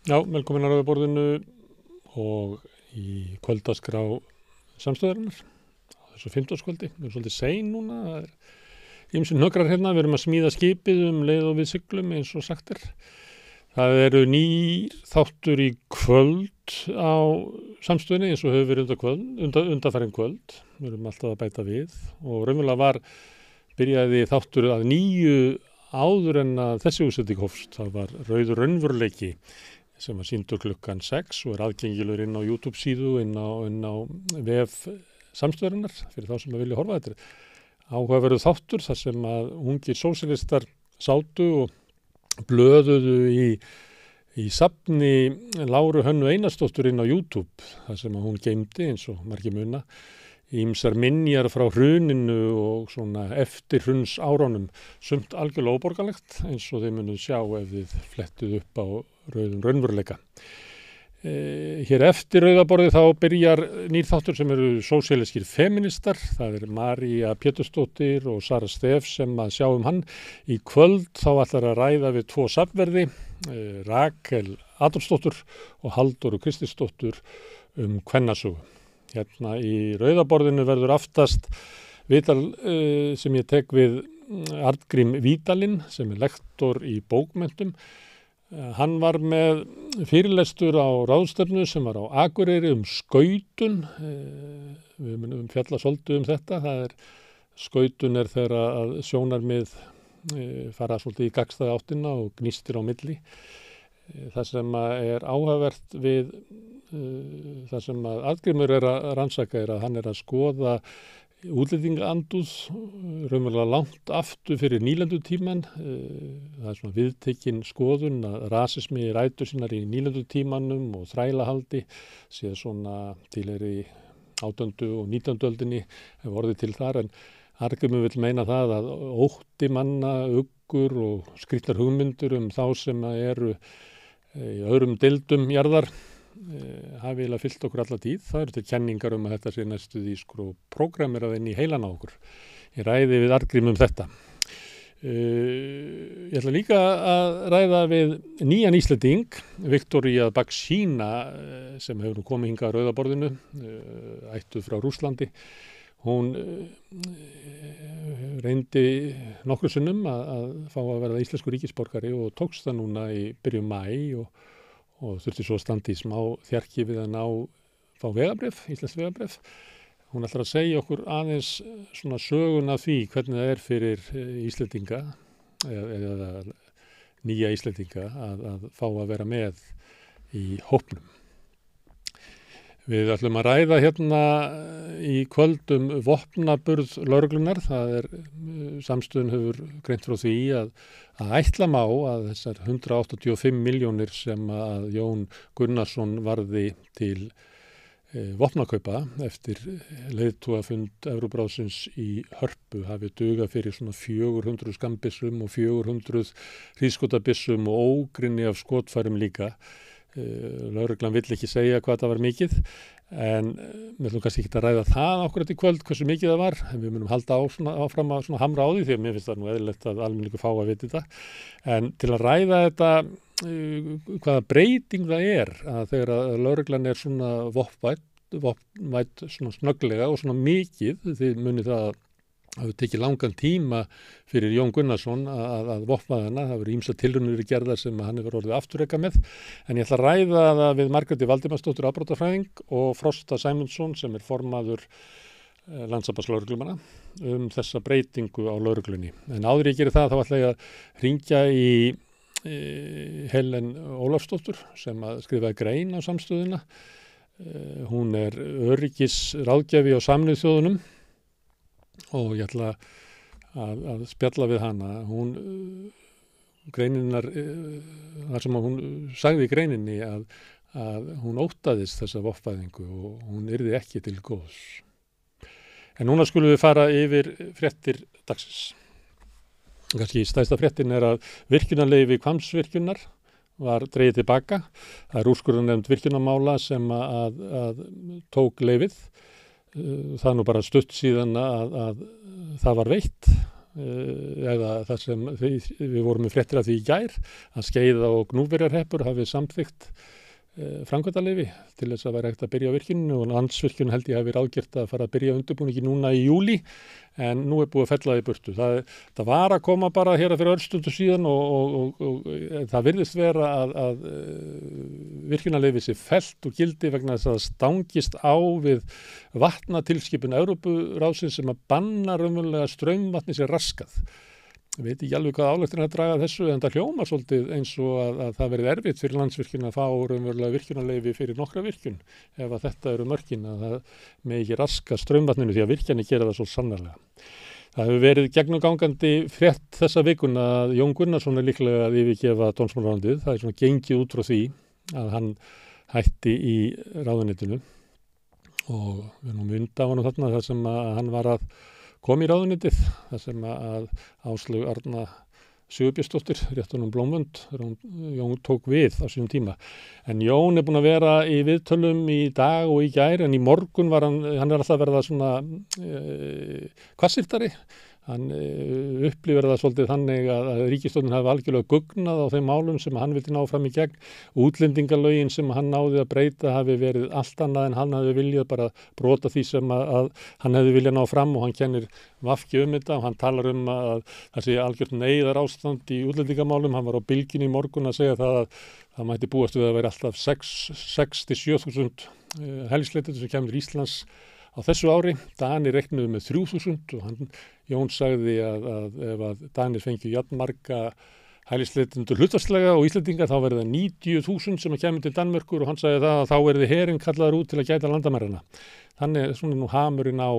Já, velkomin að Rauða borðinu og í kvöldaskrá samstöðarinnar á þessu 15. Við erum svolítið sein núna, það er ýmsir hnökrar hérna, við erum að smíða skipið leið og við siglum eins og sagt er. Það eru nýr þáttur í kvöld á samstöðinni eins og hefur verið undanfarin kvöld. Við erum alltaf að bæta við og raunverulega byrjaði þáttur að 9 áður en að þessi útsending hófst. Það var Rauður raunveruleiki sem var sýndur klukkan 6 og aðgengilegur inn á YouTube síðu, inn á vef samstöðarinnar fyrir þá sem að vilja horfa. Þetta er áhugaverður þáttur þar sem að ungir sósíalistar sátu og blöðuðu í safni Láru Hönnu Einarsdóttur inn á YouTube, þar sem að hún geymdi eins og margir muna ýmsar minjar frá hruninu og svona eftir hruns árunum, sumt algjörlega óborganlegt eins og þið munum sjá ef þið flettið upp á Rauðum raunveruleika. Hér eftir Rauðaborðið þá byrjar nýr þáttur sem eru sósíalískir feministar. Það er María Pétursdóttir og Sara Stefs sem að sjá hann. Í kvöld þá ætlar að ræða við 2 safnverði, Rakel Adolfsdóttur og Halldóru Kristinsdóttur kvennasögu. Hérna í Rauðaborðinu verður aftast viðtal sem ég tek við Arngrím Vídalinn sem er lektor í bókmenntum. Hann var með fyrirlestur á ráðstefnu sem var á Akureyri skautun. Við munum fjalla svolítið þetta. Skautun er þegar að sjónarmið fara svolítið í gagnstæða áttina og gnýstir á milli. Það sem er áhugavert við það sem að Arngrímur er að rannsaka er að hann er að skoða útlendingaandúð raunverulega langt aftur fyrir nýlendutímann. Það er svona viðtekin skoðun að rasismi rætur sínar í nýlendutímanum og þrælahaldi séð svona tilheyri 18. og 19. öldinni hefur orðið til þar, en Arngrímur vill meina það að ótti manna, uggur og skrýtnar hugmyndir þá sem eru í öðrum deildum jarðar hafi eiginlega fyllt okkur alla tíð. Það eru til kenningar að þetta sé næstu því prógramerað inn í heilan á okkur. Ég ræði við Arngrím þetta. Ég ætla líka að ræða við nýjan Íslending, Viktoría Baksína, sem hefur komið hingað að Rauðaborðinu, ættuð frá Rússlandi. Hún reyndi nokkru sinnum að fá að verða íslenskur ríkisborgari og tókst það núna í byrjun maí og þurfti svo að standa í smá þjarki við að fá vegabréf, íslenskt vegabréf. Hún ætlar að segja okkur aðeins svona söguna því hvernig það er fyrir Íslendinga eða nýja Íslendinga að fá að vera með í hópnum. Við ætlum að ræða hérna í kvöld vopnaburð lögreglunnar. Samstöðin hefur greint frá því að ætla má að þessar 185 milljónir sem að Jón Gunnarsson varði til vopnakaupa eftir leiðtogafund Evrópuráðsins í Hörpu hafi dugað fyrir svona 400 skammbyssum og 400 hríðskotabyssum og ógrynni af skotfærum líka. Lögreglan vill ekki segja hvað það var mikið, en við ætlum kannski ekki að ræða það akkúrat í kvöld hversu mikið það var, en við munum halda áfram að hamra á því því að mér finnst það nú eðlilegt að almenningur fá að vita þetta. En til að ræða þetta hvaða breyting það er að þegar að lögreglan er svona vopnvædd svona snögglega og svona mikið, þið munið það að það tekið langan tíma fyrir Jón Gunnarsson að vopna hana. Það voru ýmsar tilraunir gerðar sem hann hefur orðið afturreka með. En ég ætla að ræða það við Margréti Valdimarsdóttur afbrotafræðing og Frosta Sæmundsson sem er formaður Landssambands lögreglumanna þessa breytingu á lögreglunni. En áður ég geri það þá ætla ég að hringja í Helen Ólafsdóttur sem að skrifaði grein á samstöðuna. Hún er öryggisráðgjafi á Sameinuðu þjóðunum og ég ætla að spjalla við hana. Greininnar, þar sem hún sagði í greininni að hún óttaðist þessa vopnvæðingu og hún yrði ekki til góðs. En núna skulum við fara yfir fréttir dagsins. Kannski stærsta fréttin er að virkjunarleyfi Hvammsvirkjunar var dregið tilbaka. Það er úrskurðarnefnd virkjunarmála sem að tók leyfið. Það er nú bara stutt síðan að það var veitt eða það sem við vorum með fréttir af því í gær, að Skeiða og Gnúpverjahreppur hafi samþykkt framkvæmdaleyfi til þess að vera hægt að byrja á virkjuninu og Landsvirkjun held ég hafi ráðgert að fara að byrja undirbúningi núna í júlí en nú búið að fella það í burtu. Það var að koma bara hér fyrir örstundu síðan og það virðist vera að virkjunarleyfi sé fellt og gildi vegna þess að það stangist á við vatnatilskipun Evrópuráðsins sem að banna raunverulega straumvatni sé raskað. Ég veit ekki alveg hvað ályktin að draga þessu en það hljómar svolítið eins og að það verið erfitt fyrir Landsvirkjun að fá raunverulega virkjunarleyfi fyrir nokkra virkjun ef að þetta eru mörkin að það með ekki raska straumvatninu því að virkjanir gera það svo sannarlega. Það hefur verið gegnumgangandi frétt þessa vikuna að Jón Gunnarsson líklega að yfirgefa dómsmálaráðuneytið. Það svona gengið út frá því að hann hætti í ráðuneytinu og við erum undan honum þarna þar sem að hann var að kom í ráðuneytið, þar sem að Áslaug Arna Sigurbjörnsdóttir, rétt honum Blómvönd, Jón tók við á sínum tíma. En Jón búinn að vera í viðtölum í dag og í gær, en í morgun var hann alltaf að verða svona hvassyrtari. Hann upplifir það svolítið þannig að ríkisstjórnin hafi algjörlega gugnað á þeim málum sem hann vildi ná fram í gegn. Útlendingalögin sem hann náði að breyta hafi verið allt annað en hann hafi viljað bara brota því sem að hann hefði viljað ná fram og hann kennir vafki þetta og hann talar að það sé algjört neyðar ástand í útlendingamálum. Hann var á bylginu í morgun að segja það að það mætti búast við að vera alltaf 6-7.000 hælisleitendur sem kemur til Íslands á þessu ári. Danir reiknuðu með 3.000 og Jón sagði að ef að Danir fengju jafnmarga hælisleitendur hlutfallslega og Íslendingar þá verði það 90.000 sem kemur til Danmerkur og hann sagði það að þá verði herinn kallaður út til að gæta landamærana. Þannig svona nú hamurinn á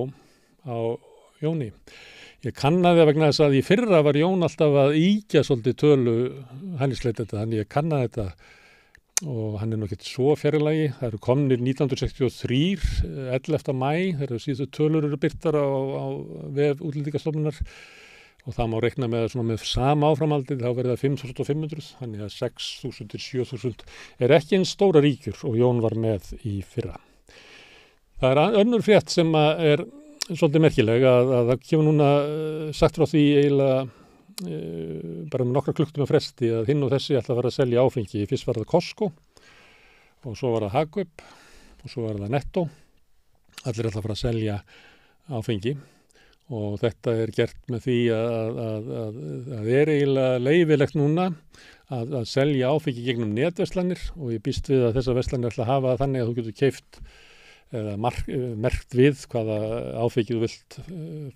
Jóni. Ég kannaði vegna þess að í fyrra var Jón alltaf að ýkja svolítið tölu hælisleitenda, þannig ég kannaði þetta og hann nú ekkert svo fjarrilagi. Það eru komnir 1963, 11. maí, þegar síðustu tölur eru birtar á vef Útlendingastofnunar og það má reikna með sama áframhaldið, þá verður það 5.500, þannig að 6.000 til 7.000 er ekki eins stóra ríkjur og Jón var með í fyrra. Það er önnur frétt sem er svolítið merkileg að það kemur núna sagt frá því eiginlega bara með nokkra klukktum að fresti að hinn og þessi ætla að fara að selja áfengi. Fyrst var það Costco og svo var það Hagkaup og svo var það Netto. Allir ætla að fara að selja áfengi og þetta er gert með því að er eiginlega leyfilegt núna að selja áfengi gegnum netverslanir og ég býst við að þessar verslanir ætla að hafa þannig að þú getur keypt eða merkt við hvaða áfengi þú vilt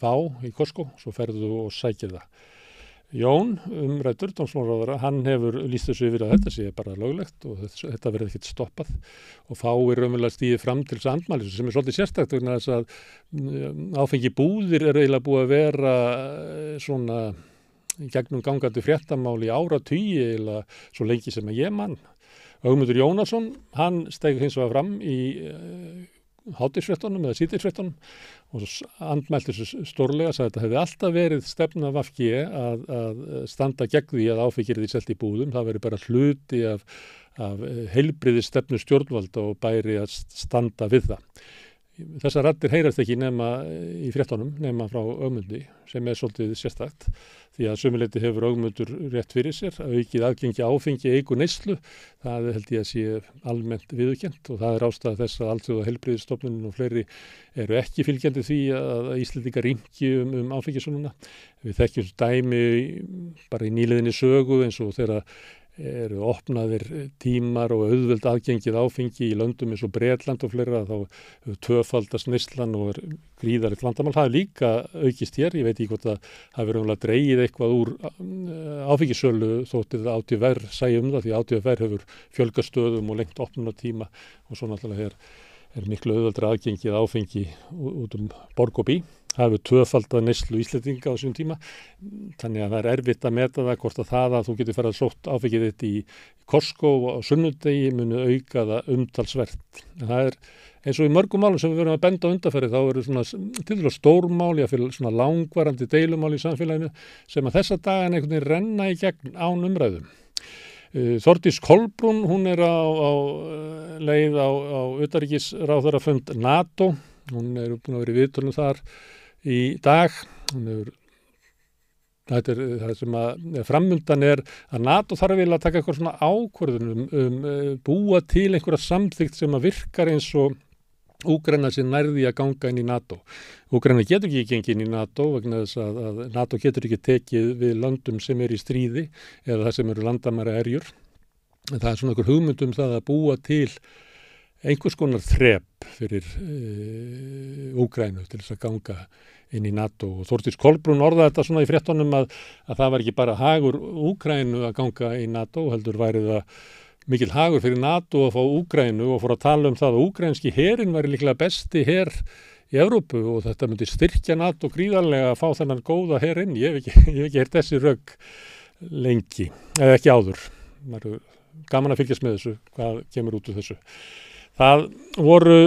fá í Costco, svo ferðu og sækir það. Jón, umræddur, dómsmálaráðherra, hann hefur lýst þessu yfir að þetta sé bara löglegt og þetta verði ekkert stoppað og fáir raunverulega stíði fram til þess andmælis sem er svolítið sérstakt vegna þess að áfengi búðir eru eiginlega búið að vera svona gegnum gangandi fréttamál í áratugi eiginlega svo lengi sem að ég man. Ögmundur Jónasson, hann steig hins vegar fram í hádegisfréttunum eða síðdegisfréttunum og andmælti þessu stórlega að þetta hefði alltaf verið stefna VG að standa gegn því að áfengi yrði selt í búðum. Það verið bara hluti af heilbrigðisstefnu stjórnvalda og bæri að standa við það. Þessar raddir heyrast ekki nema í fréttunum, nema frá Ögmundi sem er svolítið sérstakt því að sömuleyti hefur Ögmundur rétt fyrir sér að aukið aðgengi áfengi eigu neyslu. Það held ég að sé almennt viðurkennt og það er ástæða þess að alþjóða heilbrigðisstofnunin og fleiri eru ekki fylgjandi því að Íslendingar rýmki áfengisöluna. Við þekkjum dæmi bara í nýliðinni sögu eins og þegar eru opnaðir tímar og auðveld aðgengið áfengi í löndum eins og Bretland og fleira þá tvöfaldast neyslan og er gríðarlegt vandamál. Það er líka aukist hér, ég veit ekki hvort það hafi raunverulega dregið eitthvað úr áfengisölu þóttið ATVR sæi það því ATVR hefur fjölgað stöðum og lengt opnunartíma og svo náttúrulega er miklu auðveldra aðgengið áfengi út borg og bí. Það hefur tvöfaldað neyslu Íslendinga á þessum tíma, þannig að það er erfitt að meta það hvort að þú getur farið að sótt áfengið þitt í Costco og á sunnudegi munu auka það umtalsvert. En það er eins og í mörgum málum sem við verðum að benda á undanfari, þá eru svona tiltölulega stórmál, jáfnvel svona langvarandi deilumál í samfélaginu sem að þessa dagana einhvern veginn renna í gegn án umræðum. Þórdís Kolbrún, hún er á leið á utanríkisráðherrafund NATO, hún er búin að vera í viðtölum þar í dag, hún hefur Þetta það sem framundan að NATO þarf að taka eitthvað svona ákvörðun búa til einhverja samþykkt sem virkar eins og Úkraína sé nærði að ganga inn í NATO. Úkraína getur ekki gengið inn í NATO vegna þess að NATO getur ekki tekið við löndum sem í stríði eða það sem eru landamæra erjur. En það svona einhver hugmynd það að búa til einhvers konar þrep fyrir Úkraínu til þess að ganga inn í NATO. Og Þórdís Kolbrún orðaði þetta svona í fréttunum að það var ekki bara hagur Úkraínu að ganga í NATO, heldur væri það mikil hagur fyrir NATO að fá Úkraínu og fór að tala það að úkraínski herinn væri líklega besti her í Evrópu og þetta myndi styrkja NATO gríðarlega að fá þennan góða her inn. Ég hef ekki heyrt þessi rögg lengi, eða ekki áður. Það er gaman að fylgjast með þessu, hvað kemur út úr þessu. Það voru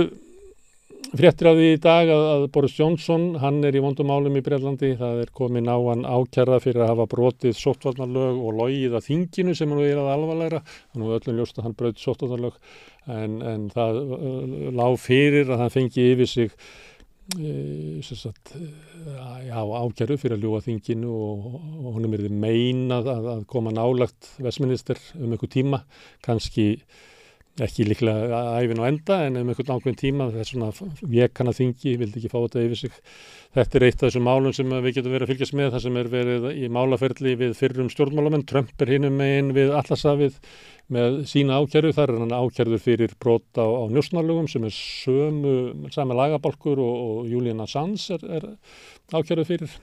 fréttir af því í dag að Boris Johnson, hann í vondum málum í Bretlandi, það komin á hann ákæra fyrir að hafa brotið sóttvarnalög og logið að þinginu sem nú alvarlegra. Nú öllum ljóst að hann braut sóttvarnalög en það lá fyrir að hann fengi yfir sig ákæru fyrir að ljúga þinginu og honum yrði meinað að koma nálægt Westminster einhver tíma, kannski ekki líklega ævin á enda en einhvern ákveðin tíma þess svona vék hann að þingi, vildi ekki fá þetta yfir sig. Þetta eitt af þessum málum sem við getum verið að fylgjast með, það sem verið í málaferli við fyrrum stjórnmálamenn, Trump hinum megin við Atlantshafið með sína ákæru. Þar hann ákærður fyrir brot á njósnarlögum sem sami lagabálkur og Julian Assange ákærður fyrir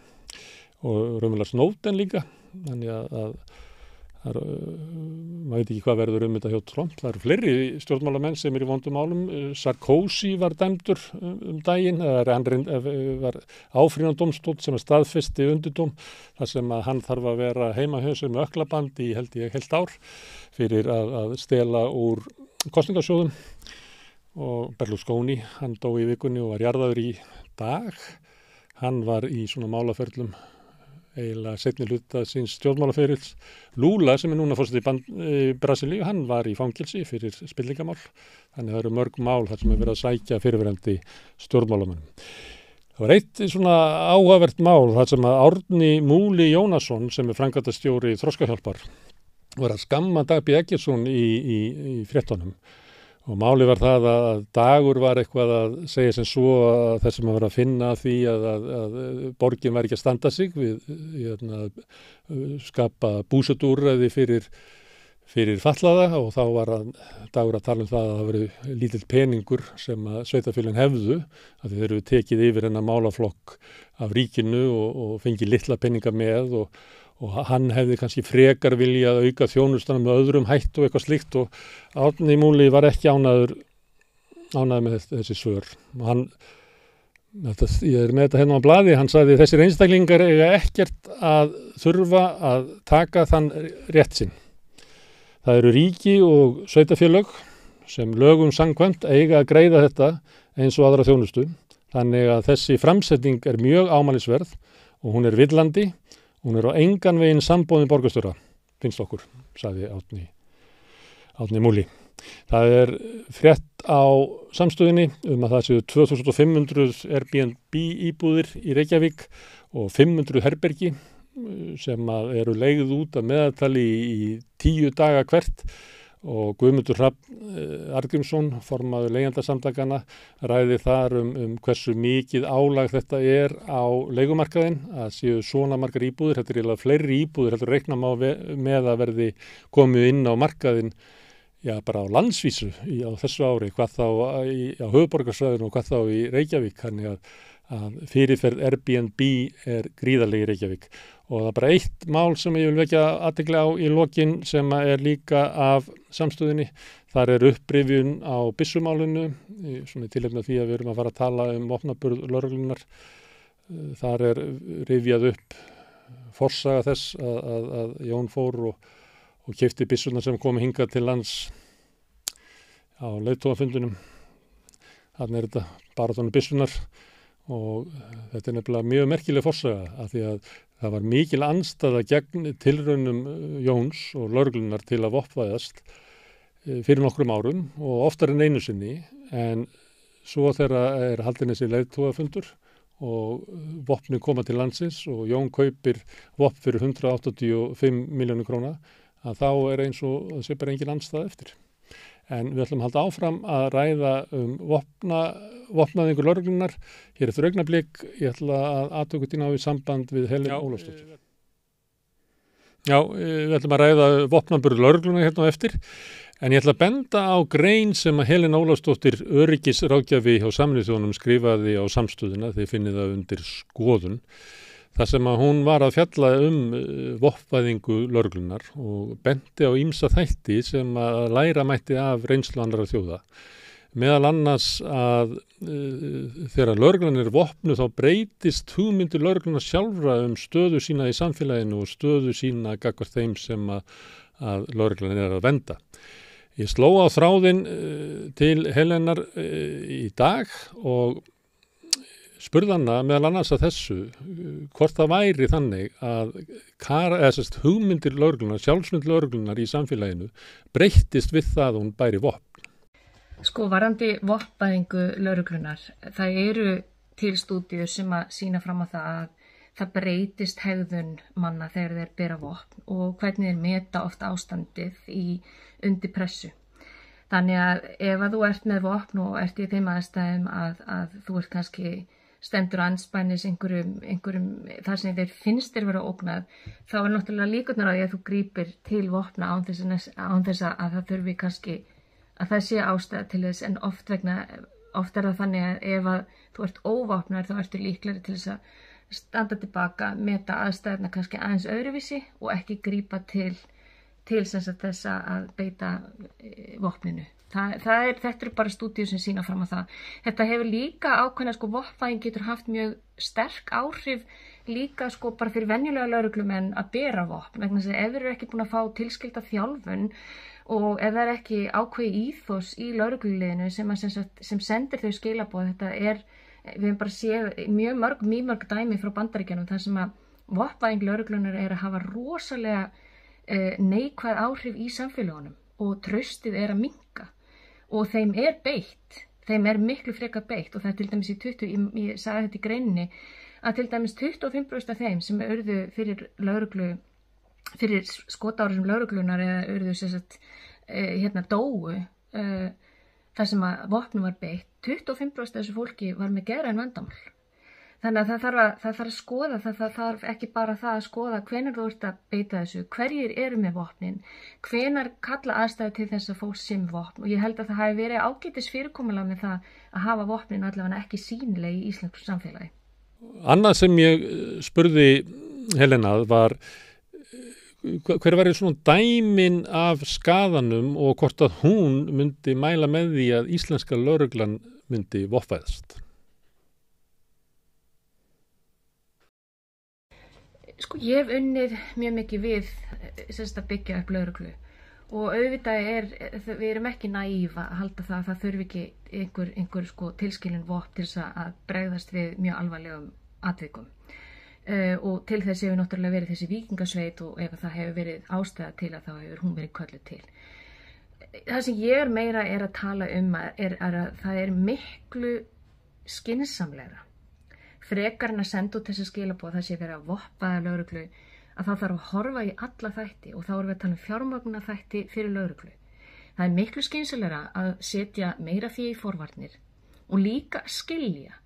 og raunverulega Snowden líka. Þannig að maður veit ekki hvað verður þetta hjá Trump. Það eru fleiri stjórnmálamenn sem í vondum málum. Sarkozy var dæmdur daginn, hann var áfrýjunardómstóll sem staðfesti undirdóm, þar sem hann þarf að vera heima hjá sér með ökklaband í heilt ár fyrir að stela úr kosningasjóðum. Og Berlusconi, hann dó í vikunni og var jarðaður í dag. Hann var í svona málaferlum eiginlega seinni hluta síns stjórnmálaferils. Lula sem núna forseti í Brasilíu, hann var í fangelsi fyrir spillingamál. Þannig það eru mörg mál þar sem verið að sækja fyrirverandi stjórnmálamönnum. Það var eitt svona áhugavert mál þar sem að Árni Múli Jónasson sem framkvæmdastjóri Þroskahjálpar var að skamma Dag B. Eggertsson í fréttunum. Og máli var það að Dagur var eitthvað að segja sem svo að þessum að vera að finna því að borgin var ekki að standa sig við að skapa búsetuúrræði fyrir fatlaða og þá var Dagur að tala það að það veri lítill peningur sem að sveitarfélögin hefðu að þeir eru tekið yfir hennar málaflokk af ríkinu og fengið litla peninga með og hann hefði kannski frekar viljað auka þjónustana með öðrum hætt og eitthvað slíkt og Árni Múli var ekki ánægður með þessi svör. Ég með þetta hérna á blaði, hann sagði þessir einstaklingar eiga ekkert að þurfa að taka þann rétt sinn. Það eru ríki og sveitarfélög sem lögum samkvæmt eiga að greiða þetta eins og aðra þjónustu. Þannig að þessi framsetning mjög ámælisverð og hún villandi. Hún á engan veginn samboðin borgarstjóra, finnst okkur, sagði Árni Múli. Það frétt á samstöðinni að það séu 2500 Airbnb íbúðir í Reykjavík og 500 herbergi sem eru leigð út að meðaltali í 10 daga hvert og Guðmundur Hrafn Arngrímsson, formaður leigjendasamtakana, ræði þar hversu mikið álag þetta á leigumarkaðinn, að séu svona margar íbúðir, þetta eiginlega fleiri íbúðir, heldur reikna má með að verði komið inn á markaðinn, bara á landsvísu á þessu ári, hvað þá á höfuðborgarsvæðinu og hvað þá í Reykjavík, þannig að fyrirferð Airbnb gríðarleg í Reykjavík. Og það bara eitt mál sem ég vil vekja athygli á í lokin sem líka af samstöðinni. Þar upprifjun á byssumálinu, svona í tilefni af því að við erum að fara að tala vopnaburð lögreglunnar. Þar rifjað upp forsaga þess að Jón fór og keypti byssurnar sem komu hingað til lands á leiðtogafundinum. Þarna þetta baráttan byssurnar og þetta nefnilega mjög merkileg forsaga af því að það var mikil andstaða gegn tilraunum Jóns og lögreglunar til að vopnvæðast fyrir nokkrum árum og oftar en einu sinni en svo þegar haldinn þessi leiðtogafundur og vopni koma til landsins og Jón kaupir vopn fyrir 185 milljónir króna, að þá eins og það sé bara engin andstæða eftir. En við ætlum að halda áfram að ræða vopnaðingu lögreglunnar. Hér eftir augnablik, ég ætla að attöku þín á í samband við Helenu Ólafsdóttur. Já, við ætlum að ræða vopnaburð lögreglunnar hérna á eftir, en ég ætla að benda á grein sem að Helena Ólafsdóttir, öryggisráðgjafi hjá Sameinuðu þjóðunum, skrifaði á Samstöðuna, þið finnið það undir skoðun. Það sem að hún var að fjalla vopnaðingu lögreglunnar og benti á ýmsa þætti sem að læra mætti af reynslu annarra þjóða. Meðal annars að þegar lögreglan vopnuð þá breytist hugmyndir lögreglunnar sjálfra stöðu sína í samfélaginu og stöðu sína gagnvart þeim sem að lögreglan að vernda. Ég sló á þráðinn til Helenar í dag og spurði hana meðal annars að þessu, hvort það væri þannig að hugmyndir lögreglunar, sjálfsmynd lögreglunar í samfélaginu breyttist við það að hún bæri vopn. Sko, varðandi vopnaðingu lögreglunar, það eru til stúdíur sem að sýna fram á það að það breytist hegðun manna þegar þeir bera vopn og hvernig þeir meta oft ástandið undir pressu. Þannig að ef að þú ert með vopn og ert í þeim aðstæðum að þú ert kannski stendur andspænis einhverjum þar sem þeir finnst þér vera ógnað, þá náttúrulega líkurnar á því að þú grípir til vopna án þess að það þurfi kannski að það sé ástæða til þess, en oft er það þannig að ef að þú ert óvopnar þá ertu líklegri til þess að standa tilbaka, meta aðstæðuna kannski aðeins öðruvísi og ekki grípa til þess að beita vopninu. Þetta eru bara stúdíur sem sýna fram á það. Þetta hefur líka ákveðna, vopnaðing getur haft mjög sterk áhrif líka bara fyrir venjulega lögreglumenn að bera vopn, vegna þess að ef þeir eru ekki búin að fá tilskilda þjálfun og ef það er ekki ákveðið íþós í lögregluliðinu sem sendir þau skilaboð, við hefum bara séð mjög mörg dæmi frá Bandaríkjunum þar sem að vopnaðing lögreglunar að hafa rosalega neikvæð áhrif í samfélagunum og traustið að minnka. Og þeim beitt, þeim miklu frekar beitt og það til dæmis ég sagði þetta í greininni, að til dæmis 25% af þeim sem urðu fyrir skotárásum lögreglunar eða urðu dóu þar sem að vopnum var beitt, 25% af þessu fólki var með geðræn vandamál. Þannig að það þarf að skoða, það þarf ekki bara það að skoða hvenær þú ert að beita þessu, hverjir eru með vopnin, hvenær kalla aðstæður til þess að fólk sé með vopn, og ég held að það hafi verið ágætis fyrirkomulag með það að hafa vopnin allavega ekki sýnileg í íslensku samfélagi. Annað sem ég spurði Helena var hver væri svona dæmin af skaðanum og hvort að hún myndi mæla með því að íslenska lögreglan myndi vopnvæðast. Ég hef unnið mjög mikið við að byggja upp lögreglu og auðvitað við erum ekki naív að halda það að það þurfi ekki einhver tilskilin vopn til þess að bregðast við mjög alvarlegum atvikum. Og til þess hefur náttúrulega verið þessi víkingasveit og ef það hefur verið ástæða til að þá hefur hún verið kölluð til. Það sem ég meira að tala að það miklu skynsamlegra frekar en að senda út þessi skilaboð að það sé verið að vopnaða lögreglu, að það þarf að horfa í alla þætti og þá erum við að tala fjármagna þætti fyrir lögreglu. Það miklu skynsamlegra að setja meira fé í forvarnir og líka skilja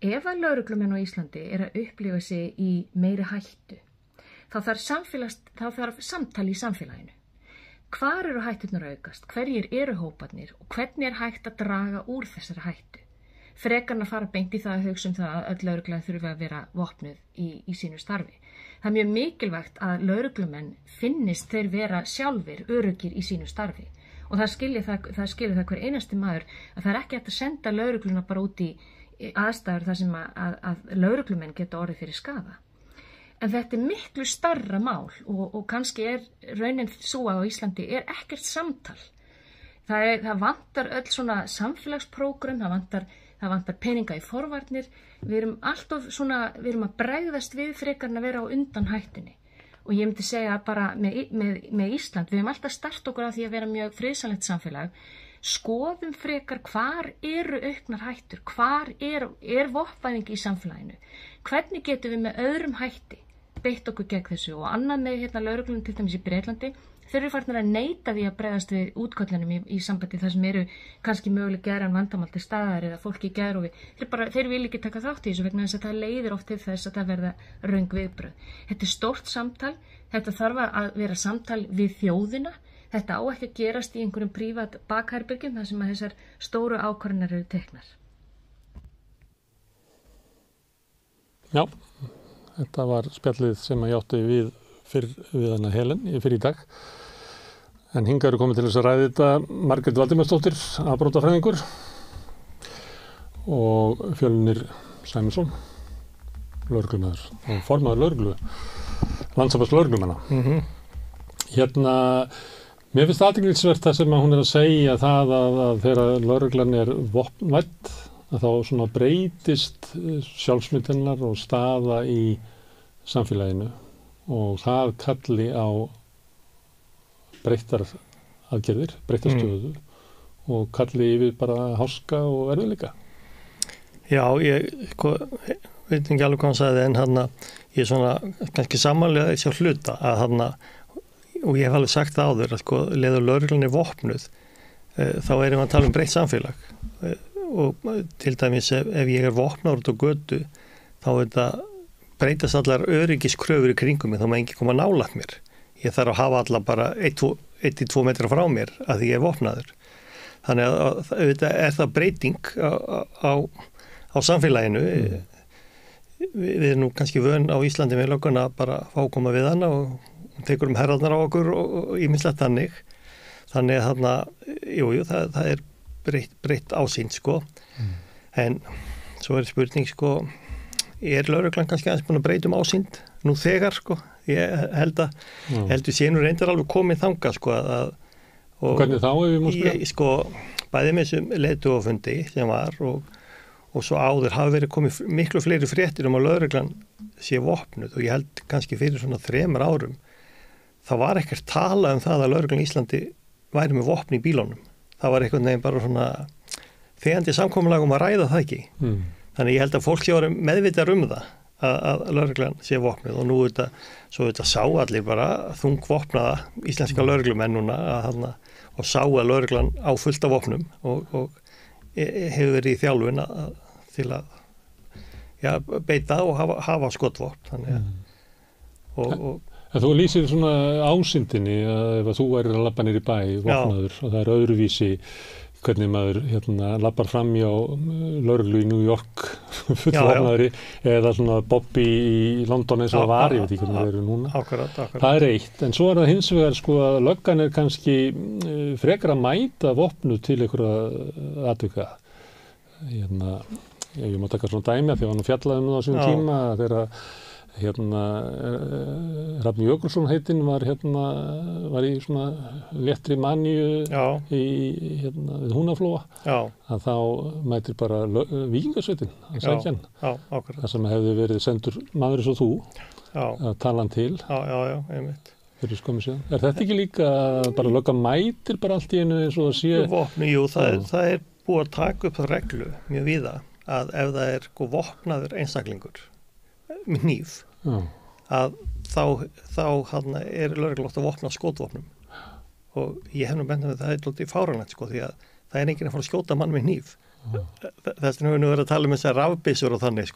ef að lögreglumenn á Íslandi að upplifa sig í meiri hættu, þá þarf samtal í samfélaginu. Hvar eru hætturnar aukast? Hverjir eru hóparnir og hvernig hægt að draga úr þessari hættu? Frekarna fara beint í það að hugsa það að öll lögregla þurfi að vera vopnuð í sínu starfi. Það er mjög mikilvægt að lögreglumenn finnist þeir vera sjálfir öruggir í sínu starfi og það skilja það hver einasti maður að það ekki hægt að senda lögregluna bara út í aðstæður þar sem að lögreglumenn geta orðið fyrir skaða. En þetta miklu stærra mál og kannski raunin sú á Íslandi ekkert samtal. Það vantar öll svona samfélagsprógram, það vantar peninga í forvarnir, við erum að bregðast við frekarna að vera á undan hættunni og ég myndi segja bara með Ísland, við höfum alltaf start okkur á því að vera mjög friðsamlegt samfélag, skoðum frekar hvar eru auknar hættur, hvar er vopnvæðing í samfélaginu, hvernig getum við með öðrum hætti beitt okkur gegn þessu og annað með lögreglunum til dæmis í Bretlandi, þeir eru farnir að neita því að bregðast við útköllunum í sambandi þar sem eru kannski möguleg geran vandamál til staðar eða fólki í geðrofi. Þeir vil ekki taka þátt í þessu vegna þess að það leiðir oft til þess að það verða röng viðbrögð. Þetta er stórt samtal, þetta þarf að vera samtal við þjóðina, þetta á ekki að gerast í einhverjum prívat bakherbergjum þar sem að þessar stóru ákvarðanir eru teknar. Já, þetta var spjallið sem að ég átti við hana Helen fyrir í dag. En hingað eru komið til þess að ræða þetta Margrét Valdimarsdóttir, afbrotafræðingur og Fjölnir Sæmundsson, lögreglumaður og formaður lögreglu, landssambands lögreglumanna. Mér finnst athyglisvert það sem hún er að segja það að þegar lögreglan er vopnvædd, að þá svona breytist sjálfsmynd hennar og staða í samfélaginu og það kalli á breyttar aðgerðir, breyttar stöðu og kalli yfir bara háska og erfiðleika. Já, ég veit ekki alveg hvað hann sagði en ég er svona kannski samanlega þessi á hluta að og ég hef alveg sagt það áður að leiður lögreglan er vopnuð þá erum við að tala breytt samfélag og til dæmis ef ég er vopnaður út á götu þá breytast allar öryggiskröfur í kringum mig, þá má enginn koma nálægt mér. Ég þarf að hafa alla bara 1-2 metra frá mér að því ég er vopnaður. Þannig að auðvitað er það breyting á samfélaginu. Við erum nú kannski vön á Íslandi með löggun að bara fá að koma við hana og tekur herðarnar á okkur og ýmislegt þannig. Þannig að það er breytt ásýnd En svo er spurning er lögreglan kannski aðeins búin að breyta ásýnd nú þegar ég held við séum nú reyndar alveg komið þangað og hvernig þá ef við má spyrja? Bæði með þessum leiðtogafundi sem var og svo áður hafa verið komið miklu fleiri fréttir að lögreglan sé vopnuð og ég held kannski fyrir svona 3 árum það var ekkert tala það að lögreglan í Íslandi væri með vopn í bílunum. Það var einhvern veginn bara svona þegjandi samkomulag að ræða það ekki. Þannig ég held að fólk sé að vera meðvitað það að lögreglan sé vopnuð og nú svo sá allir bara þungvopnaða íslenska lögreglumenn núna og sá að lögreglan á fullt af vopnum og hefur verið í þjálfun til að beita og hafa skotvopn. Þannig að þú lýsir svona ásýndinni að ef þú værir að labba niður í bæ vopnaður og það er öðruvísi hvernig maður labbar fram hjá lögreglu í New York fullvopnaðri eða svona Bobby í London eins og það var, ég veit ekki hvernig það eru núna. Akkurat. Það er eitt, en svo er það hins vegar að löggan er kannski frekar að mæta vopnu til einhverja atvika. Ég má taka svona dæmi að því að hann fjallaði það á sínum tíma þegar Hrafn Jökulsson heitinn var í svona léttri maníu við Húnaflóa að þá mætir bara víkingasveitin að sækja hann það sem hefði verið sendur maður eins og þú að tala hann til einmitt fyrir skömmu síðan. Er þetta ekki líka bara lögga mætir bara allt í einu eins og það sé? Vopni, jú, það er búið að taka upp það reglu mjög víða að ef það er vopnaður einstaklingur með hníf að þá er lögreglan oft að vopna skotvopnum og ég hef nú bent að það er lítið fáránlegt því að það er enginn að fara að skjóta mann með hníf. Þess vegna höfum við nú verið að tala um þessar rafbyssur og þannig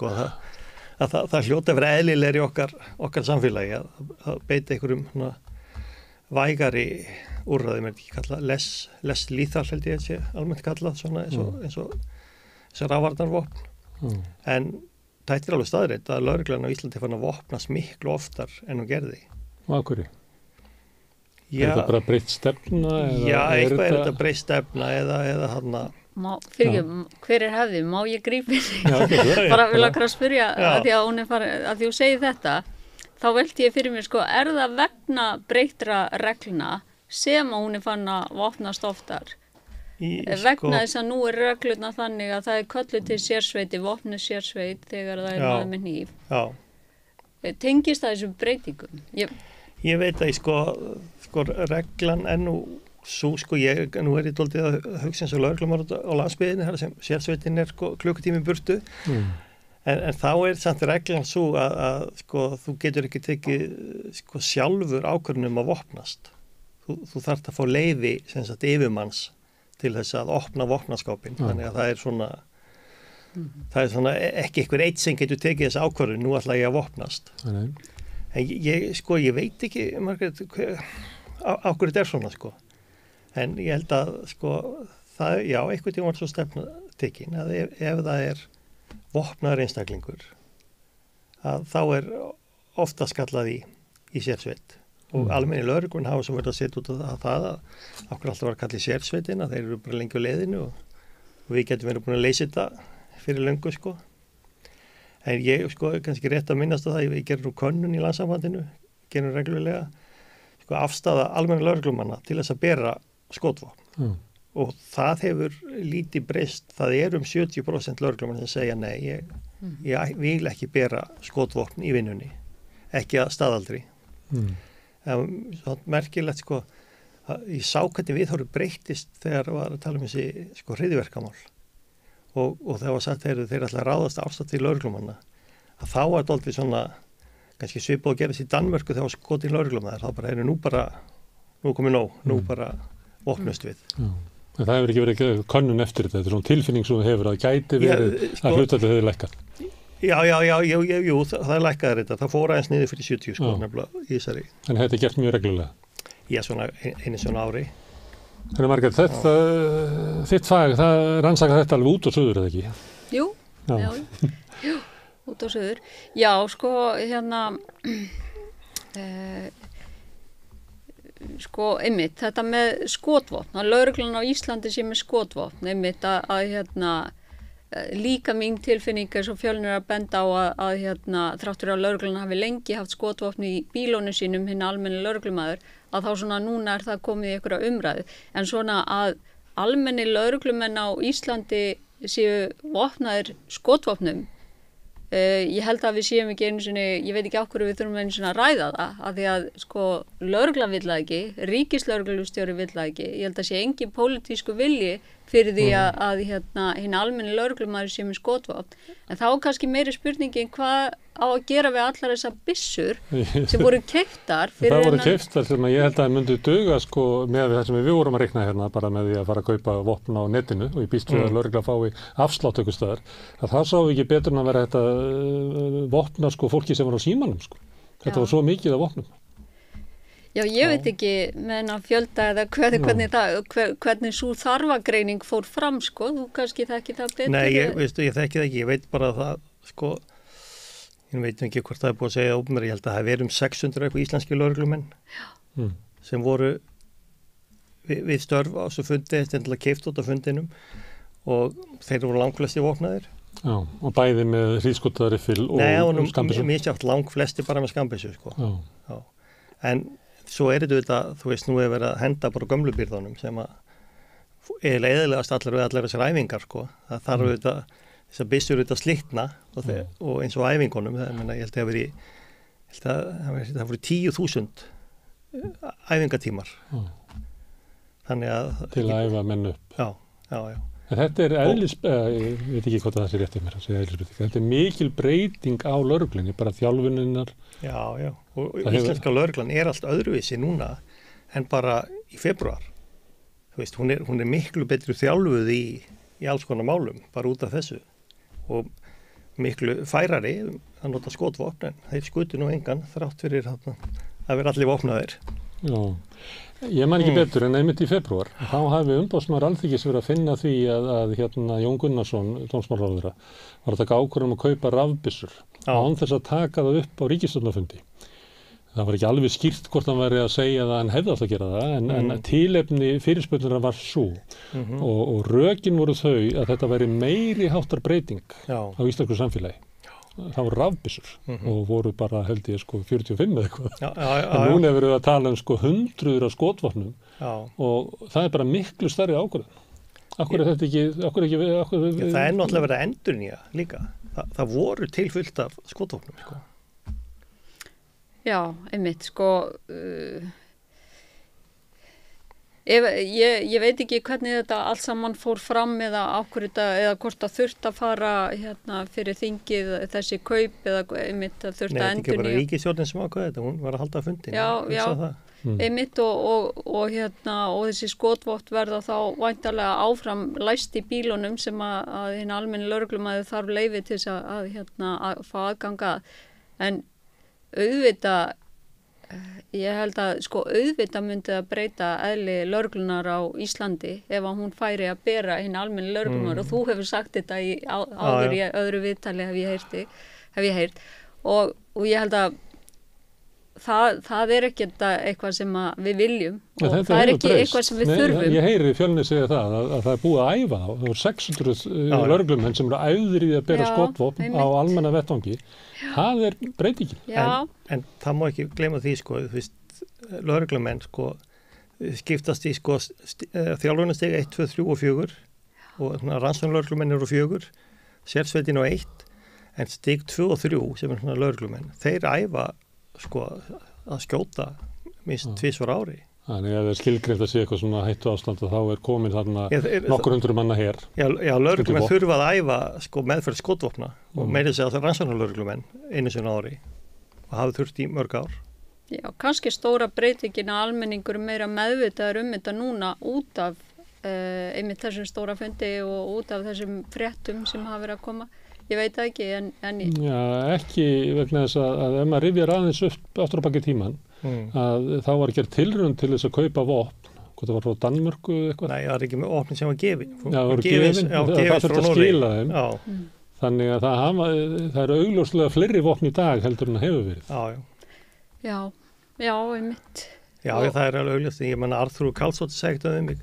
það hljóta að vera eðlilegri í okkar samfélagi að beita einhverjum vægari úrræðum, er ekki kallað less lethal held ég sé almennt kallað svona eins og þessar rafvarnarvopn. En þetta er alveg staðreynd að lögreglan á Íslandi fann að vopnast miklu oftar en hún gerði. Og af hverju? Er þetta bara breytt stefna? Eitthvað er þetta breytt stefna eða hver er hefði? Má ég grípa bara vil að spyrja að því þú segir þetta þá velti ég fyrir mér er það vegna breyttra reglna sem að hún er fann að vopnast oftar? Vegna þess að nú er reglurna þannig að það er kölluð til sérsveiti, vopnuð sérsveit þegar það er maður með hníf. Tengist það þessum breytingum? Ég veit að sko reglan nú nú ég dálítið að hugsa eins og lögreglumar á landsbyggðinni þar sem sérsveitin klukkutími burtu en þá samt reglan svo að þú getur ekki tekið sjálfur ákvörðun að vopnast þú þarft að fá leyfi sem sagt yfirmanns til þess að opna vopnaskápin þannig að það er svona ekki einhver eitt sem getur tekið þess ákvörðun nú ætla ég að vopnast en ég veit ekki Margrét á hverju þetta svona en ég held að það, einhvern tíma var svo stefna tekin að ef það vopnaður einstaklingur að þá ofta skallað í sérsveit og almenni lögreglun hafa svo verið að setja út á það að okkur alltaf var að kalla í sérsveitina þeir eru bara lengi á leiðinu og við getum verið búin að leysa þetta fyrir löngu en ég kannski rétt að minnast á það ég gerir nú könnun í landssambandinu gerum reglulega afstaða almenna lögreglumanna til þess að bera skotvopn og það hefur lítið breyst það 70% lögreglumanna sem segja nei, ég vil ekki bera skotvopn í vinnunni ekki að staðaldri það merkilegt ég sá hvernig viðhorfið breyttist þegar var að tala þessi hryðjuverkamál og það var sagt þeir ætla að ráðast ástætt til lögreglumanna að þá var dálítið svona kannski svipað að gerast í Danmörku þegar skotin lögreglumaður þá bara nú komið nóg nú bara vopnust við En það hefur ekki verið könnun eftir þetta er svona tilfinning sem hefur að gæti verið að hlutfallið hefur lækkað Jú, það lækkaði þetta það fór aðeins niður fyrir 70 nefnilega í þessari En þetta er gert mjög reglulega svona einu svona ári Þannig Margrét, þitt fag, það rannsaka þetta alveg út og suður, eða ekki? Jú, já, út og suður. Já, einmitt, þetta með skotvopn, að lögreglan á Íslandi sé með skotvopn, einmitt líka mín tilfinning svo fjölnir að benda á að þráttur að lögreglan hafi lengi haft skotvopn í bílónu sínum hinn almenni lögreglumaður að þá svona núna það komið í einhverja umræðu en svona að almenni lögreglumenn á Íslandi séu vopnaðir skotvopnum ég held að við séum ekki einu sinni ég veit ekki á hverju við þurfum einu sinni að ræða það af því að lögreglan vill það ekki ríkislögreglustjóri vill það ekki ég held að sé engin pólitísku vilji fyrir því að hinn almenni lögreglumaður sé með skotvopn en þá kannski meiri spurningin hvað á að gera við allar þessar byssur sem voru keyptar fyrir það voru keyptar sem ég held að það myndi duga með það sem við vorum að reikna hérna bara með því að fara að kaupa vopn á netinu og ég býst við að lögregla fái afslátt einhvers staðar að það sá ekki betur en að vera þetta vopna fólki sem var á símanum þetta var svo mikið af vopnum Já, ég veit ekki með hennar fjölda eða hvernig svo þarfagreining fór fram, þú kannski þekki það betur. Nei, ég þekki það ekki, ég veit bara það, ég veit ekki hvort það er búið að segja ópenbært, ég held að það hefur 600 eitthvað íslenski lögreglumenn sem voru við störf á þessu fundi, þetta keypt út á fundinum og þeir voru langflesti vopnaðir. Já, og bæði með hríðskotaðriffil og skambissu. Nei, misjátt langflesti bara með skambissu, Já. En svo þetta, þú veist, nú hefur verið að henda bara gömlu byrðunum sem að eðilegast allar þessar æfingar, það þarf þess að byssur slitna og eins og æfingunum, ég held að það voru 10.000 æfingatímar. Þannig að til að æfa menn upp. Já. En þetta er ég veit ekki hvort það sé rétt mér að segja eðlisbreyting. Þetta er mikil breyting á lögreglunni, bara þjálfuninnar. Já, og íslenska lögreglan allt öðruvísi núna en bara í febrúar. Þú veist, hún er miklu betri þjálfuð í alls konar málum, bara út af þessu. Og miklu færari að nota skotvopn, en þeir skutu nú engan þrátt fyrir að vera allir vopnaðir. Já. Ég man ekki betur en einmitt í febrúar. Þá hafi umboðsmaður Alþingis verið að finna því að Jón Gunnarsson, dómsmálaráðherra, var að taka ákvörðun að kaupa rafbyssur án þess að taka það upp á ríkisstjórnarfundi. Það var ekki alveg skýrt hvort hann væri að segja að hann hefði átt að gera það, en tilefni fyrirspurnirnar var svo. Og rökin voru þau að þetta væri meiri háttar breyting á íslensku samfélagi. Það voru rafbyssur og voru bara held ég 45 eða eitthvað en núna hefur við að tala hundruður af skotvopnum og það er bara miklu stærri ákvörðun Akkur er þetta ekki það er náttúrulega verið að endurnýja líka það voru til fullt af skotvopnum Já, einmitt, sko, ég veit ekki hvernig þetta allt saman fór fram eða hvort það þurft að fara fyrir þingið þessi kaup eða einmitt að þurft að endurnýja. Nei, þetta ekki bara ríkisstjórnin sem ákveði þetta, hún var að halda fundin. Já, einmitt og þessi skotvott verða þá væntanlega áfram læst í bílunum sem að hinn almenni lögreglumæður þarf leyfi til þess að fá aðganga. En auðvitað, ég held að auðvitað myndi að breyta eðli lögreglunar á Íslandi ef að hún færi að bera hinn almenni lögreglumæður og þú hefur sagt þetta áður í öðru viðtali hef ég heyrt og ég held að það er ekki eitthvað sem við viljum og það er ekki eitthvað sem við þurfum. Ég heyri Fjölnir segja það að það er búið að æfa það voru 600 lögreglumenn sem eru æfðir í að bera skotvopn á almenna vettvangi. Það er breytingin. En það má ekki gleyma því þú veist, lögreglumenn skiptast í þjálfunarstig 1, 2, 3 og 4 og rannsóknarlögreglumenn eru 4, sérsveitin á 1 en stig 2 og 3 sem er lögreglumenn, þeir æfa að skjóta minnst 2 ári. Þannig að það er skilgreint að sé eitthvað svona hættu ástand og þá er komin þarna nokkur hundruð manna her. Já, lögreglumenn þurfa að æfa meðferð skotvopna og meira segja að það er rannsóknarlögreglumenn einu sinni ári og hafa þurft í mörg ár. Já, kannski stóra breytingin að almenningur meira meðvitaður þetta núna út af einmitt þessum stóra fundi og út af þessum fréttum sem hafa verið að koma. Ég veit það ekki, en Já, ekki vegna þess að ef maður rifjar aðeins upp aftur á baki tíman að þá var gerð tilraun til þess að kaupa vopn, hvort það var frá Danmörku eitthvað. Nei, það er ekki með opnin sem var gefin. Já, það var gefin, það þurfti að skila þeim. Þannig að það er augljóslega fleiri vopn í dag heldur en það hefur verið. Já, einmitt. Já, það er alveg augljóst. Ég menna Arþrúður Karlsdóttir segði um mig,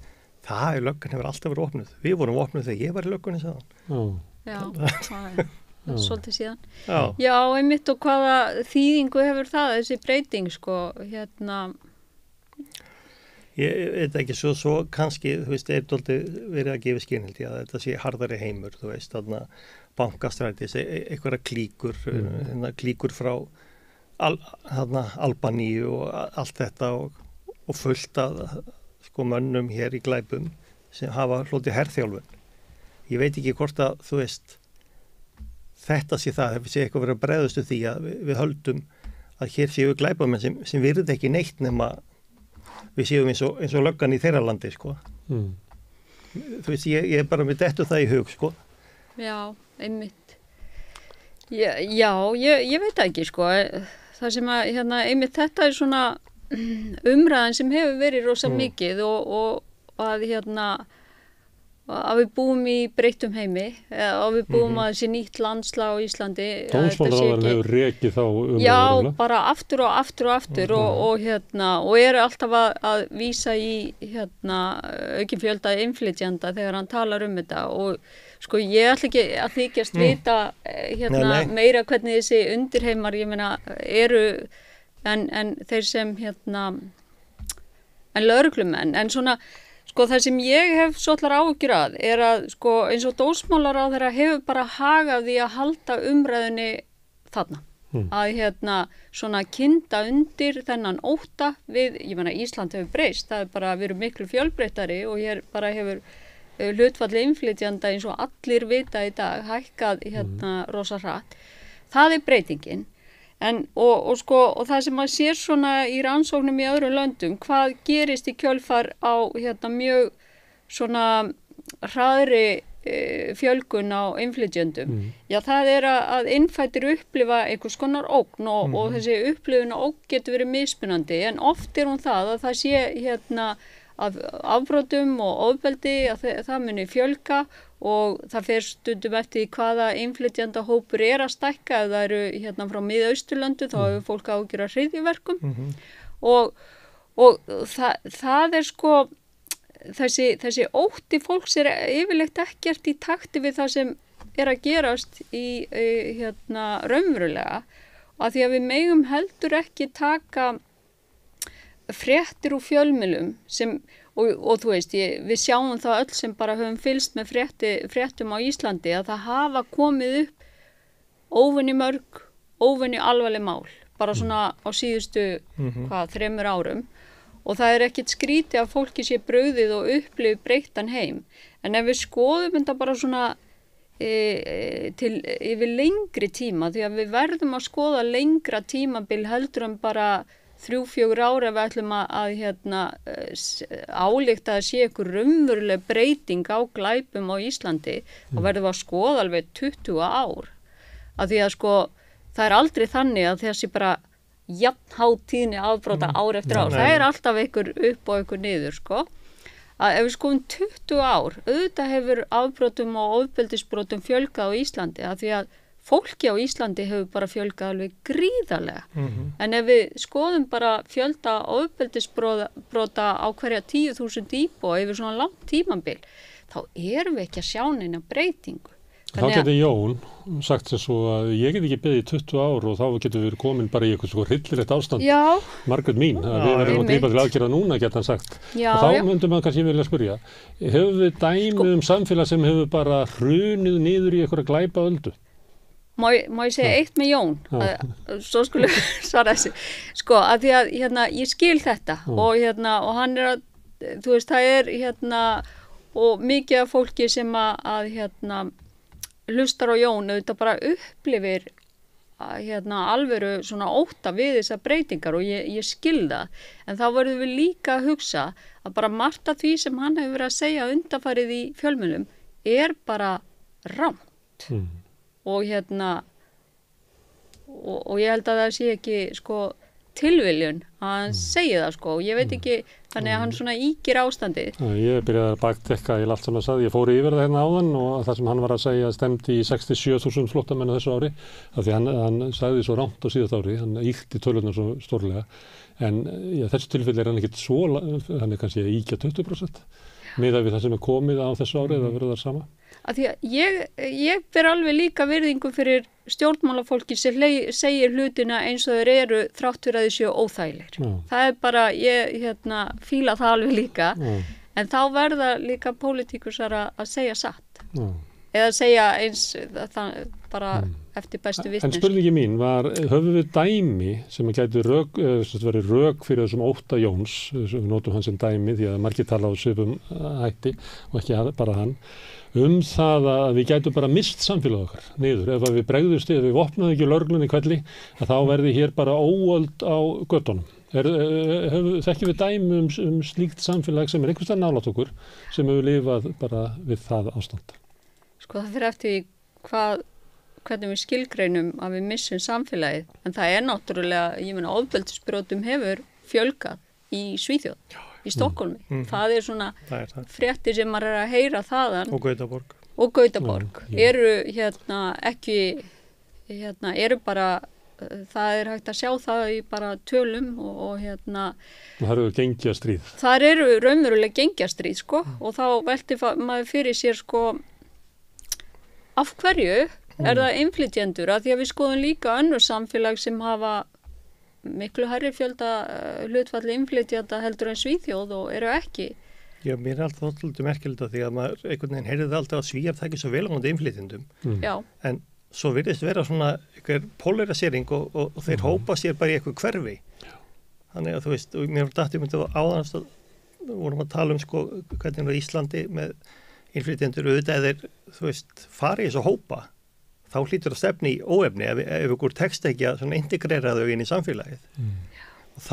löggan hefur alltaf verið opnuð. Við vorum opnuð þegar ég var í löggunni, sagði hann. Já, svolítið síðan. Já, einmitt og hvaða þýðingu hefur það, þessi breyting, Ég veit ekki, svo kannski, þú veist, verið að gefa skynhildi að þetta sé harðari heimur, þú veist, þarna bankastrætis, einhverja klíkur frá Albaníu og allt þetta og fullt af mönnum hér í glæpum sem hafa hlotið herþjálfun. Ég veit ekki hvort að, þú veist, þetta sé það, ef við sé eitthvað verið að bregðustu því að við höldum að hér séu glæpamenn sem virði ekki neitt nema við séum eins og löggan í þeirra landi, Þú veist, ég bara með dettu það í hug, Já, einmitt. Já, ég veit það ekki, Það sem að, einmitt þetta er svona umræðan sem hefur verið rosa mikið og að, að við búum í breyttum heimi og við búum að þessi nýtt landslag á Íslandi. Dómsmálaráðherrann hefur rekið þá umræðuna. Já, bara aftur og aftur og eru alltaf að vísa í aukin fjölda innflytjenda þegar hann talar þetta og ég ætla ekki að þykjast vita meira hvernig þessi undirheimar, ég meina, eru en þeir sem en lögreglumenn, en svona það sem ég hef svolítið áhyggjur að er að eins og dómsmálaráðherra hefur bara hagað því að halda umræðunni þarna. Að svona kynda undir þennan ótta við, ég meina Ísland hefur breyst, það er bara við erum miklu fjölbreyttari og hér bara hefur hlutfalli innflytjanda eins og allir vita í dag hækkað rosa hratt. Það er breytingin. Og það sem maður sér svona í rannsóknum í öðrum löndum, hvað gerist í kjölfar á mjög svona hraðri fjölgun á innflytjendum. Já, það er að innfæddir upplifa einhvers konar ógn og þessi upplifun ógn getur verið mismunandi en oft er hún það að það sé af afbrotum og ofbeldi að það muni fjölga og það fer stundum eftir hvaða innflytjenda hópur er að stækka ef það eru frá Mið-Austurlöndu þá hefur fólk áhyggjur af hryðjuverkum og það er þessi ótti fólks er yfirleitt ekkert í takti við það sem er að gerast í raunverulega og því að við megum heldur ekki taka fréttir úr fjölmiðlum sem og þú veist, við sjáum það öll sem bara höfum fylgst með fréttum á Íslandi að það hafa komið upp óvenju mörg, óvenju alvarleg mál bara svona á síðustu 3 árum og það ekkert skrítið að fólki sé brugðið og upplifi breyttan heim. En ef við skoðum þetta bara svona til yfir lengri tíma, því að við verðum að skoða lengra tímabil heldur en bara 3-4 ára við ætlum að álykta að sé ykkur raunveruleg breyting á glæpum á Íslandi, þá verðum við að skoða alveg 20 ár. Að því að sko, það aldrei þannig að þessi bara jafnhátíðni afbrota ár eftir ár. Það alltaf ykkur upp og ykkur niður, sko. Að ef við skoðum 20 ár, auðvitað hefur afbrotum og ofbeldisbrotum fjölgað á Íslandi, að því að fólki á Íslandi hefur bara fjölgað alveg gríðarlega. En ef við skoðum bara fjölda ofbeldisbrota á hverja 10.000 íbúa yfir svona langt tímabil, þá erum við ekki að sjá neina breytingu. Þá getur Jón sagt sem svo að ég get ekki beðið í 20 ár og þá getur við komin bara í eitthvað svo hryllilegt ástand. Já. Margrét mín, að við verðum að grípa til aðgerða núna, geta hann sagt. Já, og þá myndum við kannski vilja spyrja, hefur við dæmi samfélag sem hefur bara hrunið niður í einhverja glæpaöldu? Má ég segja eitt með Jón? Svo skulum svara þessi. Sko, að því að ég skil þetta og hann að, þú veist, það og mikið af fólki sem að hlustar á Jón auðvitað bara upplifir alvöru svona ótta við þessar breytingar og ég skil það. En þá verðum við líka að hugsa að bara margt af því sem hann hefur verið að segja undanfarið í fjölmiðlum bara rangt. Og og ég held að það sé ekki sko tilviljun að hann segi það sko og ég veit ekki, þannig að hann svona íkir ástandið. Ég byrjaði að baktekka í allt sem hann sagði, ég fór yfir það hérna áðan og það sem hann var að segja stemdi í 67.000 flóttamenn á þessu ári, af því hann sagði svo rangt á síðast ári, hann ýkti tölurnar svo stórlega, en þessu tilfelli hann ekkert svo, hann kannski að íkja 20%, miðað við það sem komið á þessu ári eða verður það sama. Að því að ég ber alveg líka virðingu fyrir stjórnmálafólki sem segir hlutina eins og þeir eru þrátt fyrir að þeir séu óþægilegir. Það bara, ég fíla það alveg líka, en þá verða líka pólitíkusar að segja satt. Eða segja eins bara eftir bestu vitnis. En spurningi mín var, höfum við dæmi sem að gæti verið rök fyrir þessum ótta Jóns, við notum hann sem dæmi því að margir tala á svipum hætti og ekki bara hann, það að við gætum bara mist samfélag okkar niður. Ef við bregðust, ef við vopnaðum ekki lögreglunni hvelli, að þá verði hér bara óöld á göttunum. Þekkjum við dæmi slíkt samfélag sem einhvers staðar nálægt okkur, sem hefur lifað bara við það ástand? Sko það fyrir eftir hvernig við skilgreinum að við missum samfélagið, en það náttúrulega, ég meina, ofbeldisbrotum hefur fjölgað í Svíþjóð. Í Stokkhólmi. Það svona fréttir sem maður að heyra þaðan. Og Gautaborg. Eru ekki, eru bara, það hægt að sjá það í bara tölum og Það eru gengjastríð. Það eru raunverulega gengjastríð, sko, og þá velti maður fyrir sér, sko, af hverju það innflytjendur, að því að við skoðum líka önnur samfélag sem hafa miklu hærri fjölda hlutfalli innflytjenda heldur en Svíþjóð og eru ekki. Já, mér alltaf svolítið merkilegt því að maður einhvern veginn heyrði alltaf að Svíar taki svo vel á móti innflytjendum. Já. En svo virðist vera svona einhver polarisering og þeir hópa sér bara í eitthvað hverfi. Þannig að þú veist, og mér var dættið myndið áðanast að vorum að tala sko hvernig á Íslandi með innflytjendur auðvitað þeir, þú veist, fari í þessu hópa. Þá hlýtur að stefni í óefni ef ykkur tekst ekki að integrera þau inn í samfélagið.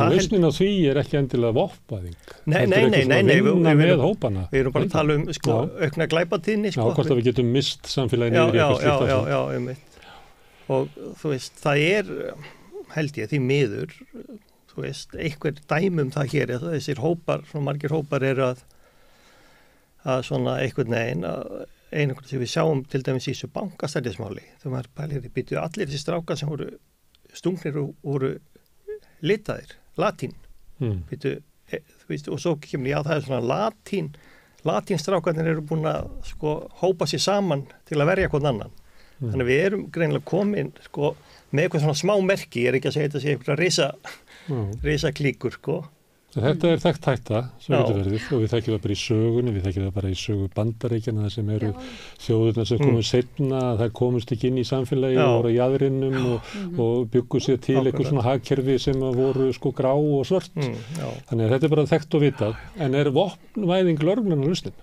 Lausnin á því ekki endilega vopnaðing. Nei, við erum bara að tala sko, aukna glæpatíðni. Sko. Já, hvort að við getum mist samfélagið niður í eitthvað slíkt. Já, einmitt. Og þú veist, það held ég, því miður, þú veist, einhver dæmum það hér, þessir hópar, svona margir hópar eru að svona einhvern veginn einhvern sem við sjáum til dæmis í þessu bankastælismáli þegar maður pælir í byttu allir þessi strákar sem voru stungnir og voru litaðir, latín byttu, þú veist, og svo kemur já það svona latínstrákarnir eru búin að sko hópa sér saman til að verja hvern annan þannig við erum greinilega komin sko með eitthvað svona smá merki, ég ekki að segja þetta sé eitthvað risa klíkur sko. Þetta er þekkt hætta sem getur verið og við þekkjum það bara í sögunni, við þekkjum það bara í sögu Bandaríkjanna sem eru þjóðurnar sem komu seinna, þær komust ekki inn í samfélagi og voru á jaðrinum og byggu sér til eitthvað svona hagkerfi sem voru sko grá og svört. Þannig að þetta er bara þekkt og vitað. En er vopnvæðing lögreglunnar lausnin?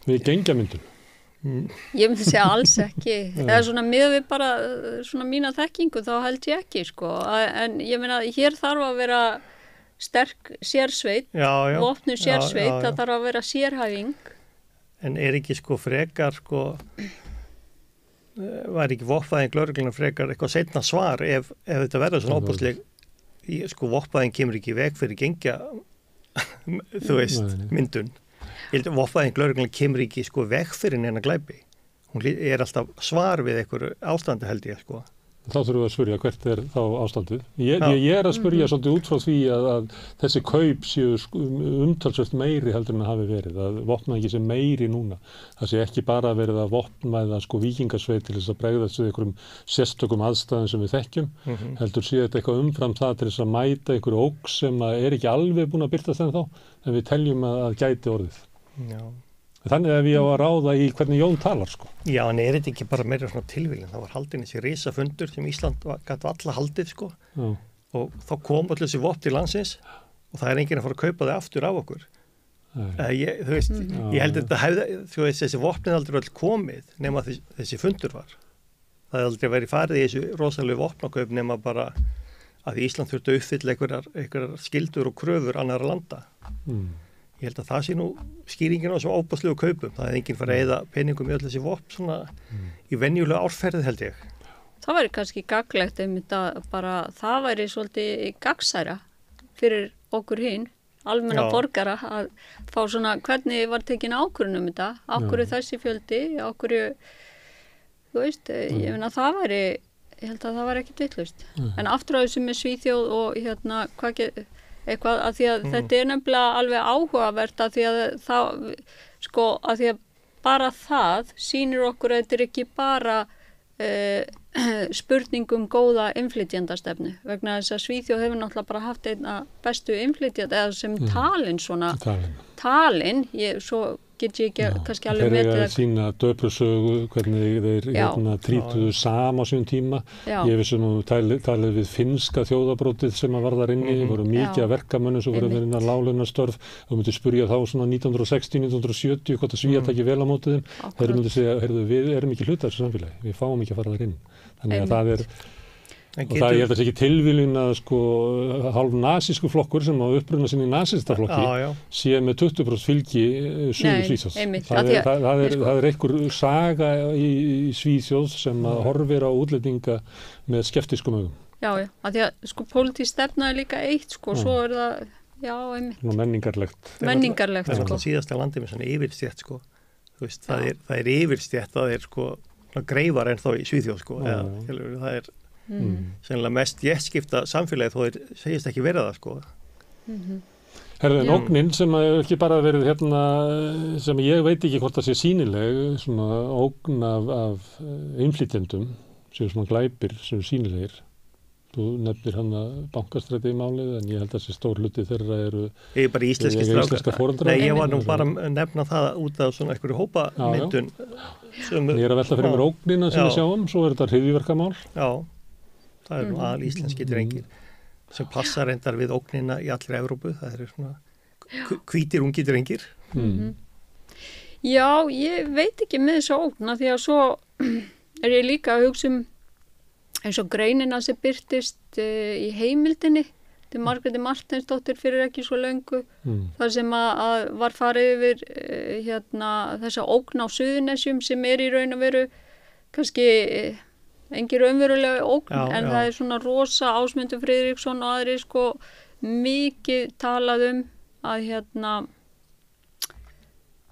Við gengjamyndum? Ég myndi segja alls ekki. Það er svona miðað við bara svona mína þekkingu, þá held ég ekki sko. En ég meina, hér þarf að vera sterk sérsveit, vopnu sérsveit, það þarf að vera sérhæfing. En er ekki sko frekar sko, var ekki vopnvæðing lögreglunnar frekar eitthvað seinna svar ef þetta verður svona óbúsleg, sko vopnvæðing kemur ekki í veg fyrir gengja, þú veist, myndun. Ég held að vopnvæðing lögreglunnar kemur ekki sko veg fyrir neina glæpi. Hún er alltaf svar við einhverju ástandi held ég sko. Þá þurfum við að spyrja hvert er þá ástandið. Ég er að spyrja svolítið út frá því að þessi kaup séu umtalsvert meiri heldur en að hafi verið. Að vopnvæðingi sé meiri núna. Það sé ekki bara verið að vopnvæða sko víkingasveit til þess að bregðast við einhverjum sérstökum aðstæðum sem við þekkjum. Heldur sé þetta eitthvað umfram það til þess að mæta einhverju ógn sem er ekki alveg búin að birtast ennþá, en við teljum að gæti orðið. Já. Þannig að við á að ráða í hvernig Jón talar sko. Já, en er þetta ekki bara meira svona tilvílin? Það var haldin þessi risafundur sem Ísland gat alla haldið sko. Og þá kom allir þessi vopn til landsins og það er enginn að fara að kaupa þau aftur af okkur. Þú veist, ég held að þetta hefði, þú veist, þessi vopnið aldrei öll komið nema þessi fundur var. Það hefði aldrei verið farið í þessu rosalega vopnakaup nema bara að Ísland þurfti að uppfylla einhverjar skyldur og kröfur annarra landa. Ég held að það sé nú skýringin á þessum óbúslegu kaupum. Það er enginn farið að eyða peningum í öll þessi vopn svona í venjulega árferði held ég. Það væri kannski gagnlegt einmitt að bara það væri svolítið gagnsæra fyrir okkur hinn, almenna borgara að fá svona hvernig var tekin ákvörðun þetta, ákvörðu þessi fjöldi, ákvörðu, þú veist, ég meina það væri, ég held að það væri ekkit vitlaust. En aftur á þessu með Svíþjóð og hérna eitthvað að því að þetta er nefnilega alveg áhugavert að því að það, sko, að því að bara það sýnir okkur að þetta er ekki bara spurningum góða innflytjendastefnu vegna þess að Svíþjóð hefur náttúrulega bara haft einna bestu innflytjenda eða sem talin svona talin, svo get ég ekki kannski alveg metið þeir eru að sína döplusögu hvernig þeir trítuðu sam á sín tíma. Ég vissi nú talið við finnska þjóðabrótið sem að var þar inni, voru mikið að verkamönnum sem voru að vera láglaunastörf og myndi spyrja þá svona 1960-1970 hvort að Svíar taki vel á móti þeim. Þeir myndi segja, heyrðu, við erum ekki hluta þessu samfélagi, við fáum ekki að fara þar inn. Þannig að það er og það ég held að það sé ekki tilviljun að sko hálf nasísku flokkur sem á uppruna sinni í nasistaflokki sé með 20% fylgi suður Svíþjóðs. Það er einhver saga í Svíþjóð sem horfir á útlendinga með skeptískum augum. Já, að því að sko pólitísk stefna er líka eitt sko, svo er það, einmitt. Menningarlegt. Menningarlegt sko. Það er síðasta landið með svona yfirstjætt sko, þú veist, það er yfirstjætt, það er sko greifar en þá í Svíþjóð sko, það er sennilega mest jættskipta samfélagi þó þeir segist ekki vera það sko. Herðin, ógnin sem ekki bara verið hérna sem ég veit ekki hvort það sé sýnileg svona ógn af innflytjendum sem svona glæpir sem sýnilegir. Þú nefnir hann að bankastræti í málið en ég held að þessi stór hluti þeirra eru ég er bara íslenska foreldrar. Nei, ég var nú bara að nefna það út af svona einhverju hópamyndun. Ég er að velta fyrir mér ógnina sem við sjáum, svo er þetta hryðjuverkamál. Já. Það er nú alíslenski drengir sem passar reyndar við ógnina í allri Evrópu. Það eru svona hvítir ungi drengir. Já, ég veit ekki með þessu ógna því að svo er ég líka að hugsa eins og greinina sem birtist í heimildinni til Margréti Marteinsdóttir fyrir ekki svo löngu. Það sem að var farið yfir þessa ógn á Suðurnesjum sem er í raun og veru kannski engin raunverulega ógn, en það er svona rosa Ásmundur Friðriksson og aðri sko mikið talað að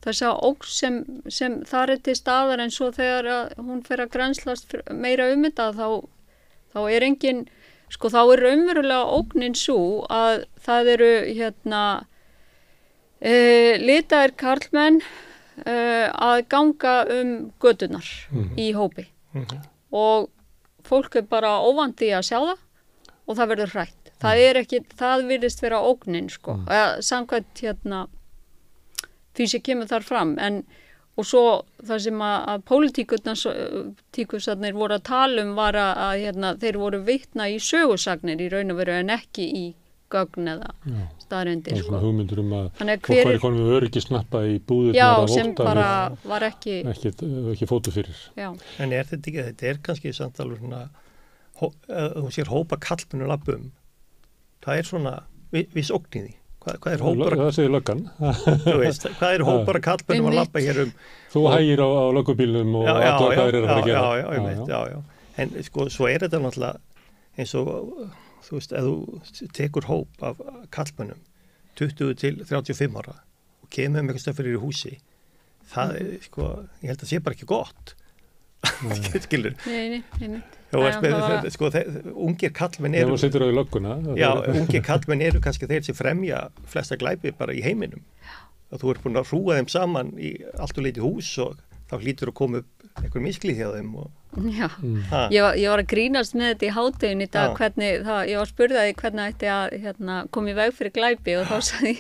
þessa ógn sem þar er til staðar en svo þegar hún fer að grennslast meira þetta þá er engin, sko þá er raunverulega ógnin svo að það eru litaðir karlmenn að ganga göturnar í hópi. Og fólk er bara óvandi að sjá það og það verður hrætt. það virðist vera ógnin sko, samkvæmt því sem kemur þar fram, og svo það sem að pólitíkusarnir voru að tala var að þeir voru vitna í sögusagnir í raun og veru en ekki í gögn eða staðreyndir. Það er svona hugmyndur að fólk væri konum við öryggisnappa í búðirnar af ótta. Já, sem bara var ekki fótu fyrir. Já. En þetta er kannski samt alveg svona, þú sér hópa kallmennu labbum, það er svona viss ógniði. Hvað er hópar það segir löggan. Þú veist, hvað er hópar að kallmennum að labba hér Þú hægir á löggubílnum og hvað er að fara að gera. Já. En sko, svo er þetta náttúrulega eins og þú veist, ef þú tekur hóp af kallmennum 20 til 35 ára og kemur með eitthvað stöð fyrir í húsi, það sko, ég held að sé bara ekki gott. Skilur? Nei. Sko, ungir kallmenn eru ungir kallmenn eru kannski þeir sem fremja flesta glæpi bara í heiminum og þú ert búin að hrúa þeim saman í allt og lítið hús og þá hlýtur að koma upp einhver misklíð hjá þeim ég var að grínast með þetta í hádeginu í dag ég var spurðaði hvernig ætti að koma í veg fyrir glæpi og þá sagði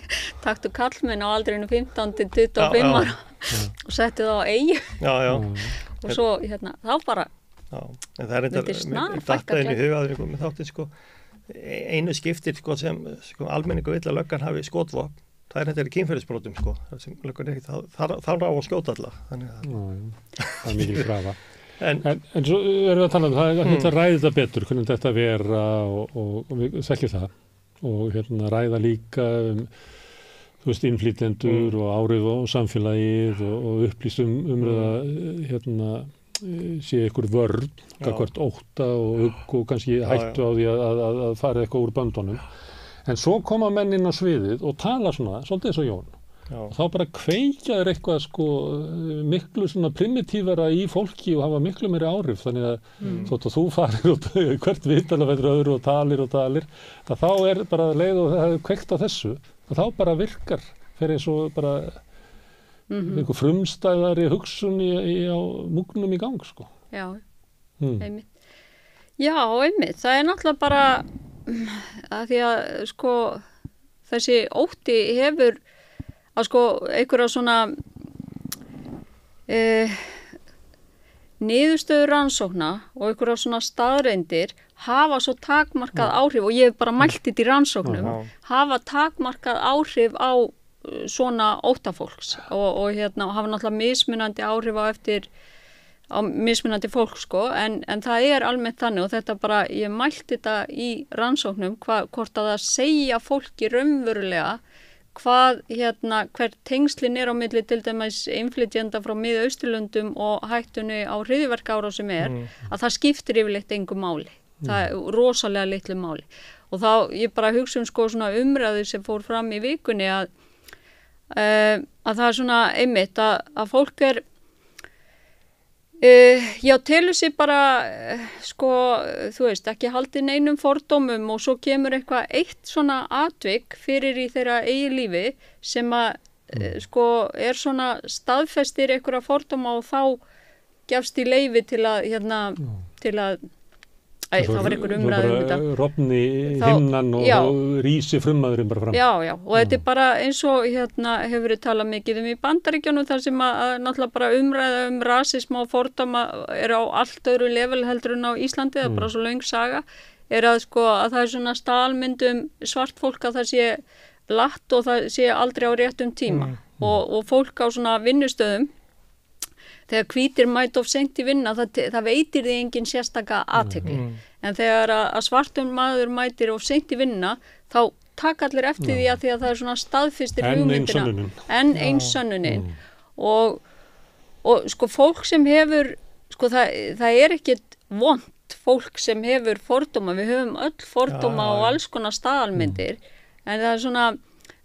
taktu kallmenn á aldrinu 15 til 25 ára og setti það á eyju og svo þá bara en það er þetta einu hugaður með þáttin sko, einu skiptir sko, sem sko, almenningu vill að löggan hafi skotvopn, það er þetta kynferðisbrotum sko, þá rá að skjóta alla það er mikil krafa en svo erum við að tala það þetta ræði þetta betur, hvernig þetta vera og við þekkjum það og ræða líka þú veist, innflytjendur og áhrif á samfélagið og upplýstum umræða sé einhver vörn, gagnvart ótta og kannski hættu á því að fara eitthvað úr böndunum. En svo koma menn inn á sviðið og tala svona, svolítið eins og Jón. Og þá bara kveikjaður eitthvað sko miklu svona primitífara í fólki og hafa miklu meiri áhrif. Þannig að þótt að þú farir út hvert viðtal af öðru og talir, að þá er bara leið og það hefur kveikt á þessu. Að þá bara virkar fyrir eins og bara einhver frumstæðari hugsun á múgnum í gang sko. Já, einmitt. Já, einmitt. Það er náttúrulega bara að því að sko þessi ótti hefur að sko einhverja svona niðurstöður rannsókna og einhverja svona staðreyndir hafa svo takmarkað áhrif og ég hef bara mælt þetta í rannsóknum hafa takmarkað áhrif á svona óttafólks og hafa náttúrulega mismunandi áhrif á mismunandi fólk sko en það er almennt þannig og þetta bara, ég mælti þetta í rannsóknum hvort að það segja fólki raunverulega hver tengslin er á milli til dæmis innflytjenda frá Mið-Austurlöndum og hættunni á hryðjuverkaárásum að það skiptir yfirleitt engu máli það er rosalega litlu máli og þá ég bara hugsa sko svona umræðu sem fór fram í vikunni að það er svona einmitt að fólk er telur sig bara sko, þú veist, ekki haldið neinum fordómum og svo kemur eitthvað eitt svona atvik fyrir í þeirra eigin lífi sem að sko er svona staðfestir einhverja fordóma og þá gefst í leyfi til að það var einhver umræðu um þetta. Rofni himnan og rísi frummaðurinn bara fram. Já, og þetta er bara eins og hefur verið talað mikið í Bandaríkjunum þar sem að náttúrulega bara umræða rasisma og fordóma er á allt öðru level heldur en á Íslandi, það er bara svo löng saga, er að sko að það er svona staðalmynd svart fólk að það sé latt og það sé aldrei á réttum tíma og fólk á svona vinnustöðum þegar hvítir mæta of seint í vinna, það veitir því engin sérstaka athygli. En þegar að svartum maður mætir of seint í vinna, þá taka allir eftir því að það er svona staðfistir hugmyndina. En sönnunin. Og sko fólk sem hefur, sko það er ekkit vont fólk sem hefur fordóma, við höfum öll fordóma og alls konar staðalmyndir, en það er svona,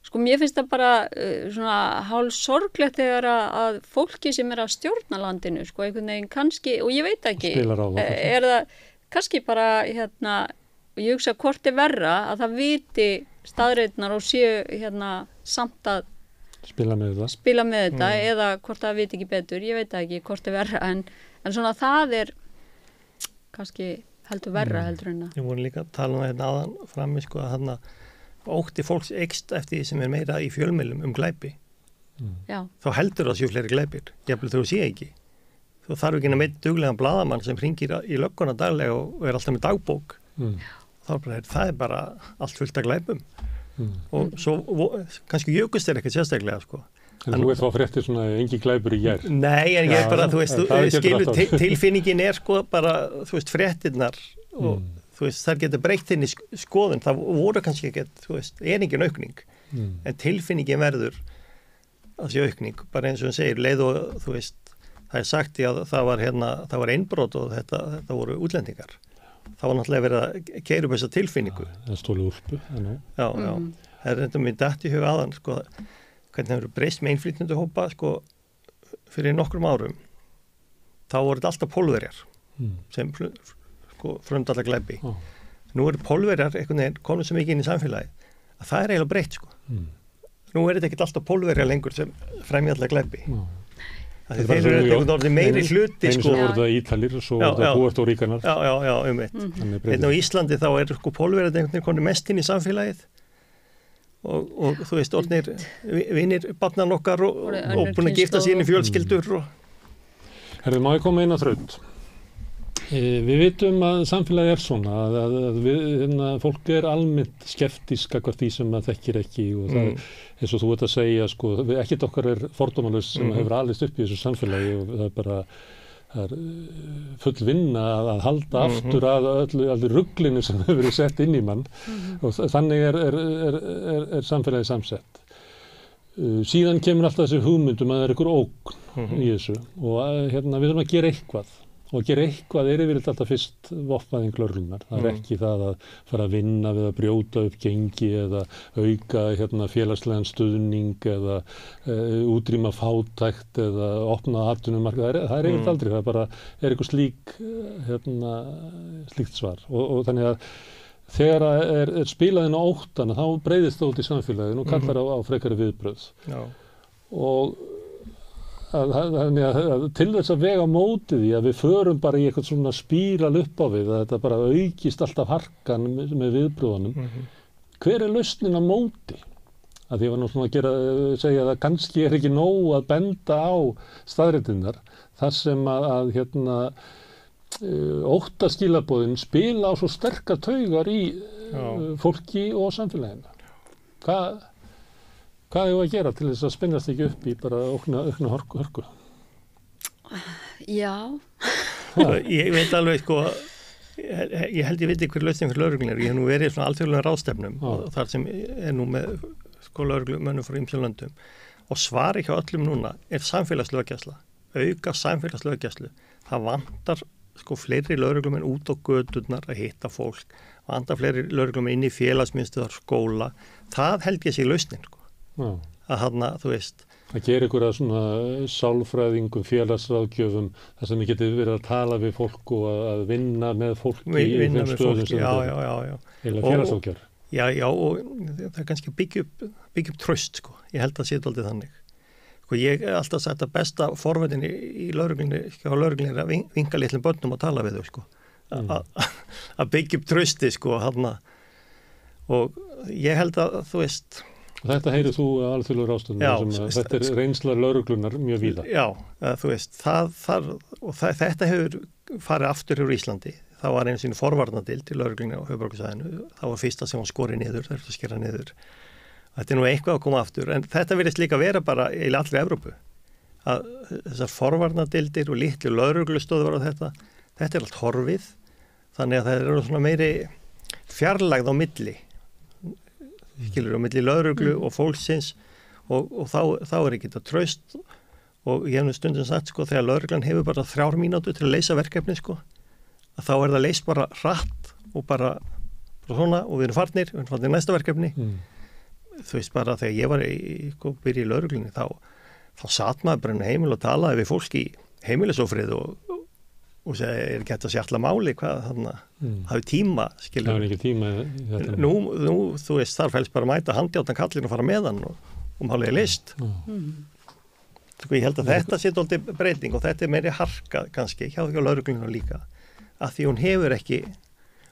sko mér finnst það bara svona hálf sorglegt þegar að fólki sem er að stjórna landinu, sko einhvern veginn kannski, og ég veit ekki, er það kannski bara ég hugsa hvort er verra að það viti staðreyndirnar og séu samt að spila með þetta eða hvort það viti ekki betur, ég veit ekki hvort er verra en svona það er kannski heldur verra heldur en Við vorum líka að tala hérna áðan frammi sko að þarna ótti fólks eykst eftir því sem meira í fjölmiðlum glæpi. Já. Þá heldur það séu fleiri glæpir, jafnvel þú sé ekki. Þú þarf ekki að meita duglegan blaðamann sem hringir í lögguna daglega og alltaf með dagbók. Það bara allt fullt af glæpum. Og svo kannski jökust ekkert sérstaklega sko. En þú þá fréttir svona engin glæpur í gær. Nei, en ég bara, þú skilur tilfinningin sko bara, fréttirnar og þær geta breytt inn í skoðun, það voru kannski ekkert, engin aukning, en tilfinningin verður að sé aukning, bara eins og hann segir, leið og það sagt að það var einbrot og þetta voru útlendingar. Það var náttúrulega verið að keyra upp þessa tilfinningu. Það stóli úlpu. Já. Það er þetta mér datt í huga aðan, sko, hvernig það eru breyst með innflytjendu hópa, sko, fyrir nokkrum árum. Þá voru þetta alltaf Pólverjar sem frömdu alla glæpi. Nú eru Pólverjar einhvern veginn komið svo mikið inn í samfélagi að það er eiginlega breytt, sko. Nú er þetta ekkert alltaf Pólverjar lengur sem fremja alla glæpi. Þeir eru einhvern orðið meiri hluti, sko. Einu sem voru það Ítalir og svo voru það Púertóríkanar. Já, eitt. Á Íslandi þá er Pólverjar einhvern veginn komið mest inn í samfélagið og orðnir vinir barnan okkar og búin að gifta sín í fjölskyldur. Herðu, má ég koma inn á þraut? Við vitum að samfélagi svona að fólk almennt skeptísk gagnvart því sem það þekkir ekki og það eins og þú ert að segja sko, ekkert okkar fordómalaust sem hefur alist upp í þessu samfélagi og það bara það full vinna að halda aftur að öllu ruglinu sem hefur verið sett inn í mann og þannig er samfélagi samsett. Síðan kemur alltaf þessi hugmyndum að það er einhver ógn í þessu og við þurfum að gera eitthvað. Og að gera eitthvað yfirleitt alltaf fyrst vopnaðing lögreglunar. Það ekki það að fara að vinna við að brjóta upp gengi eða auka félagslegan stuðning eða útrýma fátækt eða opna atvinnumarkað. Það er yfirleitt aldrei. Það bara eitthvað slíkt svar. Og þannig að þegar er spilað inn á óttana þá breyðist það út í samfélaginu og kallar á frekari viðbrögð. Og þannig að til þess að vega móti því að við förum bara í eitthvað svona spíral upp á við að þetta bara aukist alltaf harkan með viðbröðunum. Hver er lausnin á móti? Að því var nú svona að segja að kannski er ekki nóg að benda á staðreyndirnar þar sem að óttaskilaboðin spila á svo sterkar taugar í fólki og samfélaginu. Hvað hefur að gera til þess að spinnast ekki upp í bara aukna hörku? Já. Ég veit alveg, sko, ég held ég veit hver lausning fyrir lögreglunir. Ég hef nú verið í svona alþjóðlegum ráðstefnum og þar sem er nú með lögreglumönnum frá ýmsum löndum og svari hjá öllum núna er samfélagslöggæsla, auka samfélagslöggæslu. Það vantar sko fleiri lögreglumenn út á göturnar að hitta fólk, vantar fleiri lögreglumenn inn í félagsmiðstöðvar, skóla. Það held ég sé lausnin, sko. Að að gera einhverja svona sálfræðingum, félagsráðgjöfum þar sem við getum verið að tala við fólk og að vinna með fólki í þeim stöðum sem eða félagsráðgjör. Já, og það er kannski byggja upp traust, sko. Ég held að sé þetta aldrei þannig. Sko, ég er alltaf sagt að besta forveitin í lögreglunni er að vinka litlum börnum og tala við þau, sko. Að byggja upp trausti, sko, og ég held að Og þetta heyrið þú að alþjóðlegur ráðstefnum þetta er reynsla lögreglunar mjög víða. Já, þetta hefur farið aftur hjá Íslandi. Það var einu sinni forvarnadeild í lögreglunni á höfuðborgarsvæðinu. Það var fyrsta sem var skorið niður, það er að skera niður. Þetta er nú eitthvað að koma aftur, en þetta virðist líka vera bara í allri Evrópu. Að þessar forvarnadeildir og litlu lögreglustöðvar á þetta er allt horfið, þannig að það eru svona meiri fjarlægð á milli. Skilur á milli lögreglu og fólksins og þá er ekki þetta traust og ég hef nú stundum sagt sko þegar lögreglan hefur bara 3 mínútur til að leysa verkefni sko að þá er það leyst bara hratt og bara svona og við erum farnir næsta verkefni þú veist bara þegar ég var byrja í lögreglunni þá satt maður bara heimil og talaði við fólk í heimilisofrið og segja, er ekki hægt að sjalla máli hvað þannig hafi tíma, skilur. Það er ekki tíma nú, þú veist, þar fælst bara að mæta handjáttan kallin og fara með hann og málið er list. Sko, ég held að þetta sé dálítið breyting og þetta er meiri harka kannski, hjá lögreglunum líka. að því hún hefur ekki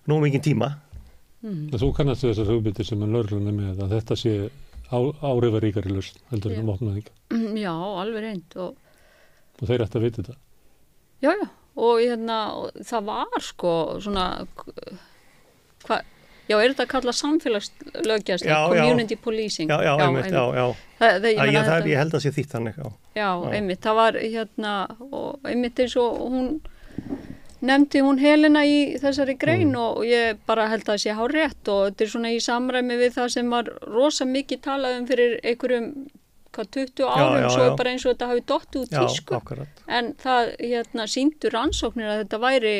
nóg mikið tíma. Þú kannast þessar hugmyndir sem lögreglunni með að þetta sé áhrifaríkari lausn heldur en vopnaðing. Já, alveg reynd. Og þeir ætti að vita þetta. Já, og það var sko svona, er þetta að kalla samfélagslöggæsla, community policing? Já. Ég held að sé þýtt þannig, Já, einmitt, það var og einmitt eins og nefndi hún Helena í þessari grein og ég bara held að það sé hárrétt og þetta svona í samræmi við það sem var rosa mikið talað fyrir einhverjum 20 árum, svo bara eins og þetta hafi dottið út tísku, en það sýndu rannsóknir að þetta væri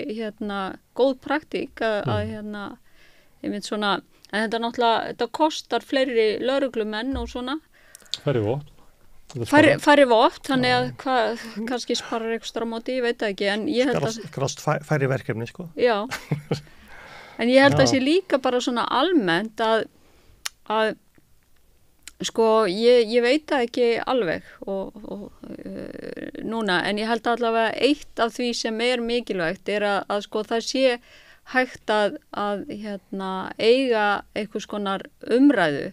góð praktík að einmitt svona, en þetta náttúrulega, þetta kostar fleiri lögreglumenn og svona. Færri vopn, þannig að kannski sparar eitthvað á móti, ég veit það ekki, en ég held að... Skrast færri verkefni, sko. Já, en ég held að sé líka bara svona almennt að sko, ég veit það ekki alveg og núna, en ég held allavega eitt af því sem mikilvægt að sko það sé hægt að eiga einhvers konar umræðu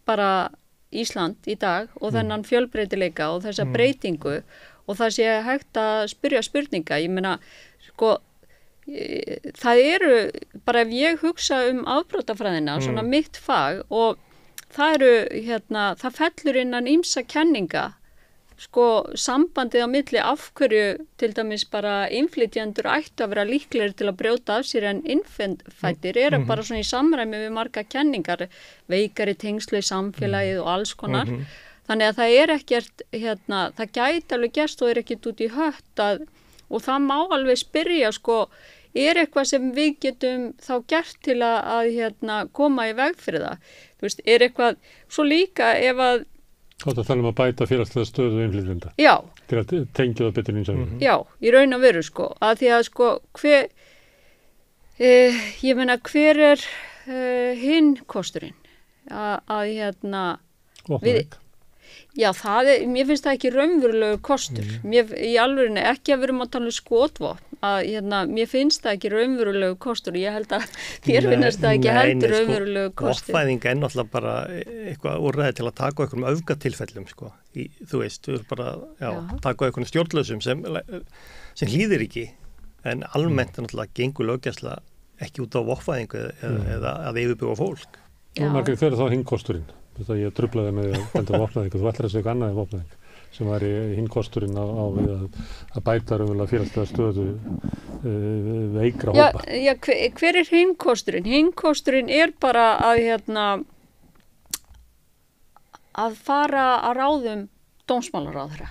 bara Ísland í dag og þennan fjölbreytileika og þessa breytingu og það sé hægt að spyrja spurninga. Ég meina, sko, það eru, bara ef ég hugsa afbrotafræðina, svona mitt fag og það það fellur innan ýmsa kenninga, sko, sambandið á milli af hverju til dæmis bara innflytjendur ættu að vera líklegir til að brjóta af sér en innfættir bara svona í samræmi við marga kenningar, veikari tengslu í samfélagið og alls konar. Þannig að það ekkert, það gæti alveg gerst og ekkert út í hött og það má alveg spyrja, sko, eitthvað sem við getum þá gert til að koma í veg fyrir það? Þú veist, eitthvað, svo líka ef að Þetta tala að bæta félagslega stöðu innflytjenda. Já. Til að tengja það betur eins og Já, í raun og veru, sko. Að því að, sko, ég meina, hver hinn kosturinn? Vopnaðing. Já, mér finnst það ekki raunverulegu kostur. Í alvörinni, ekki að við erum að tala skotvopn. Mér finnst það ekki raunverulegu kostur. Ég held að þér finnst það ekki heldur raunverulegu kostur. Vopnvæðing náttúrulega bara eitthvað úrræði til að taka einhverjum öfgatilfellum, sko. Þú veist, við erum bara taka einhverjum stjórnlausum sem hlýðir ekki. En almennt náttúrulega gengur löggæsla ekki út á vopnvæðingu eða að yfirbuga fólk. Nú, Margrét, hver þá hinn kosturinn? Þetta ég truflaði með að benda vopnaðingu, þú ætlar að segja eitthvað annað en vopnaðing sem var hinn kosturinn á við að bæta raunverulega félagslega stöðu veikra hópa. Já, hver hinn kosturinn? Hinn kosturinn bara að fara að ráðum dómsmálaráðherra.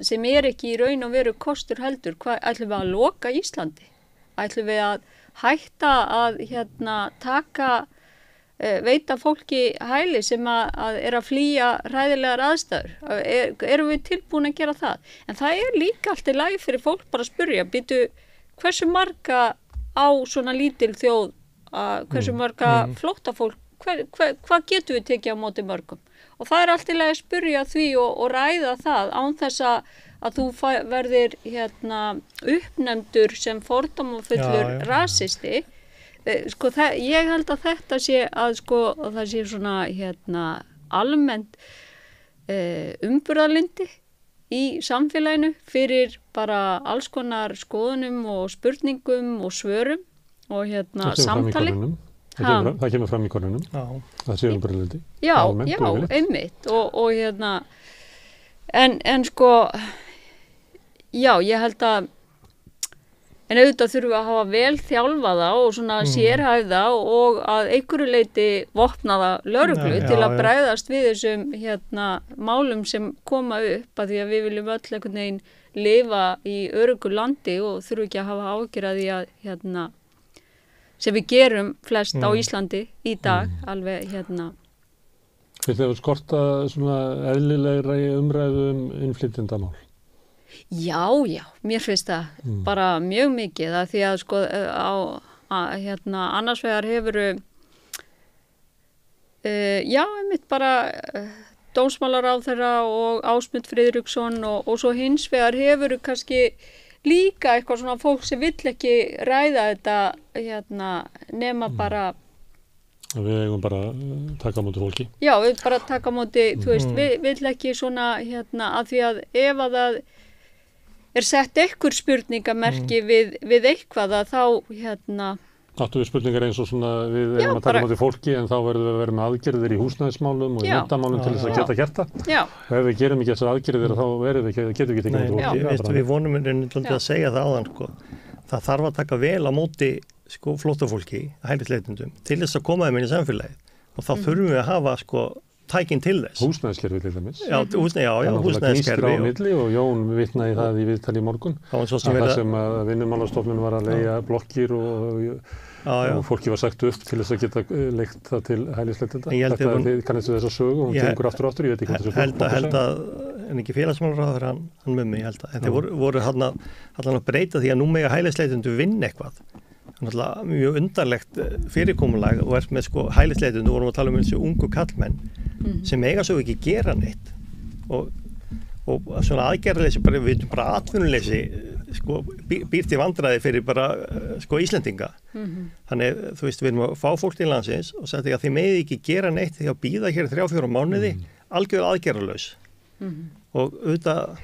Sem ekki í raun og veru kostur heldur. Ætlum við að loka Íslandi? Ætlum við að hætta að taka veita fólki hæli sem að flýja hræðilegar aðstæður. Erum við tilbúin að gera það? En það líka allt í lagi fyrir fólk bara að spyrja, hversu marga á svona lítil þjóð, hversu marga flóttafólk, hvað getum við tekið á móti mörgum? Og það allt í lagi að spyrja því og ræða það án þess að þú verðir uppnefndur sem fordómafullur rasisti. Sko, ég held að þetta sé að það sé svona almennt umburðarlyndi í samfélaginu fyrir bara alls konar skoðunum og spurningum og svörum og samtali. Það kemur fram í konunum. Það sé umburðarlyndi. Já, einmitt og en sko já, ég held að en auðvitað þurfum við að hafa vel þjálfaða og svona sérhæfða og að einhverju leyti vopnaða lögreglu til að bregðast við þessum málum sem koma upp að því að við viljum öll einhvern veginn lifa í öruggu landi og þurfum ekki að hafa áhyggjur af því að sem við gerum flest á Íslandi í dag alveg Finnst þið að skorta svona eðlilegra umræðu innflytjendamál? Já, mér finnst það bara mjög mikið að því að sko annars vegar hefuru einmitt bara dómsmálaráðherra og Ásmund Friðriksson og svo hins vegar hefuru kannski líka eitthvað svona fólk sem vill ekki ræða þetta nema bara við eigum bara taka á móti fólki. Já, við bara taka á móti, þú veist, við vill ekki svona að því að ef að það sett einhver spurningamerki við eitthvað að þá Áttu við spurningar eins og svona við eigum að taka á móti fólki en þá verðum við að vera með aðgerðir í húsnæðismálum og í menntamálum til þess að geta gert það. Já. Og ef við gerum ekki þessar aðgerðir þá getum við ekki tekið á móti fólki. Við vonum að segja það áðan sko. Það þarf að taka vel á móti sko flóttafólki, hælisleitendum til þess að koma þeim inn í samfélagið og þá þurfum við að hafa tækinn til þess. Húsnæðiskerfi til dæmis. Já, húsnæðiskerfi. Á milli og Jón vitnaði það í viðtali í morgun. Það sem að Vinnumálastofnun var að leigja blokkir og fólki var sagt upp til þess að geta leigt það til hælisleitenda. Þetta kannast við þessa sögu og hún gengur aftur, ég veit ekki hvað þessu held að, en ekki félagsmálaráður hann mummi, ég held að. Þetta voru allan að breyta því að nú mega hælisleitendur vinna eitthvað. Náttúrulega mjög undarlegt fyrirkomulag og með hælisleitundu vorum að tala um þessu ungu kallmenn sem eiga svo ekki gera neitt og svona aðgerðarleysi við veitum bara atvinnuleysi býr til vandræði fyrir bara Íslendinga þannig þú veist við erum að fá fólk til landsins og sagt að þið megið ekki gera neitt því að býða hér 3-4 mánuði algjör aðgerðarlaus og auðvitað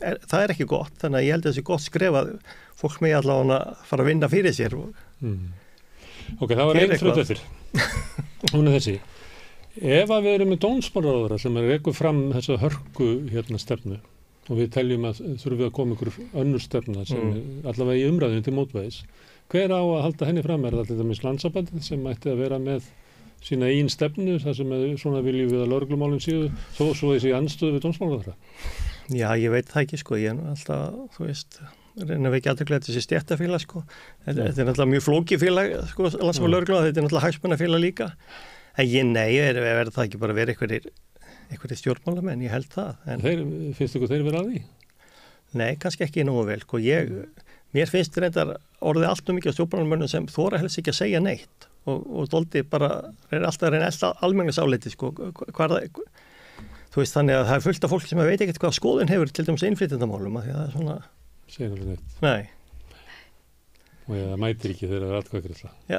það er ekki gott, þannig að ég held að þessi gott skref að fólk megi allavega fara að vinna fyrir sér. Ok, það var einn þrjótt eftir. Hún er þessi. Ef að við erum með dómsmálaráðherra sem rekur fram þessa hörku stefnu og við teljum að þurfum við að koma ykkur önnur stefna sem allavega í umræðinu til mótvæðis, hver á að halda henni fram? Er það til dæmis Landssambandið sem ætti að vera með sína eigin stefnu, þar sem svona viljum við að lögreglumálin séu, svo þessi andstöðu við dómsmálaráðherra? Já, ég veit það ekki, ég er alltaf, þú veist, reyna við ekki aðtöklega þessi stéttafélag, Þetta er náttúrulega mjög flókið félag, Landssamtök lögreglunnar, þetta er náttúrulega hagsmunafélag líka. En verður það ekki bara verið einhverjir stjórnmálamenn, ég held það. Finnst ykkur þeir vera að því? Nei, kannski ekki nógu vel, Mér finnst reyndar orðið allt mikið á stjórnmálamönnum sem þora helst ekki að segja neitt og dóldi bara, alltaf að reyna almenningsáliti, Þú veist þannig að það er fullt af fólk sem veit ekkert hvað skoðun hefur til dæmis innflytjendamálum að því að það er svona... Segir alveg neitt. Nei. Og það mætir ekki þegar það er atkvæðagreiðsla. Já,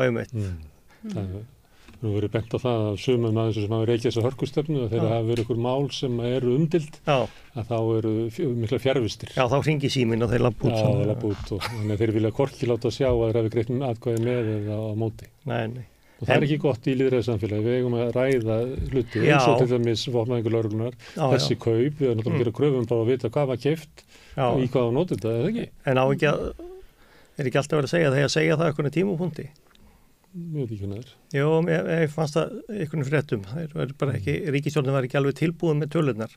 einmitt. Nú verið bent á það að sumum aðeins sem hafa reykjað þessa hörkustefnu og þegar hafa verið ykkur mál sem eru umdild að þá eru mikla fjarvistir. Já, þá hringi síminn og þeir labba út. Já, þeir labba út og þannig að þeir vilja hvorki láta sjá að þeir hafi greitt atkvæði með eða á móti. Nei. Og það er ekki gott í lýðræðissamfélagi, við eigum að ræða hluti eins og til dæmis vopnaðingur lögreglunnar, þessi kaup, við erum náttúrulega að gera kröfum bara að vita hvað var keypt og í hvað á notið þetta, eða ekki? En er ekki alltaf verið að segja það, segja það einhvern tímapunkti? Ég veit ekki hvernig það er. Jó, ég fannst það einhvern fréttum, það er bara ekki, ríkisstjórnin var ekki alveg tilbúin með tölurnar.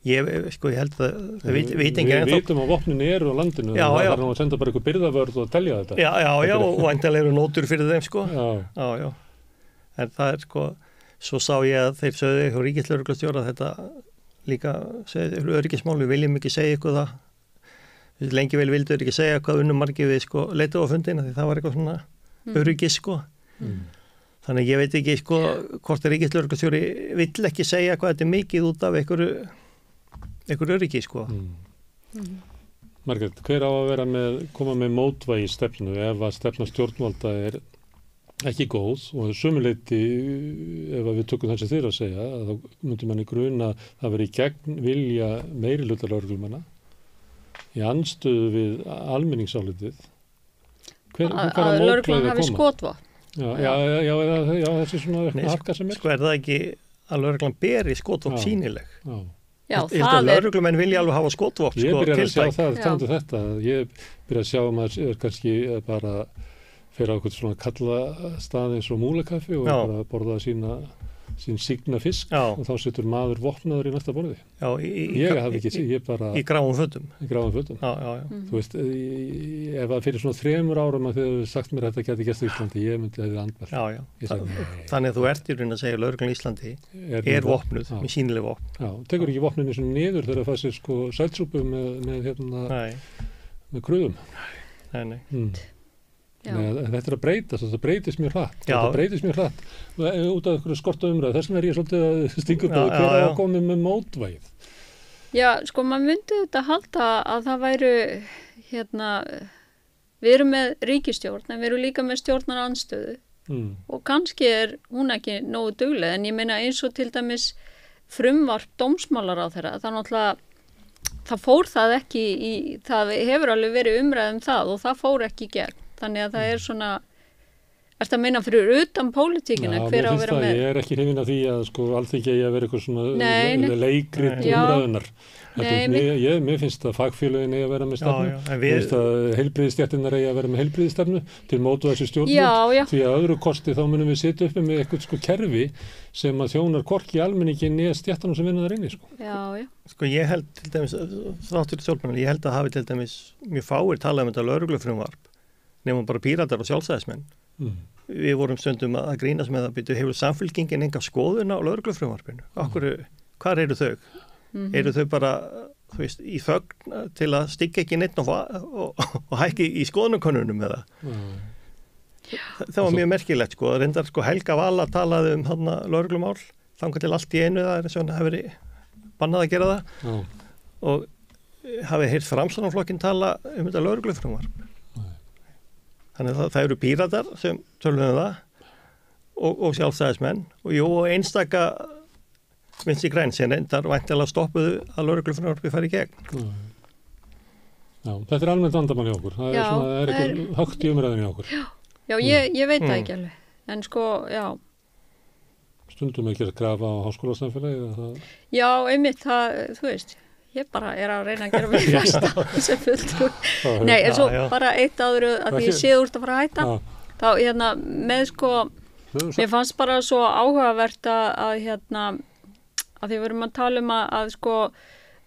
Ég held að við vitum að vopnin eru á landinu það er nú að senda bara einhver birgðavörð og telja þetta já, og væntanlega eru nótur fyrir þeim já. En það er svo sá ég að þeir sögðu eitthvað ríkislögreglustjóra þetta líka öryggismál, við viljum ekki segja eitthvað það lengi vel vildu ekki segja hvað unnum margir við leituðu á fundina því það var eitthvað svona öryggis þannig ég veit ekki hvort ríkislögreglustjóri vill ekki segja hvað þetta er mikið út af einhver öryggi Margrét, hver á að koma með mótvægi stefnu ef að stefna stjórnvalda er ekki góð og sömuleyti ef við tökum það sem þið að segja þá myndi manni gruna að vera í gegn vilja meirihluta lögreglumanna í andstöðu við almenningsálitið að lögreglan hafi skotvopn já, þessi svona harka sem er það ekki að lögreglan beri skotvopn sýnileg Já, það er... Lögreglumenn vilja alveg hafa skotvopn, Ég byrja að sjá ég byrja að sjá að maður er kannski bara fyrir á eitthvað svona kalla stað eins og múlakaffi og bara borða sín signa fisk og þá setur maður vopnaður í næsta borði. Ég hafði ekki, ég bara... Í gráum fötum. Þú veist, ef að fyrir svona 3 árum að þið hefur sagt mér að þetta geti gert í Íslandi, ég myndi að þið andvært. Þannig að þú ert í raun að segja lögreglan í Íslandi er vopnuð, með sýnileg vopn. Já, tekur ekki vopninu svona niður þegar það fær sér sælsúpu með kröðum. Nei. Þetta er að breytast, þetta breytist mjög hratt út af einhverju skorta umræðu, þess vegna er ég svolítið að stinga upp á hver á að koma með mótvægið Já, sko, maður myndi þetta halda að það væru, við erum með ríkisstjórn, en við erum líka með stjórnarandstöðu og kannski hún ekki nógu dugleg, en ég meina eins og til dæmis frumvarp dómsmálaráðherra, það náttúrulega, það fór það ekki það hefur alveg verið umræð það og það fór ekki í gegn, þannig að það svona, ertu að meina fyrir utan pólitíkina, hver á að vera með? Ég er ekki hrifinn af því að sko Alþingi eigi að vera eitthvað svona leikrit umræðunar. Mér finnst að fagfélögin eigi að vera með stefnu, mér finnst að heilbrigðisstéttirnar eigi að vera með heilbrigðisstefnu til mótu þessu stjórnvöld, því að öðru kosti þá munum við sitja uppi með eitthvað sko kerfi sem að þjónar hvorki almenningi né stéttanum sem vinna þar inni sko. Já. Sko ég held til dæmis, þáttur stjórnmál, ég held að hafi til dæmis mjög fáir talað um þetta lögreglufrumvarp, nema bara Píratar og sjálfstæðismenn. Við vorum stundum að grínast með að hefur samfylkingin enga skoðun á lögreglufrumvarpinu. Hvar eru þau? Eru þau bara, þú veist, í þögn til að styggja ekki neitt og hækki í skoðunarkönnunum eða? Það var mjög merkilegt, sko. Reyndar sko Helga Vala talaði um þarna lögreglumál, þangað til allt í einu það eins og hann hafi verið bannað að gera það og hafi heyrt Framsóknarflokkinn tala um þetta lögreglufrumvarp. Þannig að það eru Píratar sem töluðum það og sjálfstæðismenn og einstaka Vinstri græn sem reyndar væntanlega stoppuðu að lögreglufrumvarpið fari í gegn. Já, þetta er almennt vandamál í okkur. Það er eitthvað högt í umræðinni í okkur. Já, ég veit það ekki alveg. En sko, já. Stundum ekki að grafa á háskólasamfélagi? Já, einmitt það, þú veist. Ég bara að reyna að gera mig fasta sem fulltrúi. Nei, en svo bara eitt áður að því ég séð úr að fara að hætta. Þá með sko, mér fannst bara svo áhugavert að því við erum að tala um að sko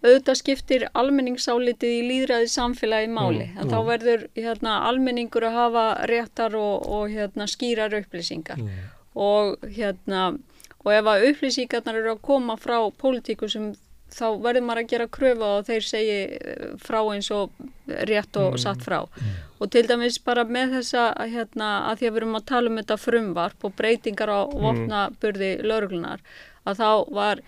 auðvitað skiptir almenningsálitið í lýðræði samfélagi máli. En þá verður almenningur að hafa réttar og skýrar upplýsingar. Og ef að upplýsingarnar eru að koma frá pólitíku sem þá verður maður að gera kröfu og þeir segi frá eins og rétt og satt frá. Og til dæmis bara með þessa, að því að við erum að tala um þetta frumvarp og breytingar á vopnaburði lögreglunar, að þá var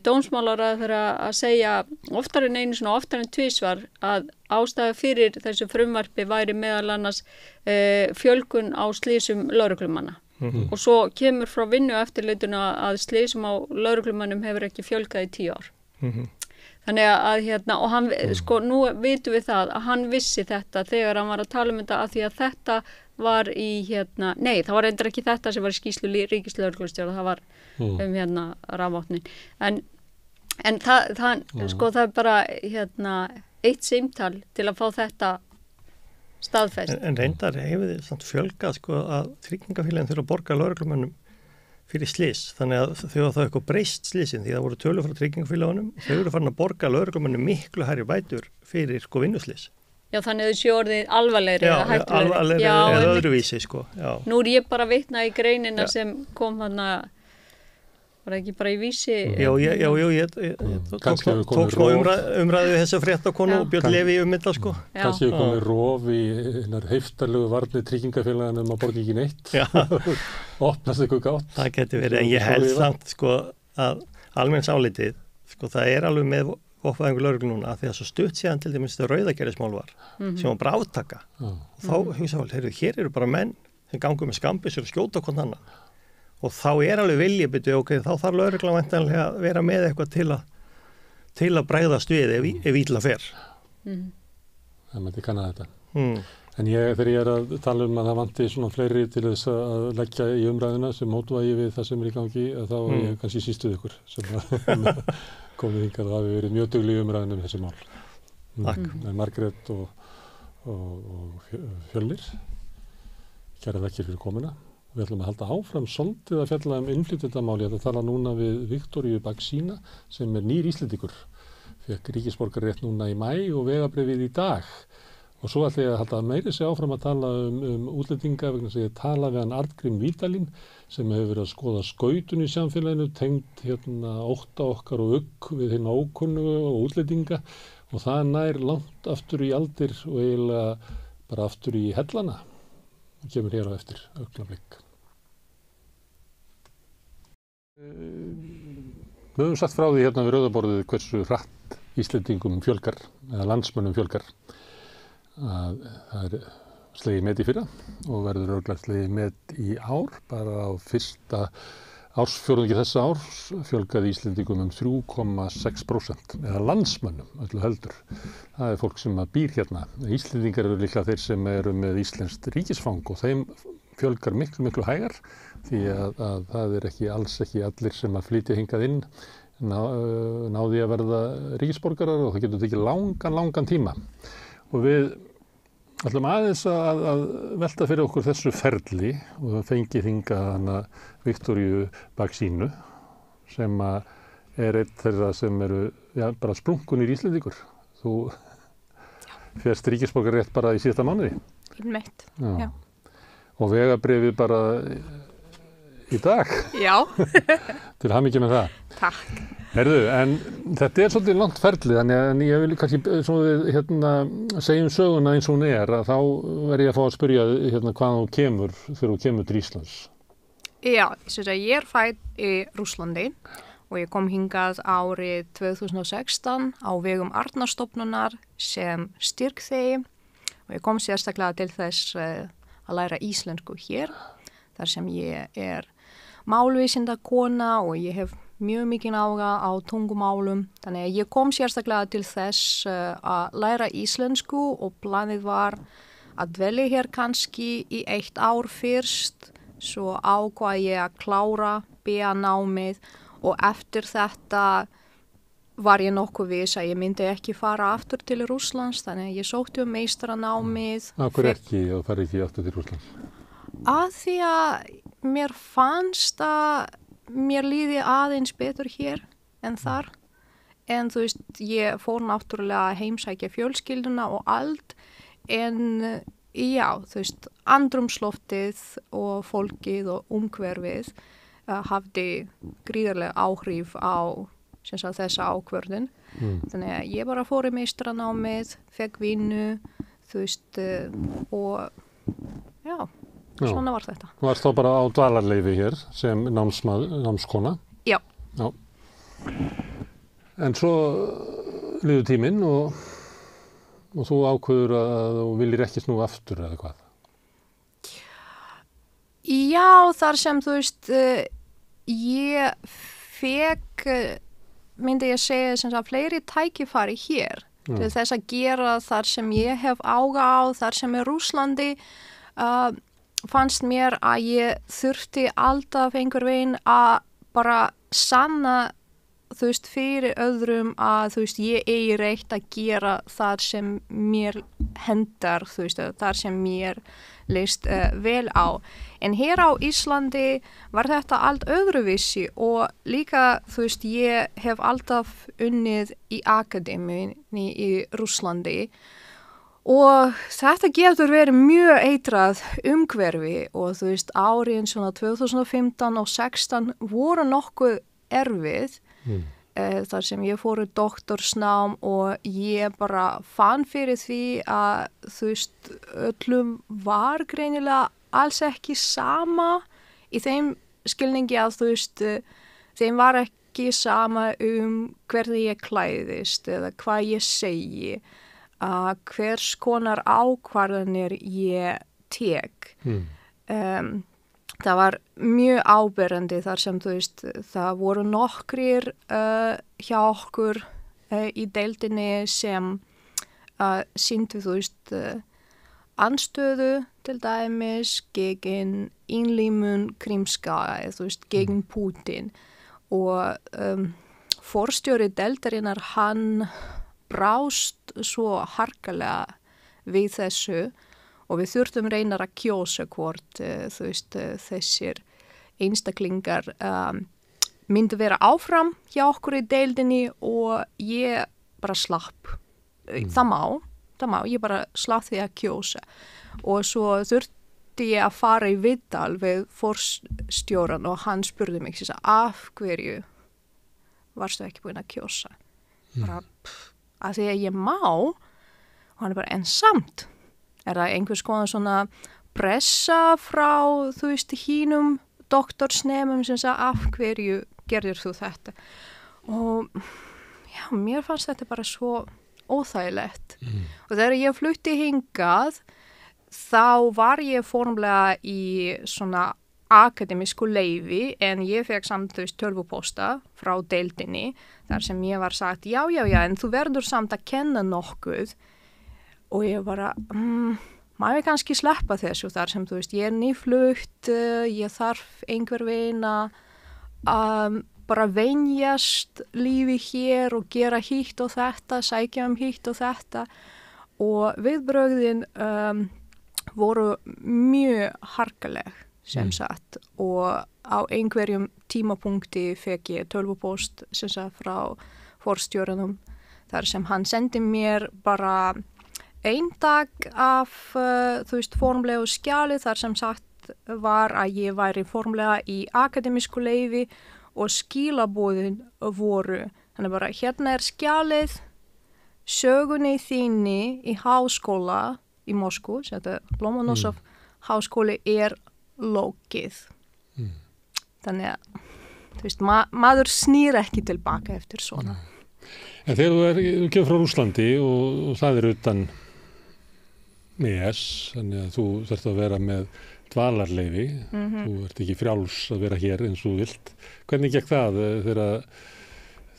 dómsmálaráðherra að segja oftar en einu svona, oftar en tvisvar að ástæða fyrir þessu frumvarpi væri meðal annars fjölgun á slysum lögreglumanna. Og svo kemur frá vinnueftirlitinu að slysum á lögreglumönnum hefur ekki fjölgað í 10 ár. Þannig að og hann, sko, nú vitum við það að hann vissi þetta þegar hann var að tala um þetta að því að þetta var í nei, það var reyndar ekki þetta sem var í skýrslu ríkislögreglustjóra, það var rafvopnin. En það sko, það er bara eitt símtal til að fá þetta staðfest. En reyndar hefur þið samt fjölgað sko að tryggingafélagin þurfa að borga lögreglumönnum fyrir slys, þannig að þau hafa eitthvað breyst slysin því það voru tölur frá tryggingafélagunum og þau eru farin að borga lögreglumönnum miklu hærri bætur fyrir sko vinnuslys. Já, þannig að þau séu orðið alvarlegri eða hættulegri. Alvarlegri eða öðruvísi sko. Já. Nú ég bara vitna í greinina sem kom var ekki bara í Vísi? Tók smá umræðu þessa fréttakonu og Björn Leví þetta sko. Kannski hefur komið rof í heiftarlegu varnir tryggingafélaganum að borga ekki neitt. Opnast eitthvað gátt. Það getur verið, en ég held samt sko að almenningsálitið, sko það er alveg með vopnavæðingu lögreglu núna því að svo stutt síðan til dæmis þetta rauðagerðismál var sem var bara átaka. Og þá hugsaðu, hér eru bara menn sem gangu með skambissur og skjóta hvern annan. Og þá er alveg viljabitið, þá þarf lögreglan væntanlega að vera með eitthvað til að bregðast við ef illa fer. Það mætti kanna þetta. En þegar ég er að tala um að það vanti svona fleiri til þess að leggja í umræðuna sem mótvægi við það sem er í gangi, þá er ég kannski sístuð ykkur sem komið hingað að það hafi verið mjög dugleg í umræðinu um þessi mál. Takk. Margrét og Fjölnir, kærar þakkir fyrir komuna. Við ætlum að halda áfram svolítið að fjalla um innflytjendamál. Ég ætla að tala núna við Viktoríu Baksína sem er nýr Íslendingur. Fékk ríkisborgararétt núna í maí og vegabréfið í dag. Og svo ætla ég að halda meiri sig áfram að tala um útlendinga vegna sem ég tala við hann Arngrím Vídalín sem hefur verið að skoða skautun í samfélaginu, tengt ótta okkar og ugg við hinn ókunnugu og útlendinga og það nær langt aftur í aldir og eiginlega bara aftur í hellana. Og kemur hér á eftir augnablik. Við höfum sagt frá því hérna við rauðaborðið hversu hratt Íslendingum fjölgar, eða landsmönnum fjölgar, að það slegið met í fyrra og verður örugglega slegið met í ár, bara á fyrsta ársfjórðungi þessa árs fjölgaði Íslendingum 3,6% eða landsmönnum öllu heldur. Það fólk sem býr hérna. Íslendingar eru líklega þeir sem eru með íslenskt ríkisfang og þeim fjölgar miklu hægar því að það ekki alls ekki allir sem að flytja hingað inn náði að verða ríkisborgarar og það getur tekið langan tíma. Og við ætlum aðeins að velta fyrir okkur þessu ferli og það fengið hingað hana Viktoríu Baksínu sem er einn þeirra sem eru bara splunkunir Íslendingur. Þú férst ríkisborgararétt bara í síðasta mánuði. Einmitt, já. Og vegabréfið bara í dag. Já. Til hamingju með það. Takk. Herðu, en þetta er svolítið langt ferli, þannig að ég vil kannski segjum söguna eins og hún að þá verð ég að fá að spyrja hvað þú kemur þegar þú kemur til Íslands. Já, ég er fædd í Rússlandi og ég kom hingað árið 2016 á vegum Arnarstofnunar sem styrkþegi og ég kom sérstaklega til þess að læra íslensku hér, þar sem ég er málvísindakona og ég hef mjög mikið áhuga á tungumálum. Þannig að ég kom sérstaklega til þess að læra íslensku og planið var að dvelja hér kannski í 1 ár fyrst, svo ákvað ég að klára BA-námið og eftir þetta var ég nokkuð viss að ég myndi ekki fara aftur til Rússlands, þannig að ég sótti meistaranámið. Af hverju ekki og farið ekki aftur til Rússlands? Að því að mér fannst að mér líði aðeins betur hér en þar. En þú veist, ég fór náttúrulega að heimsækja fjölskylduna og allt, en já, þú veist, andrumsloftið og fólkið og umhverfið hafði gríðarlega áhrif á þessa ákvörðun. Þannig að ég bara fór í meistaranámið, fekk vinnu, þú veist, og já. Svona var þetta. Þú varst þá bara á dvalarleyfi hér sem námskona? Já. En svo liður tíminn og þú ákveður að þú viljir ekki snúa aftur eða hvað? Já, þar sem þú veist, ég fekk, myndi ég segja, sem sagt, fleiri tækifæri hér til þess að gera þar sem ég hef áhuga á, þar sem er Rússlandi, fannst mér að ég þurfti alltaf einhver veginn að bara sanna, þú veist, fyrir öðrum að, þú veist, ég eigi rétt að gera þar sem mér hendar, þú veist, þar sem mér leist vel á. En hér á Íslandi var þetta allt öðruvísi og líka, þú veist, ég hef alltaf unnið í akademíunni í Rússlandi og þetta getur verið mjög eitrað umhverfi og þú veist, árin svona 2015 og 16 voru nokkuð erfið þar sem ég fór í doktorsnám og ég bara fann fyrir því að þú veist, öllum var greinilega alls ekki sama í þeim skilningi að þú veist, þeim var ekki sama hvernig ég klæðist eða hvað ég segi, hvers konar ákvarðanir ég tek. Það var mjög áberandi þar sem þú veist, það voru nokkrir hjá okkur í deildinni sem sýndu þú veist anstöðu til dæmis gegn innlimun Krímskaga, þú veist, gegn Pútín og forstjóri deildarinnar hann brást svo harkalega við þessu og við þurftum reynar að kjósa hvort þú veist, þessir einstaklingar myndu vera áfram hjá okkur í deildinni og ég bara slapp. Það má, ég bara slapp því að kjósa og svo þurfti ég að fara í viðtal við forstjóran og hann spurði mig af hverju varstu ekki búin að kjósa? Bara, að því að ég má og hann bara, en samt er það einhvers konar svona pressa frá, þú veist, hínum doktorsnemum sem sagði af hverju gerðir þú þetta? Og já, mér fannst þetta bara svo óþægilegt. Og þegar ég flutti hingað, þá var ég formlega í svona akademísku leyfi, en ég fekk samt tölvupósta frá deildinni, þar sem ég var sagt, já, en þú verður samt að kenna nokkuð. Og ég bara, má ég kannski sleppa þessu þar sem, ég er nýflutt, ég þarf einhver veginn að bara venjast lífi hér og gera hitt og þetta, sækja hitt og þetta. Og viðbrögðin voru mjög harkaleg, sem sagt, og á einhverjum tímapunkti fekk ég tölvupóst sem sagt frá forstjóranum, þar sem hann sendi mér bara ein dag af, formlegu skjali, þar sem sagt var að ég væri formlega í akademísku leyfi og skilaboðin voru. Þannig bara, hérna er skjalið, sögunni þinni í háskóla í Moskvu, þetta Lomonosov háskóli er lokið. Þannig að, maður snýr ekki tilbaka eftir svona. En þegar þú kemur frá Rússlandi og það utan ES, þannig að þú þarft að vera með dvalarleyfi, þú ert ekki frjáls að vera hér eins og þú vilt. Hvernig gekk það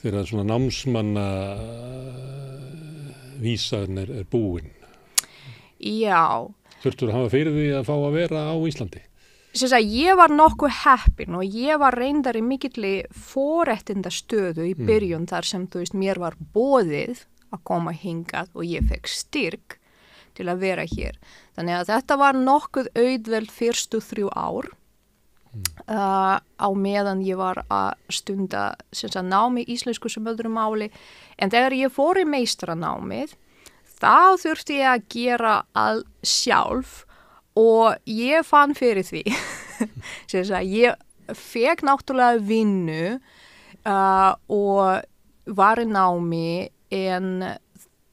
þegar svona námsmanna vísan er búin? Já. Þurftur að hafa fyrir því að fá að vera á Íslandi? Ég var nokkuð heppin og ég var reyndar í mikilli forréttindastöðu í byrjun þar sem, mér var boðið að koma hingað og ég fekk styrk til að vera hér. Þannig að þetta var nokkuð auðveld fyrstu 3 ár á meðan ég var að stunda námi íslensku sem öðru máli. En þegar ég fór í meistaranámið, þá þurfti ég að gera allt sjálf og ég fann fyrir því. Ég fekk náttúrulega vinnu og var í námi, en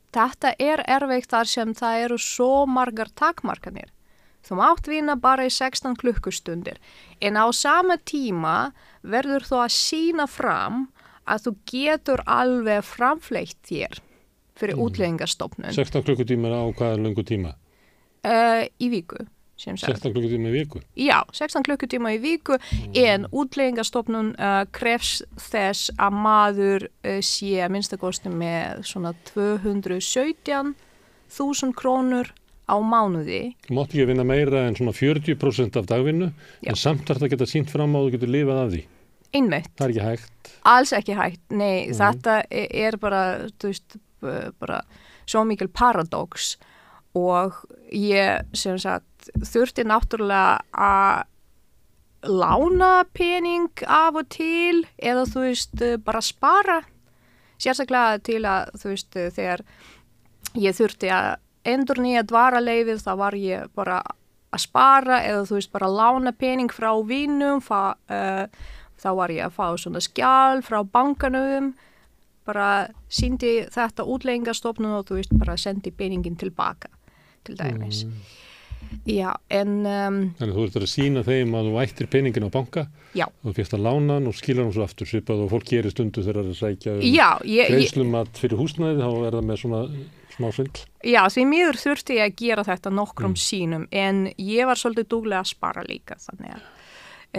þetta er erfitt þar sem það eru svo margar takmarkanir. Þú mátt vinna bara í 16 klukkustundir, en á sama tíma verður þú að sýna fram að þú getur alveg framfleytt þér fyrir útlendingastofnun. 16 klukkutíma á hvaða löngu tíma? Í viku. 16 klukkutíma í viku? Já, 16 klukkutíma í viku, en útlendingastofnun krefst þess að maður sé að minnstakosti með svona 217.000 krónur á mánuði. Þú mátt ekki vinna meira en svona 40% af dagvinnu, en samt þarf það að geta sýnt fram á og þú getur lifað af því. Einmitt. Það er ekki hægt? Alls ekki hægt, nei, þetta er bara, bara svo mikil paradox. Og ég, sem sagt, þurfti náttúrulega að lána pening af og til, eða bara spara. Sérstaklega til að, þegar ég þurfti að endurnýja dvalarleyfið, þá var ég bara að spara, eða bara lána pening frá vinum, þá var ég að fá svona skjal frá bankanum, bara sýndi þetta útlendingastofnun og bara sendi peningin tilbaka. Til dæmis. Já, en... Þannig þú ert að sýna þeim að þú ættir peningin á banka, þú fyrst að lána hann og skila hann svo aftur, svipað og fólk gerir stundu þegar það er að sækja greiðslumat fyrir húsnæði, þá er það með svona smá svindl. Já, því miður þurfti ég að gera þetta nokkrum sínum, en ég var svolítið duglega að spara líka, þannig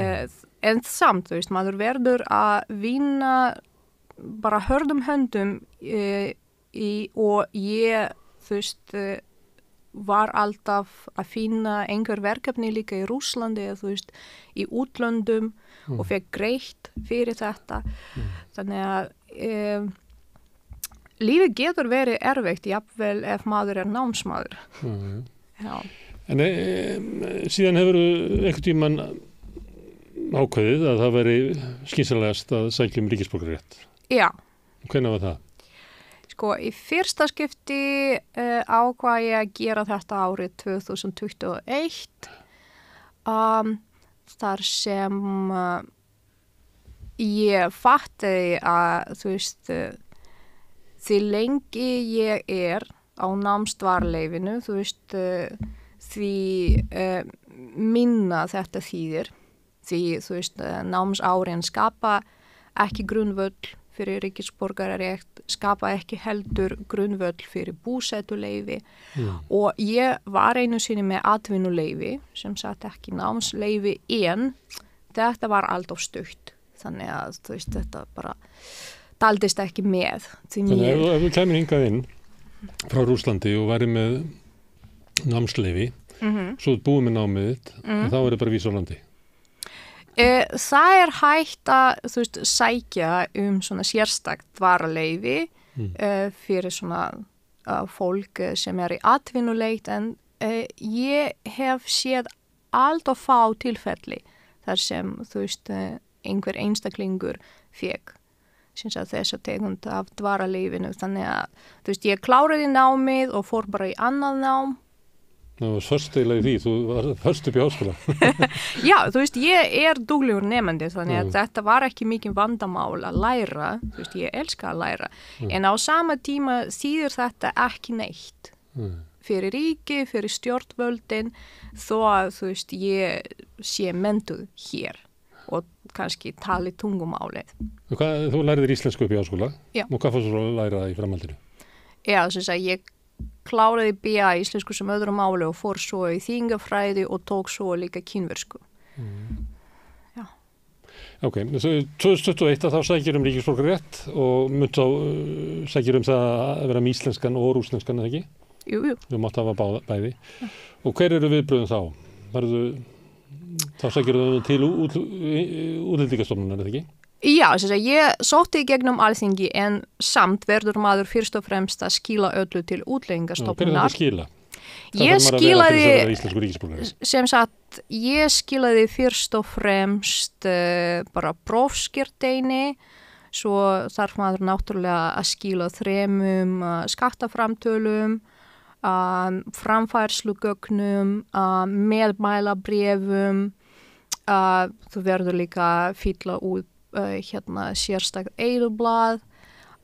að en samt, maður verður að vinna bara hörðum höndum og ég, var alltaf að finna einhver verkefni líka í Rússlandi eða í útlöndum og fekk greitt fyrir þetta. Þannig að lífið getur verið erfitt, jafnvel ef maður er námsmaður. Já. En síðan hefur einhvern tímann ákveðið að það veri skynsamlegast að sækja ríkisborgararétt. Já. Hvenær var það? Í fyrsta skipti ákvað ég að gera þetta árið 2021 þar sem ég fatti að því lengi ég er á námsdvalarleyfinu því minna þetta þýðir því námsárin skapa ekki grundvöll fyrir ríkisborgararétt, skapa ekki heldur grundvöll fyrir búsetuleyfi og ég var einu sinni með atvinnuleyfi sem sagt ekki námsleyfi en þetta var allt of stutt þannig að þú veist þetta bara taldist ekki með. Þannig að ef þú kemur hingað inn frá Rússlandi og væri með námsleyfi svo búið með námið þitt þá er það bara vísa á landi. Það hægt að þú veist sækja svona sérstakt dvalarleyfi fyrir svona fólk sem í atvinnuleit en ég hef séð allt of fá tilfelli þar sem þú veist einhver einstaklingur fékk þess að tegund af dvalarleyfinu þannig að þú veist ég kláraði námið og fór bara í annað nám. Það var först eiginlega í því, þú var först upp í háskóla. Já, þú veist, ég duglegur nefandi þannig að þetta var ekki mikið vandamál að læra, þú veist, ég elska að læra. En á sama tíma þýðir þetta ekki neitt. Fyrir ríki, fyrir stjórnvöldin, þó að, þú veist, ég sé mentuð hér og kannski tali tungumálið. Þú læriðir íslensku upp í háskóla? Já. Og hvað fórstu að læra það í framhaldinu? Já, þess að ég kláraði BA íslensku sem öðru máli og fór svo í þýðingafræði og tók svo líka kínversku. Já. Ok, 2021 þá sækir ríkisborgararétt og mun þá sækir það að vera með íslenskan og rússneskan, eða ekki? Jú. Þú mátt hafa bæði. Og hver eru viðbröðin þá? Þá sækir það til útlendingastofnunar, eða ekki? Já, þess að ég sótti í gegnum Alþingi en samt verður maður fyrst og fremst að skila öllu til útlendingastofnunar. Hver er þetta að skila? Sem sagt, ég skilaði fyrst og fremst bara prófskírteini, svo þarf maður náttúrulega að skila 3 skattaframtölum, framfærslugögnum, meðmælabréfum, þú verður líka að fylla út sérstaklega eyðublað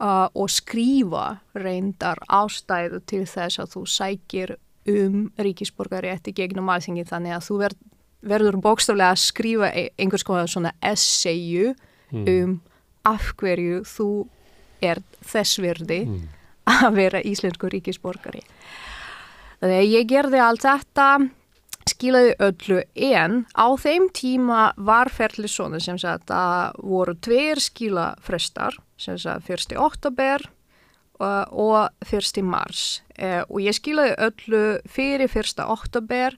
og skrifa reyndar ástæðu til þess að þú sækir ríkisborgararétt í gegnum Alþingi þannig að þú verður bókstaflega að skrifa einhvers konar svona essayu af hverju þú þess virði að vera íslensku ríkisborgari. Þannig að ég gerði allt þetta skilaði öllu en á þeim tíma var ferli svona sem sagt að voru 2 skilafrestar sem sagt 1. október og 1. mars og ég skilaði öllu fyrir 1. október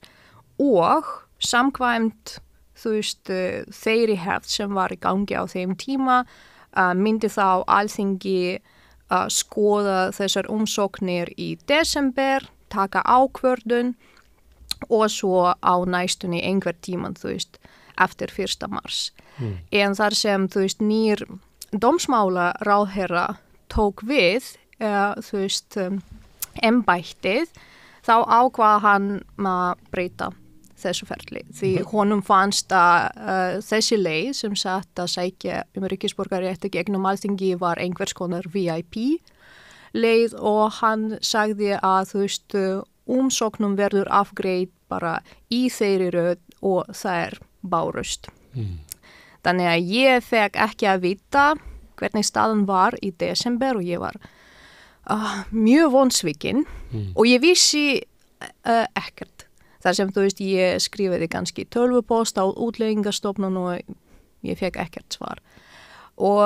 og samkvæmt þú veist þeirri hefð sem var í gangi á þeim tíma myndi þá Alþingi skoða þessar umsóknir í desember, taka ákvörðun og svo á næstunni einhver tíman, þú veist, eftir 1. mars. En þar sem, þú veist, nýr dómsmálaráðherra tók við, þú veist, embættið, þá ákvað hann að breyta þessu ferli. Því honum fannst að þessi leið sem sagt að sækja ríkisborgararétt gegnum Alþingi var einhvers konar VIP leið og hann sagði að, þú veist, umsóknum verður afgreitt bara í þeirri röð og það bárust. Þannig að ég fekk ekki að vita hvernig staðan var í desember og ég var mjög vonsvikinn og ég vissi ekkert. Þar sem þú veist ég skrifaði kannski tölvupóst á útlendingastofnun og ég fekk ekkert svar. Og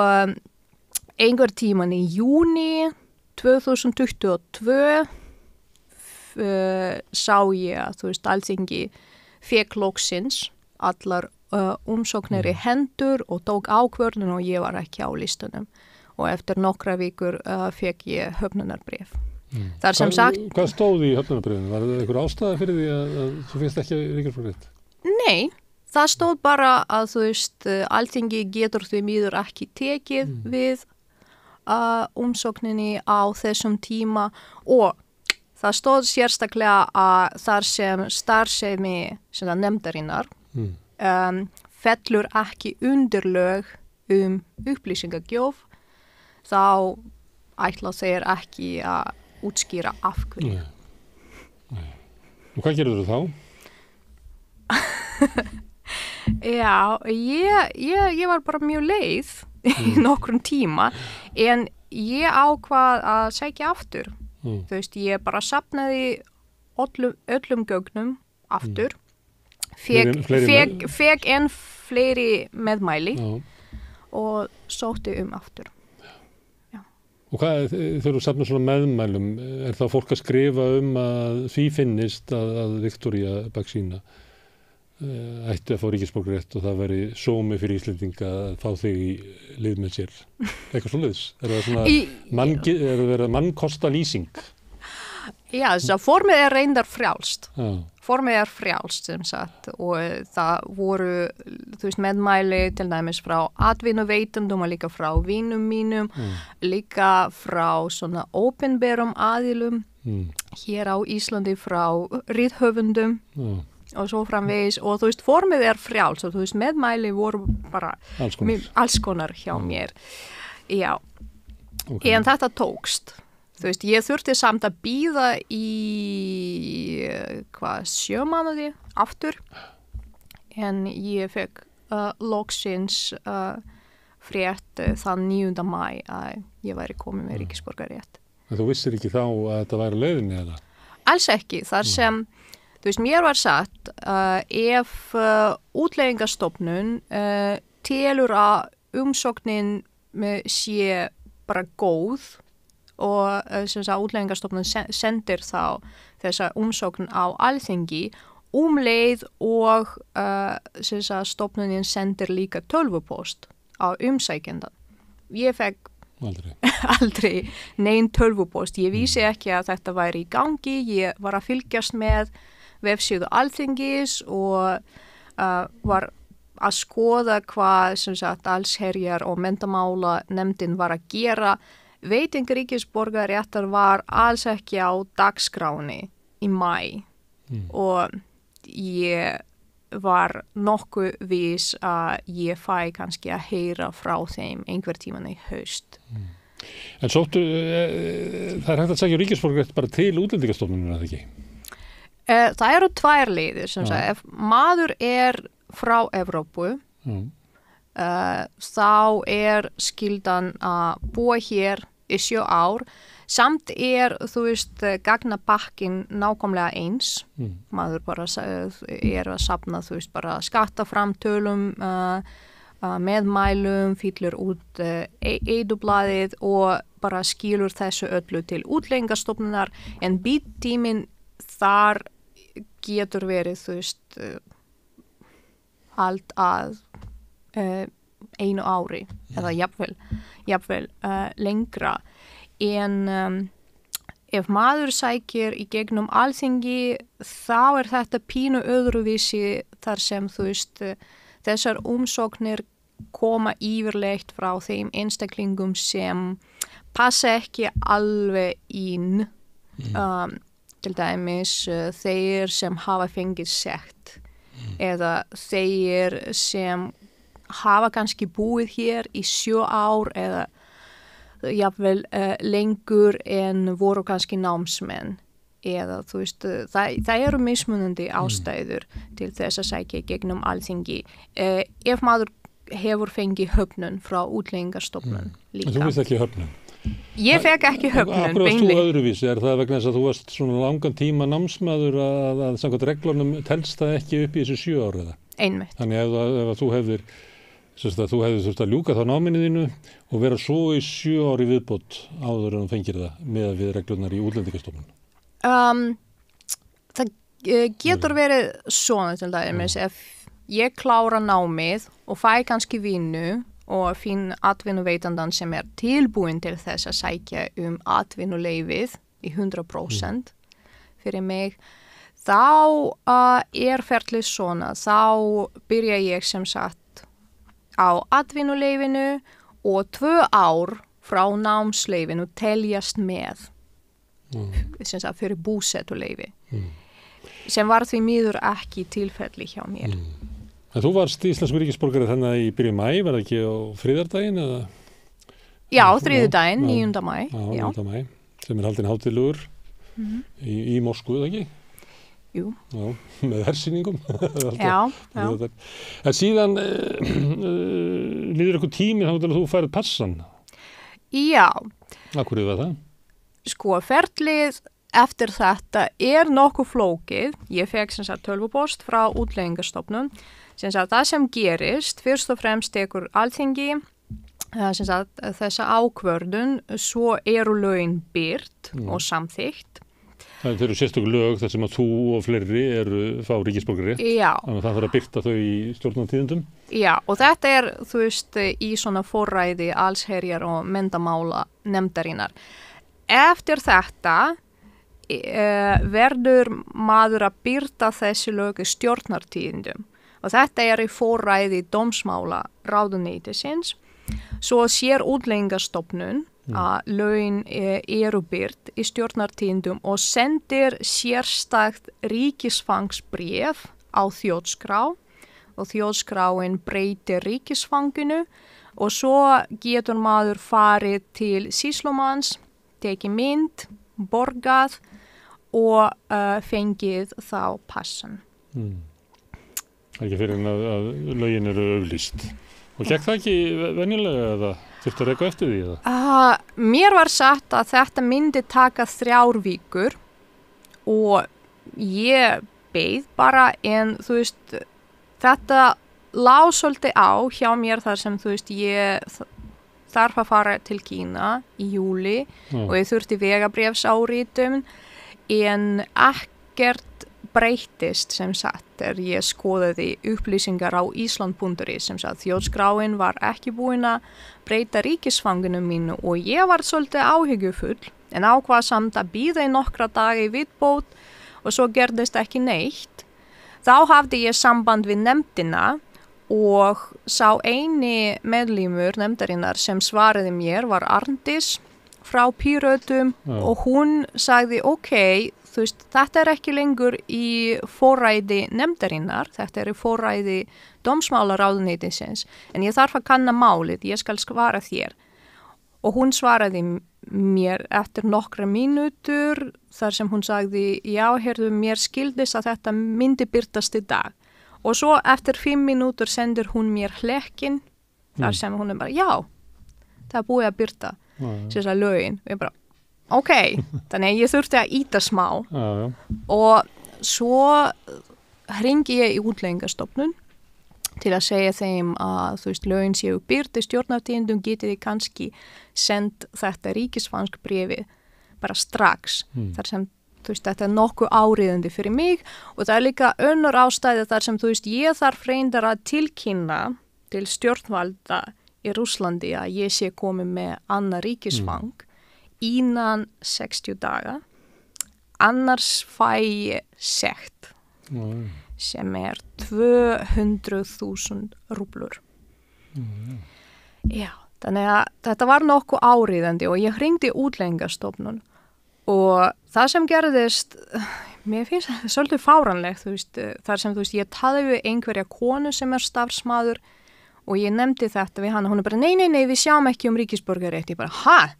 einhver tíman í júni 2022 sá ég að þú veist Alþingi fekk loksins allar umsóknir í hendur og tók ákvörðun og ég var ekki á listunum og eftir nokkra vikur fekk ég höfnunarbréf. Hvað stóð í höfnunarbréfinu? Var það einhver ástæða fyrir því að þú finnst ekki ríkisborgararétt? Nei, það stóð bara að þú veist Alþingi getur því miður ekki tekið við umsókninni á þessum tíma og það stóð sérstaklega að þar sem starfsemi nefndarinnar fellur ekki undir lög upplýsingagjöf þá ætla þeir ekki að útskýra af hverju. Og hvað gerður þú þá? Já, ég var bara mjög leið í nokkrum tíma en ég ákvað að sækja aftur. Þú veist, ég bara safnaði öllum gögnum aftur, fekk enn fleiri meðmæli og sótti aftur. Og hvað, þegar þú safnar svona meðmælum, er þá fólk að skrifa að því finnist að Viktoría Baksína ætti að fá ríkisborgararétt og það veri sómi fyrir Íslendinga að fá þig í lið með sér? Eitthvað svoleiðis? Er það svona, er það verið mannkosta lýsing? Já, þess að formið reyndar frjálst. Formið frjálst sem sagt og það voru, þú veist, meðmæli til dæmis frá atvinnuveitendum og líka frá vinum mínum, líka frá svona opinberum aðilum hér á Íslandi frá rithöfundum og svo framvegis og þú veist, formið frjálst og þú veist, meðmæli voru bara alls konar hjá mér. Já, en þetta tókst. Þú veist, ég þurfti samt að bíða í 7 mánuði aftur en ég fekk loksins frétt þann 9. maí að ég væri komið með ríkisborgararétt. En þú vissir ekki þá að þetta væri á leiðinni eða? Alls ekki, þar sem, þú veist, mér var sagt ef útlendingastofnun telur að umsóknin sé bara góð og sem sagt útlendingastofnun sendir þá þessa umsókn á Alþingi leið og sem sagt stofnunin sendir líka tölvupóst á umsækjendan. Ég fekk aldrei nein tölvupóst. Ég vissi ekki að þetta væri í gangi. Ég var að fylgjast með vefsíðu Alþingis og var að skoða hvað sem sagt allsherjar og menntamála nefndin var að gera. Veiting ríkisborgararéttar var alls ekki á dagskráni í maí og ég var nokkuð viss að ég fæ kannski að heyra frá þeim einhver tíman í haust. En sóttu, það hægt að segja ríkisborgararétt bara til útlendingastofnunar eða ekki? Það eru 2 leiðir sem sagt, ef maður frá Evrópu þá skyldan að búa hér í 7 ár, samt þú veist, gagnabakkin nákvæmlega eins. Maður bara að safna, þú veist, bara skattaframtölum, meðmælum, fyllir út eyðublaðið og bara skilur þessu öllu til útlendingastofnunar, en bídtíminn þar getur verið, þú veist, allt að 1 ári eða jafnvel lengra en ef maður sækir í gegnum Alþingi þá þetta pínu öðruvísi þar sem þú veist þessar umsóknir koma yfirleitt frá þeim einstaklingum sem passa ekki alveg inn til dæmis þeir sem hafa fengið sekt eða þeir sem hafa kannski búið hér í 7 ár eða jafnvel lengur en voru kannski námsmenn eða þú veist, það eru mismunandi ástæður til þess að sækja gegnum Alþingi ef maður hefur fengið höfnun frá útlendingastofnun líka. Þú veist ekki höfnun? Ég fekk ekki höfnun. Akkur varst þú öðruvísi? Er það vegna þess að þú varst svona langan tíma námsmaður að samkvæmt reglunum telst það ekki upp í þessu 7 ár eða? Einmitt. Þannig ef þú hefðir þurft að ljúka þá náminu þínu og vera svo í 7 ári viðbót áður en þú fengir það með við reglunar í útlendingastofnun? Það getur verið svona til dæmis ef ég klára námið og fæ kannski vinnu og finn atvinnuveitandan sem tilbúin til þess að sækja atvinnuleyfið í 100% fyrir mig, þá ferlið svona, þá byrja ég sem sagt á atvinnuleyfinu og 2 ár frá námsleyfinu teljast með sem sagt fyrir búsetuleyfi sem var því miður ekki tilfelli hjá mér. En þú varst íslenskur ríkisborgari þannig í byrju maí, var það ekki á friðardaginn eða? Já, þriðjudaginn, 9. maí. Já, 9. maí, sem haldinn hátíðlegur í Moskvu, eða ekki? Jú. Já, með hersýningum. Já. En síðan líður eitthvað tími þá til að þú færið passan. Já. Af hverju var það? Sko, ferlið eftir þetta nokkuð flókið. Ég fekk sem sagt tölvupóst frá Útlendingastofnun. Sem sagt það sem gerist, fyrst og fremst tekur Alþingi sem sagt þessa ákvörðun, svo eru lögin birt og samþykkt. Það eru sérstök lög þar sem að þú og fleiri fá ríkisborgararétt. Já. Þannig að það þarf að birta þau í stjórnartíðindum. Já, og þetta þú veist, í svona forræði allsherjar og menntamála nefndarinnar. Eftir þetta verður maður að birta þessi lög í stjórnartíðindum. Og þetta í forræði dómsmála ráðuneytisins. Svo sér Útlendingastofnun að lögin eru birt í stjórnartíðindum og sendir sérstakt ríkisfangsbréf á þjóðskrá og þjóðskráin breytir ríkisfanginu og svo getur maður farið til sýslumanns, tekið mynd, borgað og fengið þá passan. Það ekki fyrir að lögin eru auglýst. Og gekk það ekki venjulega eða þurftu að reka eftir því eða? Mér var sagt að þetta myndi taka 3 vikur og ég beið bara en þú veist þetta lá svolítið á hjá mér þar sem þú veist ég þarf að fara til Kína í júli og ég þurfti vegabréfsáritun en ekkert breytist sem sagt ég skoðaði upplýsingar á Ísland.is sem sagt þjóðskráin var ekki búin að breyta ríkisfanginu mínu og ég var svolítið áhyggjufull en ákvað samt að bíða í nokkra daga í viðbót og svo gerðist ekki neitt. Þá hafði ég samband við nefndina og sá eini meðlimur nefndarinnar sem svaraði mér var Arndís frá Pírötum og hún sagði þú veist, þetta ekki lengur í forræði nefndarinnar, þetta í forræði dómsmálaráðuneytisins, en ég þarf að kanna málið, ég skal svara þér. Og hún svaraði mér eftir nokkra mínútur þar sem hún sagði, já, heyrðu, mér skildist að þetta myndi birtast í dag. Og svo eftir 5 mínútur sendir hún mér hlekkin þar sem hún bara, já, það búið að birta, þessar lögin. Og ég bara, ok, þannig ég þurfti að íta smá og svo hringi ég í Útlendingastofnun til að segja þeim að þú veist lögin séu birt í stjórnartíðindum getið þið kannski send þetta ríkisfangsbréfi bara strax þar sem þú veist þetta nokkuð áríðandi fyrir mig og það líka önnur ástæði þar sem þú veist ég þarf reyndar að tilkynna til stjórnvalda í Rússlandi að ég sé komið með annað ríkisfang innan 60 daga, annars fæ ég sekt sem 200.000 rúblur. Já, þannig að þetta var nokkuð áríðandi og ég hringdi Útlendingastofnun og það sem gerðist, mér finnst það svolítið fáránlegt, þú veist, þar sem þú veist, ég talaði við einhverja konu sem starfsmaður og ég nefndi þetta við hana, hún bara, nei, við sjáum ekki ríkisborgararétt, ég bara, ha?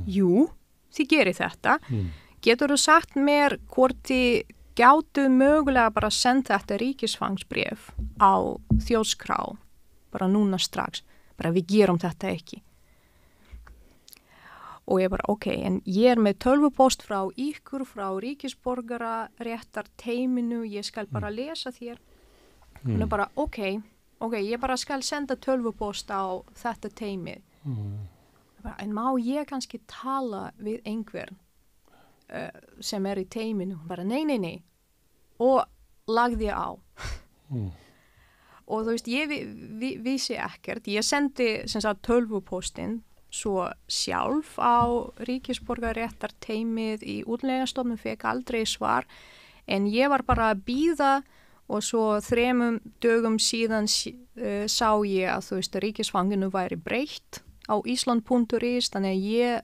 Jú, þið gerir þetta. Getur þú sagt mér hvort þið gjátu mögulega bara að senda þetta ríkisfangsbréf á þjóðskrá bara núna strax, bara við gerum þetta ekki. Og ég bara, ok, en ég með tölvupóst frá ykkur, frá ríkisborgararéttar teiminu, ég skal bara lesa þér. Hún bara, ok, ég bara skal senda tölvupóst á þetta teimið. En má ég kannski tala við einhvern sem í teiminu? Bara nei. Og lagði ég á. Og þú veist, ég vissi ekkert. Ég sendi sem sagt tölvupóstinn svo sjálf á ríkisborgararéttar teimið í Útlendingastofnun, fekk aldrei svar. En ég var bara að bíða og svo 3 dögum síðan sá ég að þú veist, ríkisfanginu væri breytt á Ísland.is, þannig að ég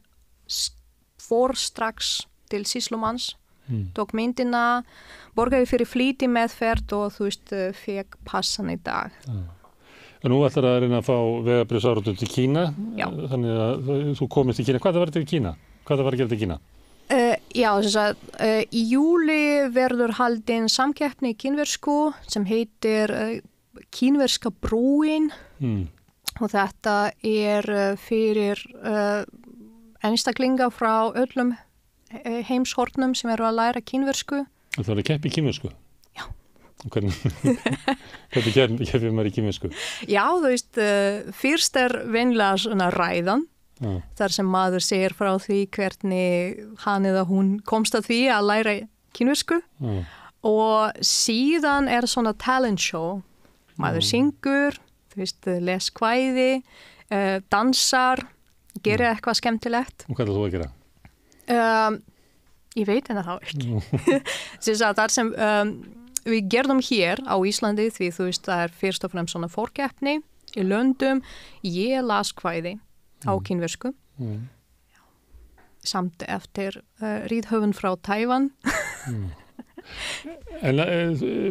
fór strax til sýslumanns, tók myndina, borgaði fyrir flýti meðferð og þú veist, fekk passan í dag. En nú ætlar að reyna að fá vegabréfsáritun til Kína, Já. Þannig að þú komist til Kína. Hvað það var til Kína? Hvað það var að gera til Kína? Já, í júli verður haldin samkeppni í kínversku sem heitir Kínverska brúin og þetta fyrir einstaklinga frá öllum heimshornum sem eru að læra kínversku. Það er að keppa í kínversku? Já. Hvernig keppir maður í kínversku? Já, þú veist, fyrst venjulega svona ræðan. Þar sem maður segir frá því hvernig hann eða hún komst að því að læra kínversku og síðan svona talent show. Maður syngur, þú veist, les kvæði, dansar, gerir eitthvað skemmtilegt. Og hvað er þú að gera? Ég veit það þá ekki. Þar sem við gerðum hér á Íslandi því þú veist það fyrst og fremst svona fórkeppni í löndum. Ég las kvæði á kínversku samt eftir rithöfund frá Tævan. En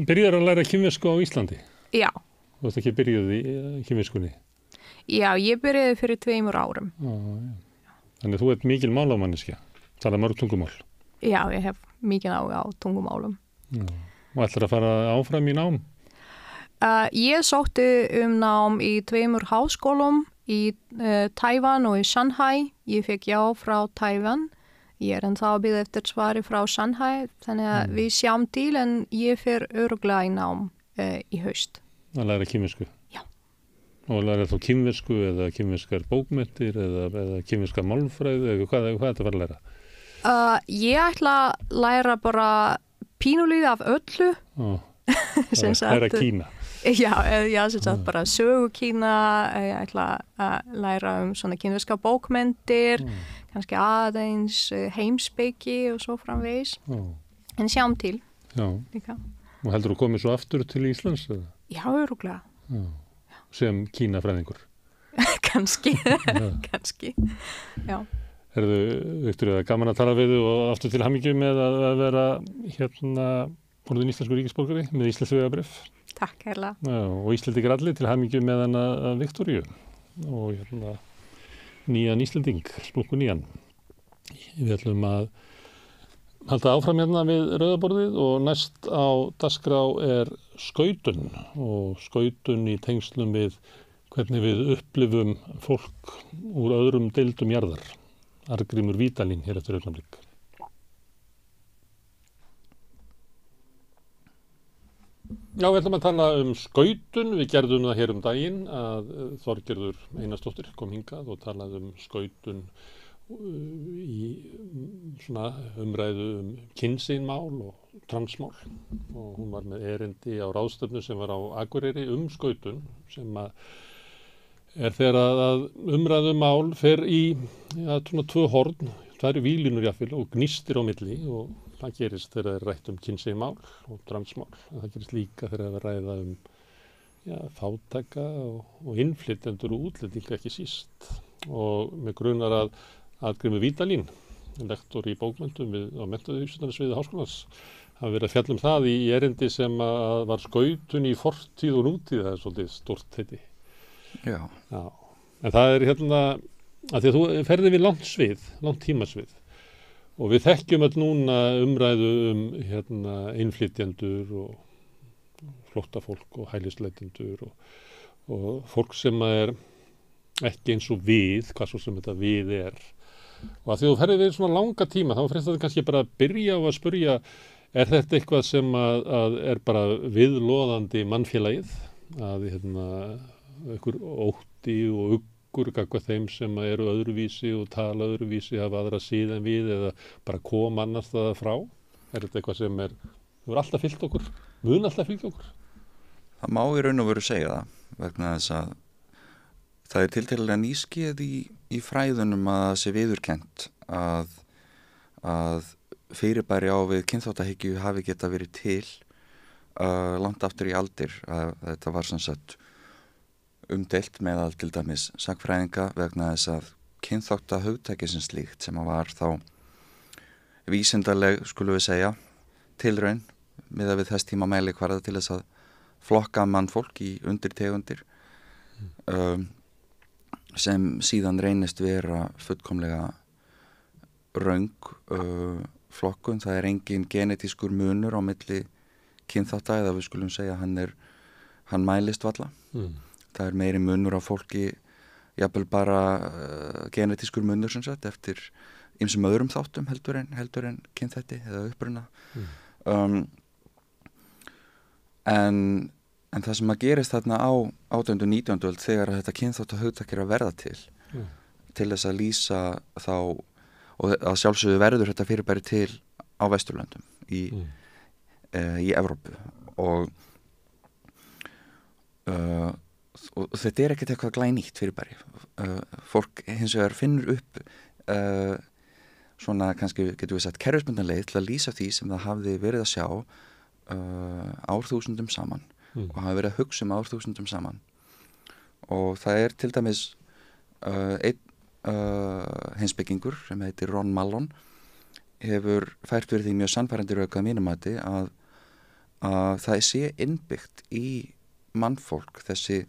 byrjar að læra kínversku á Íslandi? Já. Þú varst ekki byrjuð í kínverskunni? Já, ég byrjaði fyrir 2 árum. Þannig þú ert mikil málamanneskja, talar mörg tungumál? Já, ég hef mikil áhuga á tungumálum. Og ætlar að fara áfram í nám? Ég sótti nám í 2 háskólum í Tævan og í Shanghai. Ég fekk já frá Tævan. Ég ennþá að bíða eftir svari frá Shanghai, þannig að við sjáum til en ég fer örugglega í nám í haust. Að læra kínversku? Já. Og læra þá kínversku eða kínverskar bókmenntir eða kínverskar málfræði eða hvað er þetta að fara að læra? Ég ætla að læra bara pínulítið af öllu. Læra Kína? Já, sem sagt bara sögu Kína, ég ætla að læra svona kínverska bókmenntir, kannski aðeins heimspeki og svo framvegis. En sjáum til. Já. Líka. Og heldur þú komið svo aftur til Íslands? Eða? Já, örugglega. Sem Kínafræðingur? Kannski, kannski, já. Herðu, Viktoría, gaman að tala við þig og aftur til hamingju með að vera orðin íslensku ríkisborgari með íslenskt vegabréf. Takk, herla. Og Íslendingar allir til hamingju með hana Viktoríu og nýjan Íslending, splunku nýjan. Við ætlum að halda áfram við rauðaborðið og næst á dagskrá skautun og skautun í tengslum við hvernig við upplifum fólk úr öðrum deildum jarðar. Arngrímur Vídalín hér eftir augnablik. Já, við ætlum að tala skautun. Við gerðum það hér daginn að Þorgerður Einarsdóttir kom hingað og talaði skautun í svona umræðu kynseinmál og transmál og hún var með erindi á ráðstefnu sem var á Akureyri skautun sem þegar að umræðu mál fer í svona 2 horn, 2 víglínur jafnvel og gnistir á milli og það gerist þegar það er rætt kynseinmál og transmál. En það gerist líka þegar það er ræða fátæka og innflytjendur og útlendinga ekki síst. Og með grunar að Arngrímur Vídalín, lektor í bókmenntum á Menntavísindasviði Háskólans, hafa verið að fjalla það í erindi sem var skautun í fortíð og nútíð. Það er svolítið stórt heiti. Já. En það er að því að þú ferði við langt tímasvið. Og við þekkjum öll núna umræðu innflytjendur og flóttafólk og hælisleitendur og fólk sem ekki eins og við, hvað svo sem þetta við Og að því þú ferði við svona langa tíma, þá frist þetta kannski bara að byrja á að spyrja, þetta eitthvað sem að bara viðloðandi mannfélagið, að einhver ótti og uggur gagnvart þeim sem eru öðruvísi og tala öðruvísi, hafa aðra síð en við eða bara koma annars staðar frá? Þetta eitthvað sem hefur alltaf fylgt okkur, mun alltaf fylgt okkur? Það má í raun og veru segja það, vegna þess að það er tiltölulega nýskeið í fræðunum að það sé viðurkennt að fyrirbæri á við kynþáttahyggju hafi geta verið til langt aftur í aldir. Þetta var sem sagt umdeilt meðal til dæmis sagnfræðinga vegna þess að kynþáttahugtakið sem slíkt sem var þá vísindaleg, skulum við segja, tilraun miðað við þess tíma mælikvarða til þess að flokka mannfólk í undirtegundir sem síðan reynist vera fullkomlega röng flokkun, það engin genetískur munur á milli kynþátta eða við skulum segja hann mælist valla. Það meiri munur á fólki, jafnvel bara genetískur munur sem sagt eftir ýmsum öðrum þáttum heldur en kynþætti eða uppruna. En það sem að gerist þarna á 18. og 19. öld þegar þetta kynþáttahugtak að verða til þess að lýsa þá, og að sjálfsögðu verður þetta fyrirbæri til á Vesturlöndum í Evrópu og þetta ekkert eitthvað glænýtt fyrirbæri. Fólk hins vegar finnur upp svona kannski getum við sagt kerfisbundna leið til að lýsa því sem það hafði verið að sjá árþúsundum saman og hafi verið að hugsa árþúsundum saman. Og það til dæmis einn heimspekingur sem heitir Ron Mallon hefur fært fyrir því mjög sannfærandi rök að mínum mati að það sé innbyggt í mannfólk þessi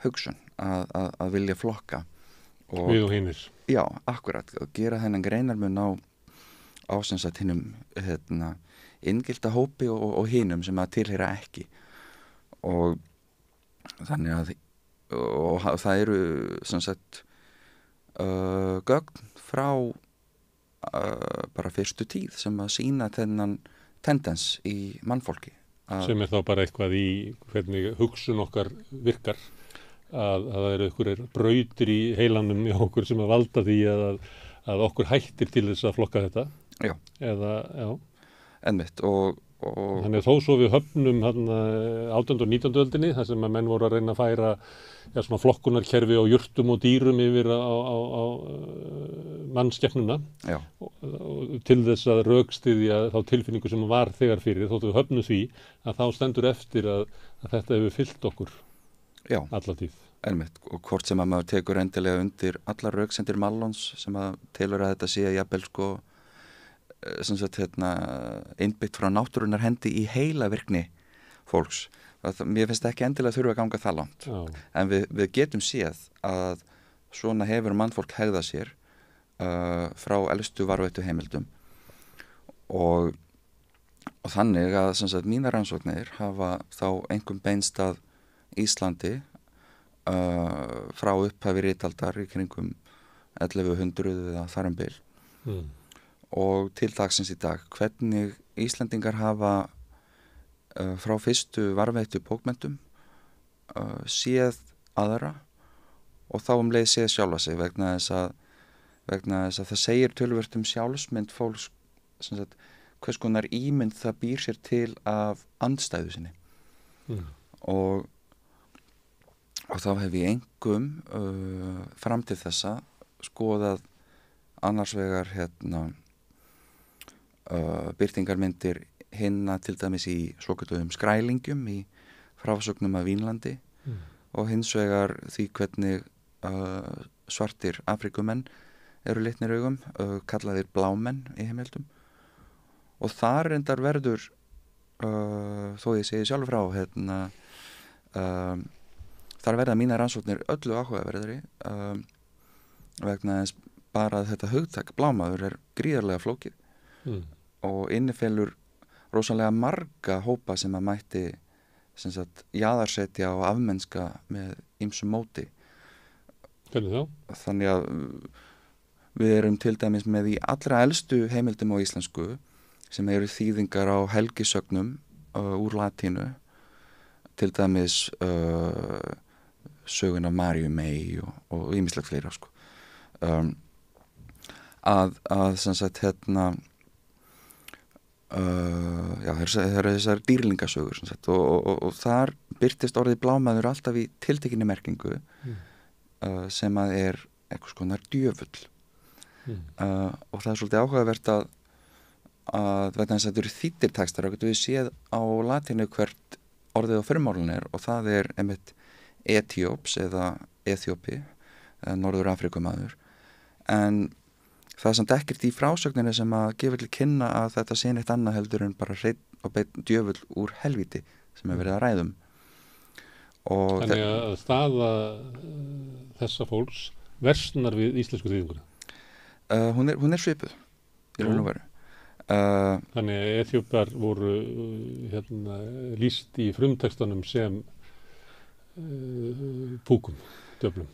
hugsun að vilja flokka og við og hinir. Já, akkurat, að gera þennan greinarmun á sem sagt hinum inngilda hópi og hinum sem að tilheyra ekki og þannig að og það eru sem sagt gögn frá bara fyrstu tíð sem að sýna þennan tendens í mannfólki. Sem þá bara eitthvað í hvernig hugsun okkar virkar að það eru einhverjir brautir í heilanum í okkur sem að valda því að okkur hættir til þess að flokka þetta. Já. Já. Einmitt og þannig að þó svo við höfnum 18. og 19. öldinni þar sem að menn voru að reyna að færa svona flokkunarkerfi á jurtum og dýrum yfir á mannskepnuna og til þess að rökstyðja þá tilfinningu sem var þegar fyrir þóttu við höfnum því að þá stendur eftir að þetta hefur fyllt okkur alla tíð. Einmitt, og hvort sem að maður tekur endilega undir allar röksendir Mallons sem að telur að þetta sé jafnvel sem sagt innbyggt frá náttúrunnar hendi í heila virkni fólks. Mér finnst ekki endilega þurfa að ganga það langt. En við getum séð að svona hefur mannfólk hegðað sér frá elstu varðveittu heimildum og þannig að sem sagt mínar rannsóknir hafa þá einkum beinst að Íslandi frá upphafi ritaldar í kringum 1100 eða þar bil. Og til dagsins í dag, hvernig Íslendingar hafa frá fyrstu varðveittu bókmenntum séð aðra og þá leið séð sjálfa sig vegna þess að það segir töluvert sjálfsmynd fólks sem sagt, hvers konar ímynd það býr sér til af andstæðu sinni. Og þá hef ég engum fram til þessa skoðað annars vegar birtingarmyndir hinna til dæmis í svokölluðum skrælingjum í frásögnum af Vínlandi og hins vegar því hvernig svartir Afrikumenn eru litnir augum, kallaðir blámenn í heimildum og þar reyndar verður þó ég segi sjálf frá þar verða mínar rannsóknir öllu áhugaverðari vegna þess bara að þetta hugtak blámaður gríðarlega flókið og innifelur rosalega marga hópa sem að mætti sem sagt jaðarsetja og afmennska með ýmsu móti. Hvernig þá? Þannig að við erum til dæmis með í allra elstu heimildum á íslensku sem eru þýðingar á helgisögnum úr latínu til dæmis sögun af Maríu mey og ýmislegt fleira að sem sagt það eru þessar dýrlingasögur sem sagt, og þar birtist orðið blámaður alltaf í tiltekinni merkingu sem að einhvers konar djöfull og það svolítið áhugavert að vegna þess að þetta eru þýddir textar og getur við séð á latínu hvert orðið á förmálun og það einmitt Etíóps eða Eþjópi eða Norður Afrikumaður en það samt ekkert í frásögninni sem að gefa til kynna að þetta sé neitt annað heldur en bara hreinn og beinn djöfull úr helvíti sem verið að ræðum. Og þannig að staða þessa fólks versnar við íslensku þýðinguna? Hún svipuð í raun og veru. Þannig að Eþjópar voru lýst í frumtekstunum sem púkum, döflum.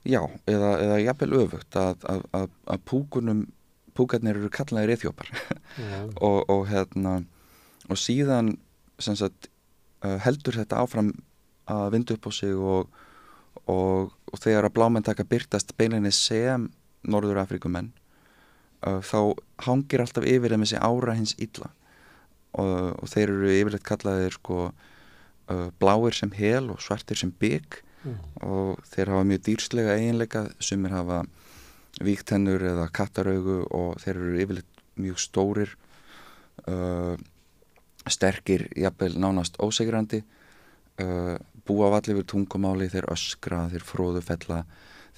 Já, eða jafnvel öfugt að púkarnir eru kallaðir Eþjópar og síðan sem sagt, heldur þetta áfram að vinda upp á sig og þegar að blámenn taka birtast beinleinis sem Norður Afríkumenn þá hangir alltaf yfir þeim þessi ára hins illa og þeir eru yfirleitt kallaðir sko bláir sem hel og svartir sem bygg og þeir hafa mjög dýrslega eiginleika, sumir hafa vígtennur eða kattaraugu og þeir eru yfirleitt mjög stórir sterkir, jafnvel nánast ósegrandi búa á allir við tungumáli, þeir öskra, þeir fróðu fella,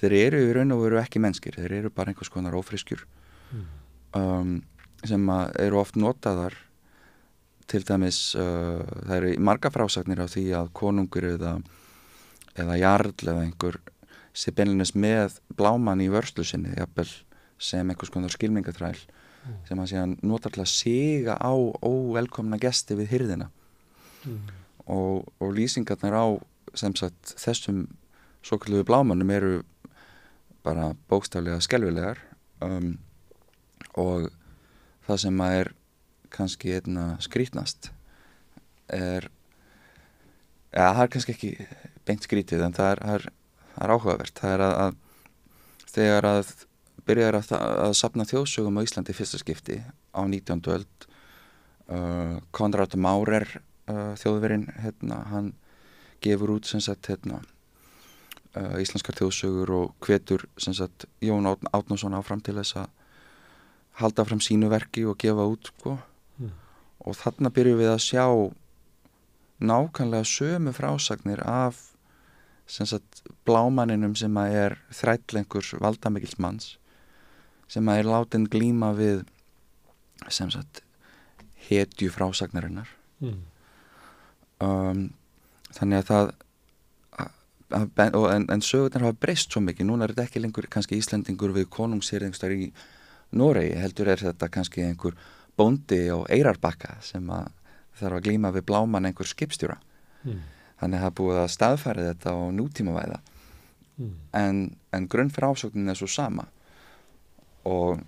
þeir eru í raun og veru ekki mennskir, þeir eru bara einhvers konar ófrískjur sem eru oft notaðar til dæmis, það eru marga frásagnir af því að konungur eða jarl eða einhver sé beinleinis með blámann í vörslu sinni, jafnvel sem einhvers konar skylmingaþræl sem að síðan notar til að siga á óvelkomna gesti við hirðina og lýsingarnar á sem sagt þessum svokölluðu blámannum eru bara bókstaflega skelfilegar og það sem að er kannski einna skrítnast það er kannski ekki beint skrítið en það er áhugavert, það er að þegar að byrjar að safna þjóðsögum á Íslandi fyrsta skipti á 19. öld Konrad Maurer þjóðverinn, hann gefur út sem sagt íslenskar þjóðsögur og hvetur sem sagt Jón Árnason áfram til þess að halda fram sínu verki og gefa út sko. Og þarna byrjum við að sjá nákvæmlega sömu frásagnir af sem sagt blámanninum sem að er þræll einhvers valdamikils manns sem að er látin glíma við sem sagt hetju frásagnarinnar þannig að en sögurnar hafa breyst svo mikið, núna er þetta ekki lengur kannski Íslendingur við konungshirðingstar í Noregi, heldur er þetta kannski einhver bóndi á Eyrarbakka sem að þarf að glíma við blámann einhver skipstjóra þannig að það búið að staðfæra þetta á nútímavæða en grunn fyrir ásóknin er svo sama og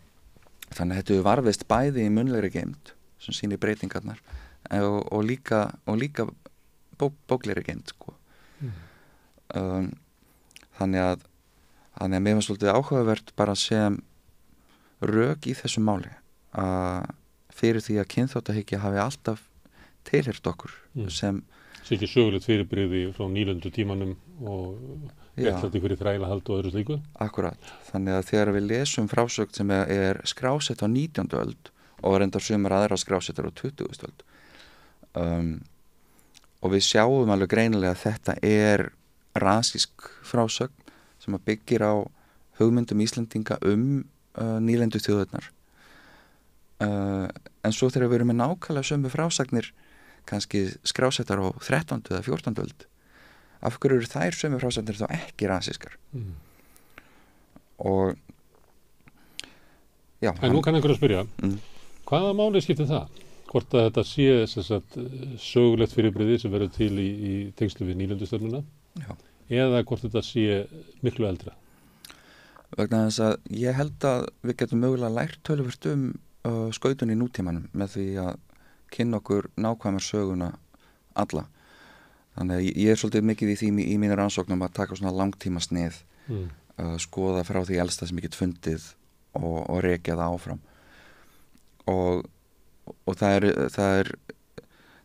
þannig að þetta er varðist bæði í munnlegri geymd sem sýnir breytingarnar og líka bóklegri geymd sko. þannig að mér var svolítið áhugavert bara sem rök í þessu máli að fyrir því að kynþáttahyggja hafi alltaf tilheyrt okkur sem ekki sögulegt fyrirbrigði frá nýlendu tímanum og réttlæti fyrir þrælahald og öðru slíku. Akkurat, þannig að þegar við lesum frásögn sem er skrásett á 19. öld og reyndar sumar aðra skrásettar á 20. öld og við sjáum alveg greinilega að þetta er rasísk frásögn sem að byggir á hugmyndum Íslendinga nýlendu þjóðirnar en svo þegar við erum með nákvæmlega sömu frásagnir kannski skrásettar á 13. eða 14. öld af hverju eru þær sömu frásagnir þá ekki rasískar og já. En nú kann einhver að spyrja hvaða máli skiptir það? Hvort að þetta sé sögulegt fyrirbrigði sem verður til í tengslu við nýlendustefnuna eða hvort þetta sé miklu eldra? Vegna þess að ég held að við getum mögulega lært töluvert skautun í nútímanum með því að kynna okkur nákvæmar söguna alla. Þannig að ég er svolítið mikið í því í mínir rannsóknum að taka svona langtíma snið skoða frá því elsta sem ég get fundið og rekja það áfram og það er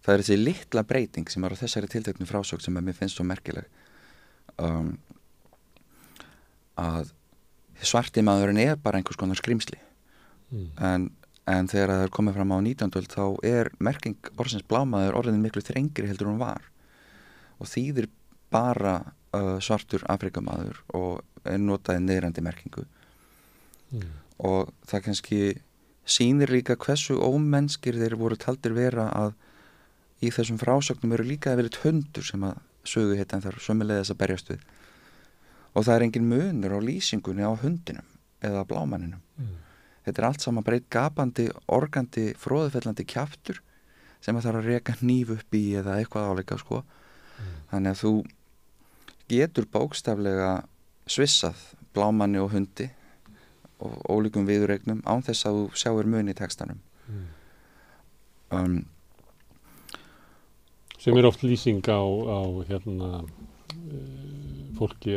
þessi litla breyting sem er á þessari tilteknu frásögn sem mér finnst svo merkileg að svarti maðurinn er bara einhvers konar skrimsli en þegar það er komið fram á 19. öld þá er merking orðsins blámaður orðin miklu þrengri heldur hún var og þýðir bara svartur Afrikamaður og er notaði niðrandi merkingu og það kannski sýnir líka hversu ómennskir þeir voru taldir vera að í þessum frásögnum eru líka að vera hundur sem að sögu heita en þar sömulegðis að berjast við og það er engin munur á lýsingunni á hundinum eða blámanninum þetta allt saman bara eitt gapandi, organdi, fróðufellandi kjaftur sem það þarf að reka hníf upp í eða eitthvað áleika sko. Þannig að þú getur bókstaflega svissað blámanni og hundi og ólíkum viðuregnum án þess að þú sjáir mun í textanum. Sem oft lýsing á fólki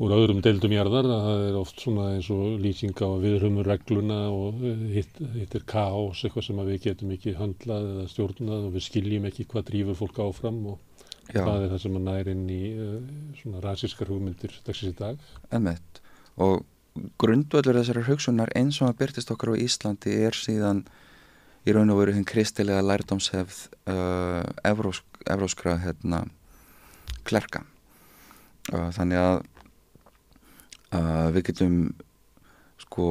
úr öðrum deildum jarðar, það oft svona eins og lýsing á viðhrumur regluna og hitt kaos, eitthvað sem við getum ekki höndlað eða stjórnað og við skiljum ekki hvað drífur fólk áfram og hvað það sem nær inn í svona rasískar hugmyndir dagsins í dag. Einmitt. Og grundvöllur þessari hugsunar eins og að birtist okkur á Íslandi síðan í raun og veru hinn kristilega lærdómshefð evróskra klerka. Þannig að við getum sko,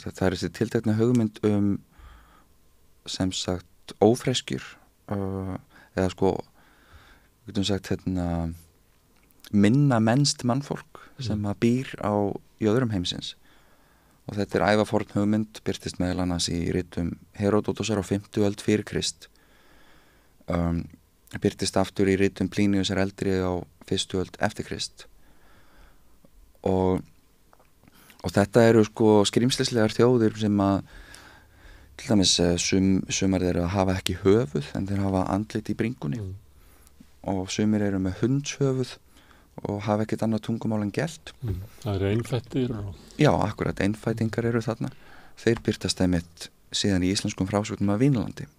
það þessi tiltekna hugmynd sem sagt ófreskjur eða sko við getum sagt minna mennst mannfólk sem að býr í öðrum heimsins og þetta ævaforn hugmynd birtist meðal annars í ritum Heródótosar á 50. öld fyrir Krist birtist aftur í ritum Plíniusar eldri á 1. öld eftir Krist og þetta eru sko skrímslislegar þjóðir sem að til dæmis sumar þeirra hafa ekki höfuð en þeir hafa andlit í bringunni og sumir eru með hundshöfuð og hafa ekkert annað tungumál en gelt. Það eru einfættir Já, akkurat, einfætingar eru þarna. Þeir birtast einmitt síðan í íslenskum frásögnum af Vínlandi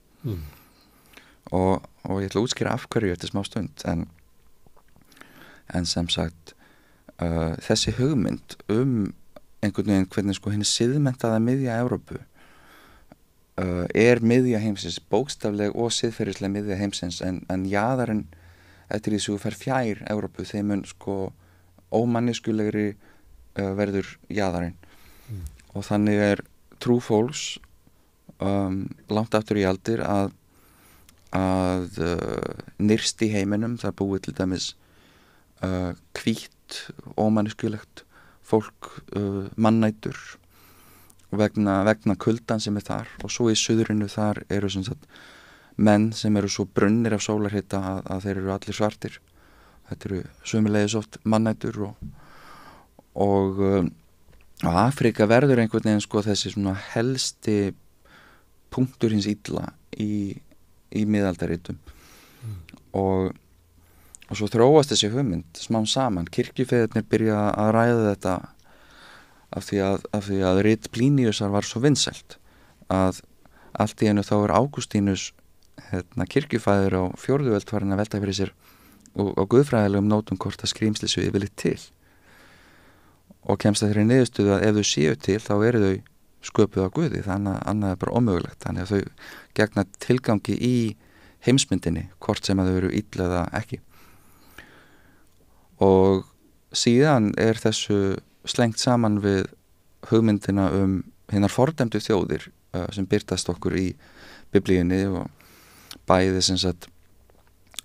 og ég ætla að útskýra af hverju eftir smá stund en sem sagt þessi hugmynd einhvern veginn hvernig sko henni siðmenntaða miðja Evrópu miðja heimsins, bókstafleg og siðferðislega miðja heimsins en jaðarinn eftir því sem þú fer fjær Evrópu þeim mun sko ómanniskulegri verður jaðarinn og þannig trú fólks langt aftur í aldir að nyrst í heiminum það búið til dæmis hvítt, ómanniskulegt fólk mannætur vegna kuldan sem þar og svo í suðrinu þar eru sem sagt menn sem eru svo brunnir af sólarhita að þeir eru allir svartir þetta eru sömulegis oft mannætur og Afrika verður einhvern veginn sko þessi svona helsti punktur hins illa í miðaldaritum og svo þróast þessi hugmynd smám saman, kirkjufeðurnir byrja að ræða þetta af því að rit Plíniusar var svo vinsælt að allt í einu þá Ágústínus kirkjufæður á 4. öld farin að velta fyrir sér og á guðfræðilegum nótum hvort að skrímsli séu yfirleitt til og kemst að þeirri niðurstöðu að ef þau séu til þá eru þau sköpuð á Guði þannig að annað bara ómögulegt þannig að þau gegna tilgangi í heimsmyndinni hvort sem að þau eru illa eða ekki og síðan þessu slengt saman við hugmyndina hinnar fordæmdu þjóðir sem birtast okkur í biblíunni og bæði sem sagt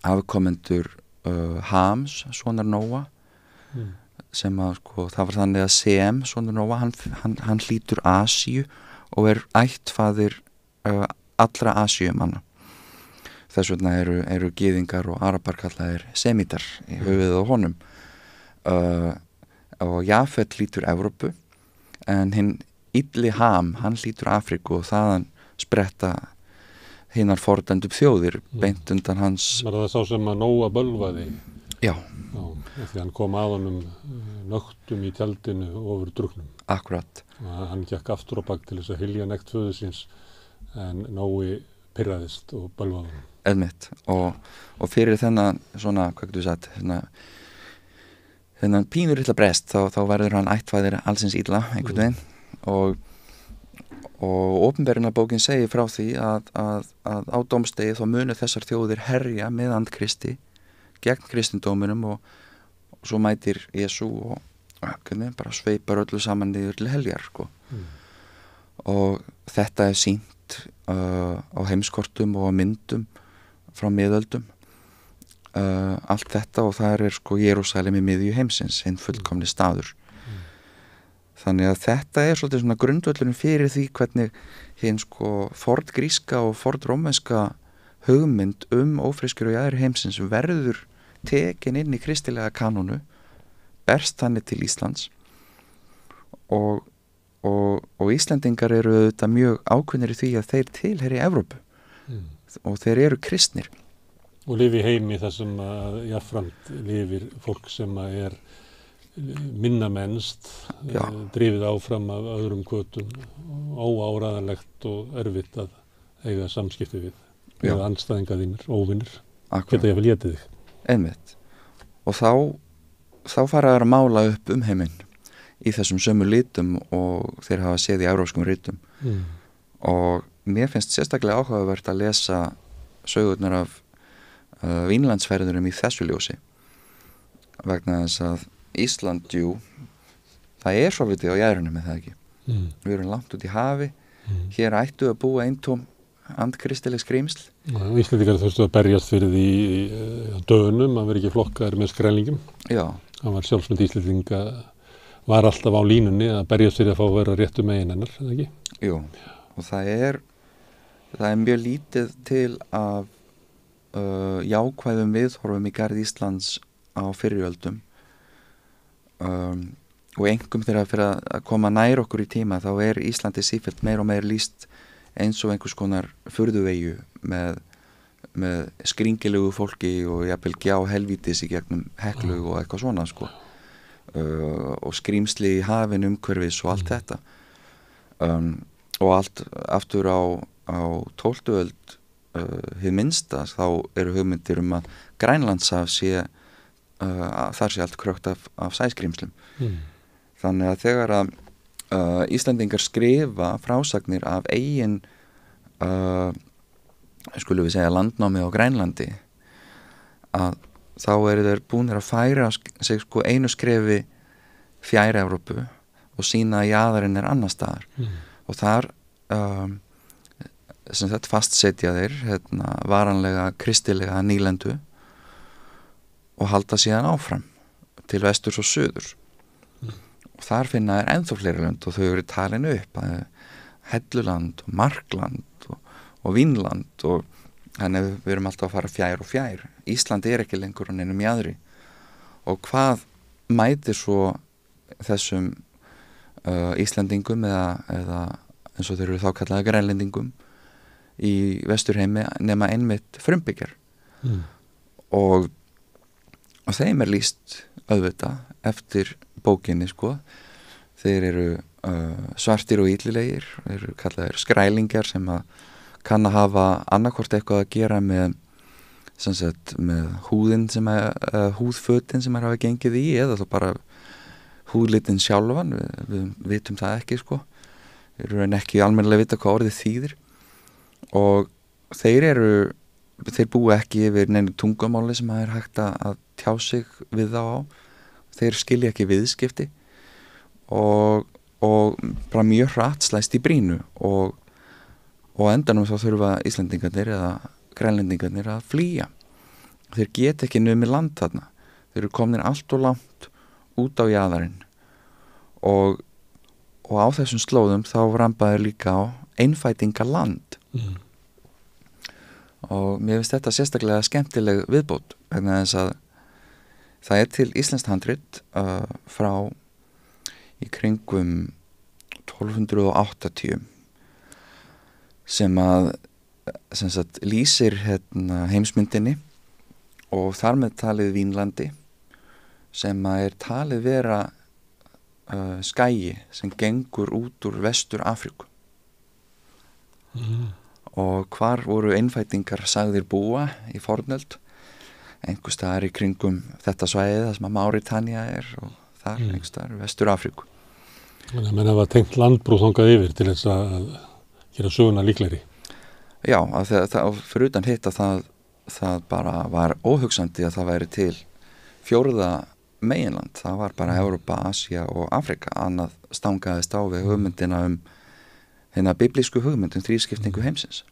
afkomendur Hams, sonar Nóa sem að sko það var þannig að Sem, sonar Nóa hann hlýtur Asíu og ættfaðir allra Asíumanna þess vegna eru gyðingar og arabar kallaðir semítar í höfuðið á honum og Jafet hlýtur Evrópu en hinn illi Ham, hann hlýtur Afríku og þaðan spretta hinnar fordæmdu þjóðir beint undan hans Var það sá sem að Nóa bölvaði? Já Því hann kom að honum nögtum í tjaldinu ofur drugnum Akkurat og hann gekk aftur á bak til þess að hylja nekt föður síns en Nói pirraðist og bölvaði honum Einmitt og fyrir þennan svona, hvað getur þú sagt þennan pínur illa brest þá verður hann ættfæðir allsins illa einhvern veginn og opinberunarbókin segir frá því að á dómstegi þá munu þessar þjóðir herja með andkristi gegn kristindóminum og svo mætir Jesú og bara sveipar öllu saman niður til heljar sko. Og þetta sýnt á heimskortum og myndum frá miðöldum allt þetta og það sko Jerúsalem í miðju heimsins hinn fullkomni staður Þannig að þetta svolítið svona grundvöllurinn fyrir því hvernig hinn sko forngríska og fornrómverska hugmynd ófreskjur og jaðrir heimsins verður tekin inn í kristilega kanónu, berst þannig til Íslands og Íslendingar eru auðvitað mjög ákveðnir í því að þeir tilheyri Evrópu og þeir eru kristnir. Og lifi heimi þar sem að jafnframt lifir fólk sem að minna mennst, drifið áfram af öðrum hvötum, óáræðanlegt og erfitt að eiga samskipti við andstæðinga þínir, óvinnir, geta ég vel getið þig. Einmitt. Og þá fara að mála upp heiminn í þessum sömu litum og þeir hafa séð í evrópskum ritum. Og mér finnst sérstaklega áhugavert að lesa sögurnar af Vínlandsferðurum í þessu ljósi vegna þess að Ísland, það svolítið á jaðrinum með það ekki. Við erum langt út í hafi, hér ættu að búa eintóm andkristileg skrímsl. Íslendingar þurftu að berjast fyrir því dönum að vera ekki flokkaðir með skrælingum. Já. Það var sjálfsmynd Íslendinga var alltaf á línunni að berjast fyrir að fá að vera réttu megin hennar, eða ekki? Jú, og það er mjög lítið til af jákvæðum viðhorfum í garð Íslands á fyrriöldum og einkum þegar fyrir að koma nær okkur í tíma þá Íslandi sífellt meir og meir lýst eins og einhvers konar furðuveyju með skringilegu fólki og jafnvel gjá helvítis í gegnum Heklu og eitthvað svona sko og skrýmsli í hafin umhverfis og allt þetta og allt aftur á 12. öld hið minnsta þá eru hugmyndir að Grænlandshaf þar sé allt krökt af sæskrímslum. Þannig að þegar að Íslendingar skrifa frásagnir af eigin skulum við segja landnámi á Grænlandi að þá eru þeir búnir að færa sig sko einu skrefi fjær Evrópu og sína að jaðarinn annar staðar og þar sem þetta fastsetja þeir varanlega kristilega nýlendu og halda síðan áfram til vesturs og suðurs og þar finna þeir ennþá fleiri lönd og þau eru talin upp Helluland og Markland og Vínland og þannig við erum alltaf að fara fjær og fjær. Ísland ekki lengur á neinum jaðri og hvað mætir svo þessum Íslendingum eða eins og þeir eru þá kallaða grænlendingum í vesturheimi nema einmitt frumbyggjar og þeim lýst auðvitað eftir bókinni sko. Þeir eru svartir og illilegir, eru kallaðir skrælingjar sem kann að hafa annarkvort eitthvað að gera með húðin húðfötin sem hafa gengið í eða þá bara húðlitin sjálfan, við vitum það ekki sko. Þeir eru ekki almennilega vita hvað orðið þýðir og þeir búa ekki yfir neinu tungumáli sem hægt að tjá sig við þá á. Þeir skilja ekki viðskipti og bara mjög hratt slæst í brýnu og endanum þá þurfa Íslendingarnir eða grænlendingarnir að flýja. Þeir geta ekki numið land þarna. Þeir eru komin allt og langt út á jaðarinn og á þessum slóðum þá rambaður líka á einfætingaland og mér finnst þetta sérstaklega skemmtileg viðbót vegna þess að það til íslenskt handrit frá í kringum 1280 sem lýsir heimsmyndinni og þar með talið Vínlandi sem talið vera skagi sem gengur út úr vestur Afríku og hvar voru einfætingar sagðir búa í fornöld einhvers staðar í kringum þetta svæði þar sem Mauritania og þar einhvers staðar vestur Afríku. Þannig að menn hafa tengt landbrú þangað yfir til þess að gera söguna líklegri. Já, fyrir utan hitt að það bara var óhugsandi að það væri til fjórða meginland. Það var bara Evrópa, Asía og Afrika. Annað stangaðist á við hugmyndina hérna biblísku hugmyndum þrískiptingu heimsins.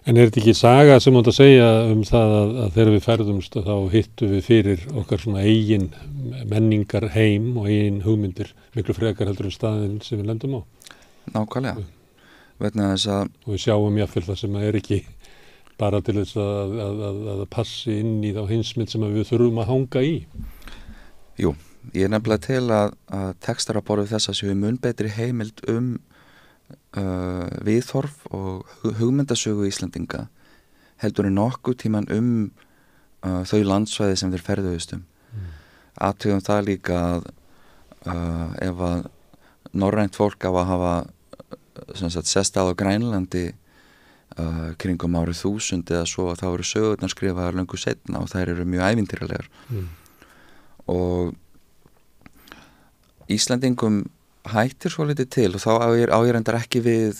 En þetta ekki saga sem átt að segja það að þegar við ferðumst þá hittum við fyrir okkar svona eigin menningar heim og eigin hugmyndir miklu frekar heldur staðinn sem við lendum á? Nákvæmlega. Vegna þess að... Og við sjáum jáfnvel það sem ekki bara til þess að passi inn í þá heimsmynd sem við þurfum að hanga í. Jú, ég nefnilega til að textar að borðu þess að séu mun betri heimild viðhorf og hugmyndasögu Íslandinga heldur nokkuð tíman þau landsvæði sem þeir ferðuðust Athugum það líka að ef að norrænt fólk á að hafa sest að á Grænlandi kringum árið 1000 eða svo að þá eru sögurnar skrifaðar löngu seinna og þær eru mjög ævintýralegar og Íslandingum hættir svo litið til og þá á ég reyndar ekki við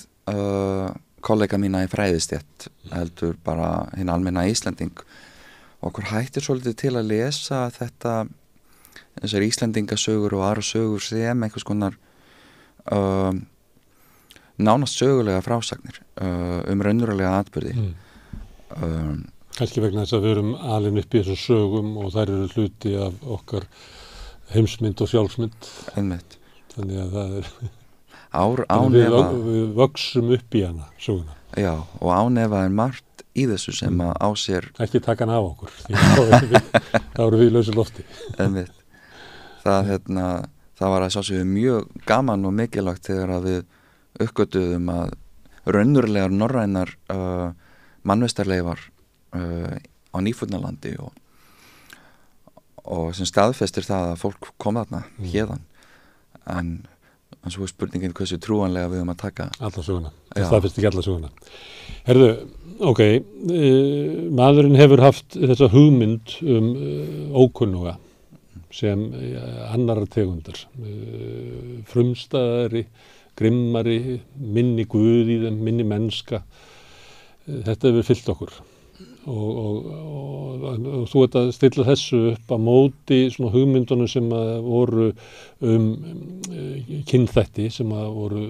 kollega mína í fræðistétt heldur bara hinn almenna Íslanding og okkur hættir svo litið til að lesa þessar Íslandingasögur og aðra sögur sem einhvers konar nánast sögulega frásagnir raunverulega atburði Kannski vegna þess að við erum alin upp í þessum sögum og þær eru hluti af okkar heimsmynd og sjálfsmynd Einmitt. Þannig að það er við vöxum upp í hana söguna Já, og ánefa er margt í þessu sem að á sér ekki taka hann af okkur þá eru við í lausu lofti Einmitt. Það var að sjálfsögðu mjög gaman og mikilvægt þegar að við uppgötuðum að raunverulegar norrænar mannvistarleifar á Nýfundnalandi og sem staðfestir það að fólk kom þarna hérðan en svo er spurningin hversu trúanlega við að taka alla söguna, það staðfestir ekki alla söguna Herðu, ok maðurinn hefur haft þessa hugmynd ókunnuga sem annarra tegundar frumstæðari grimmari, minni guð í þeim, minni mennska. Þetta hefur fyllt okkur. Og þú ert að stilla þessu upp á móti svona hugmyndunum sem voru kynþætti, sem voru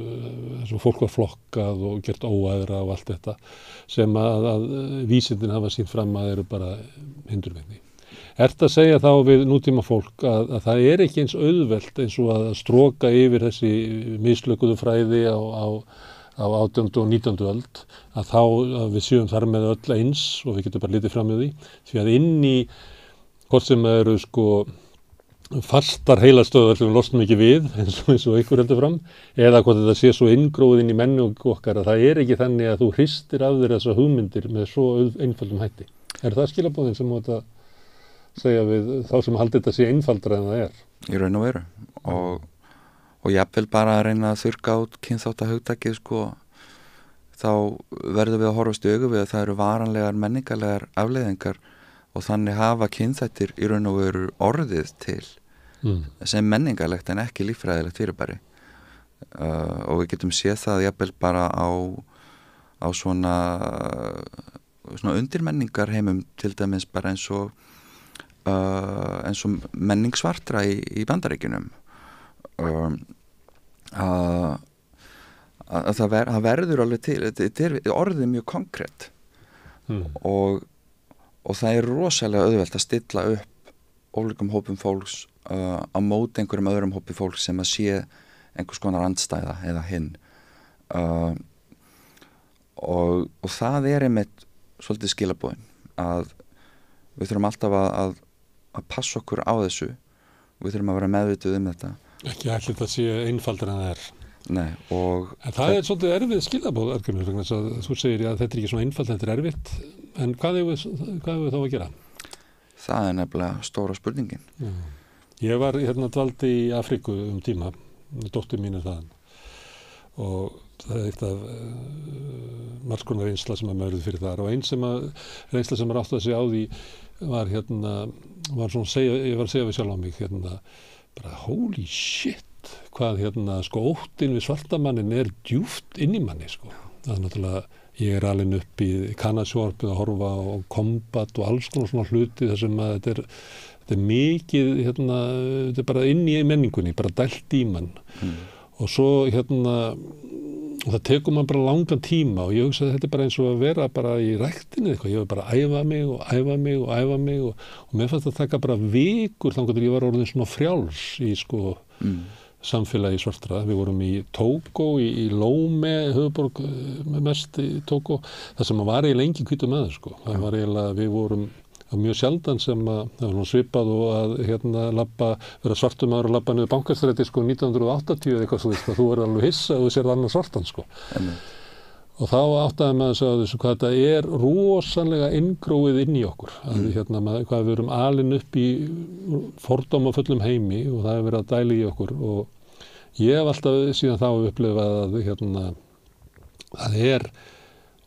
sem fólk var flokkað og gert óæðra og allt þetta, sem að vísindin hafa sýnt fram að eru bara hindurvegni. Ertu að segja þá við nútíma fólk að það er ekki eins auðvelt eins og að stroka yfir þessi mislökuðu fræði á 18. og 19. öld að þá að við séum þar með öll eins og við getum bara litið fram með því að inn í hvort sem eru fastar heilastöðar sem við losnum ekki við eins og ykkur heldur fram eða hvort þetta sé svo inngróið inn í menningu okkar að það er ekki þannig að þú hristir af þér þessar hugmyndir með svo einföldum hætti. Er það skilaboðin sem þú segja við þá sem haldi þetta sé einfaldara en það er? Í raun og veru og jafnvel bara að reyna að þurrka út kynþáttahugtakið þá verðum við að horfast í augu við að það eru varanlegar menningarlegar afleiðingar og þannig hafa kynþættir í raun og veru orðið til sem menningarlegt en ekki líffræðilegt fyrirbæri og við getum séð það jafnvel bara á svona undirmenningar heimum til dæmis bara eins og menning svartra í Bandaríkjunum að það verður alveg til þetta er orðið mjög konkrétt og það er rosalega auðvelt að stilla upp ólíkum hópum fólks á móti einhverjum öðrum hópi fólks sem að sé einhvers konar andstæða eða hinn og það er einmitt svolítið skilaboðin að við þurfum alltaf að passa okkur á þessu við þurfum að vera meðvituð þetta ekki allir þetta sé einfaldar en það er Nei, en það er svolítið erfið skilaboð Arngunnur, vegna þess að þú segir að þetta er ekki svona einfald þetta er erfitt, en hvað hefur við þá að gera? Það er nefnilega stóra spurningin Ég var dvaldi í Afríku tíma, dóttir mín er þaðan og það er eitt af margs konar reynsla sem maður fyrir þar og reynsla sem átti að segja á því var var svona ég var að segja við sjálf á mig bara holy shit hvað óttinn við svartamannin er djúpt inn í manni það er náttúrulega ég er alveg upp í kannasjórpið að horfa á kombat og alls konar svona hluti þar sem að þetta er mikið þetta er bara inn í menningunni bara dælt í mann og svo og það tekur maður bara langan tíma og ég hugsa að þetta bara eins og að vera bara í ræktinni eitthvað, ég var bara að æfa mig og mér fannst að taka bara vikur þannig að ég var orðin svona frjáls í sko samfélagi svartra. Við vorum í Tógó, í Lóme, höfuborg mest í Tógó, það sem var eiginlega engin hvítur með sko. Það var eiginlega, við vorum mjög sjaldan sem að það var svipað og að vera svartum maður og labba niður Bankastræti sko 1980 eða eitthvað svo, þú er alveg hissa og þú sér annar svartan sko. Og þá áttaði maður að þessu hvað þetta er rosalega inngróið inn í okkur. Hvað við erum alin upp í fordómafullum heimi og það hefur verið að dæla í okkur og ég hef alltaf síðan þá upplifað að það er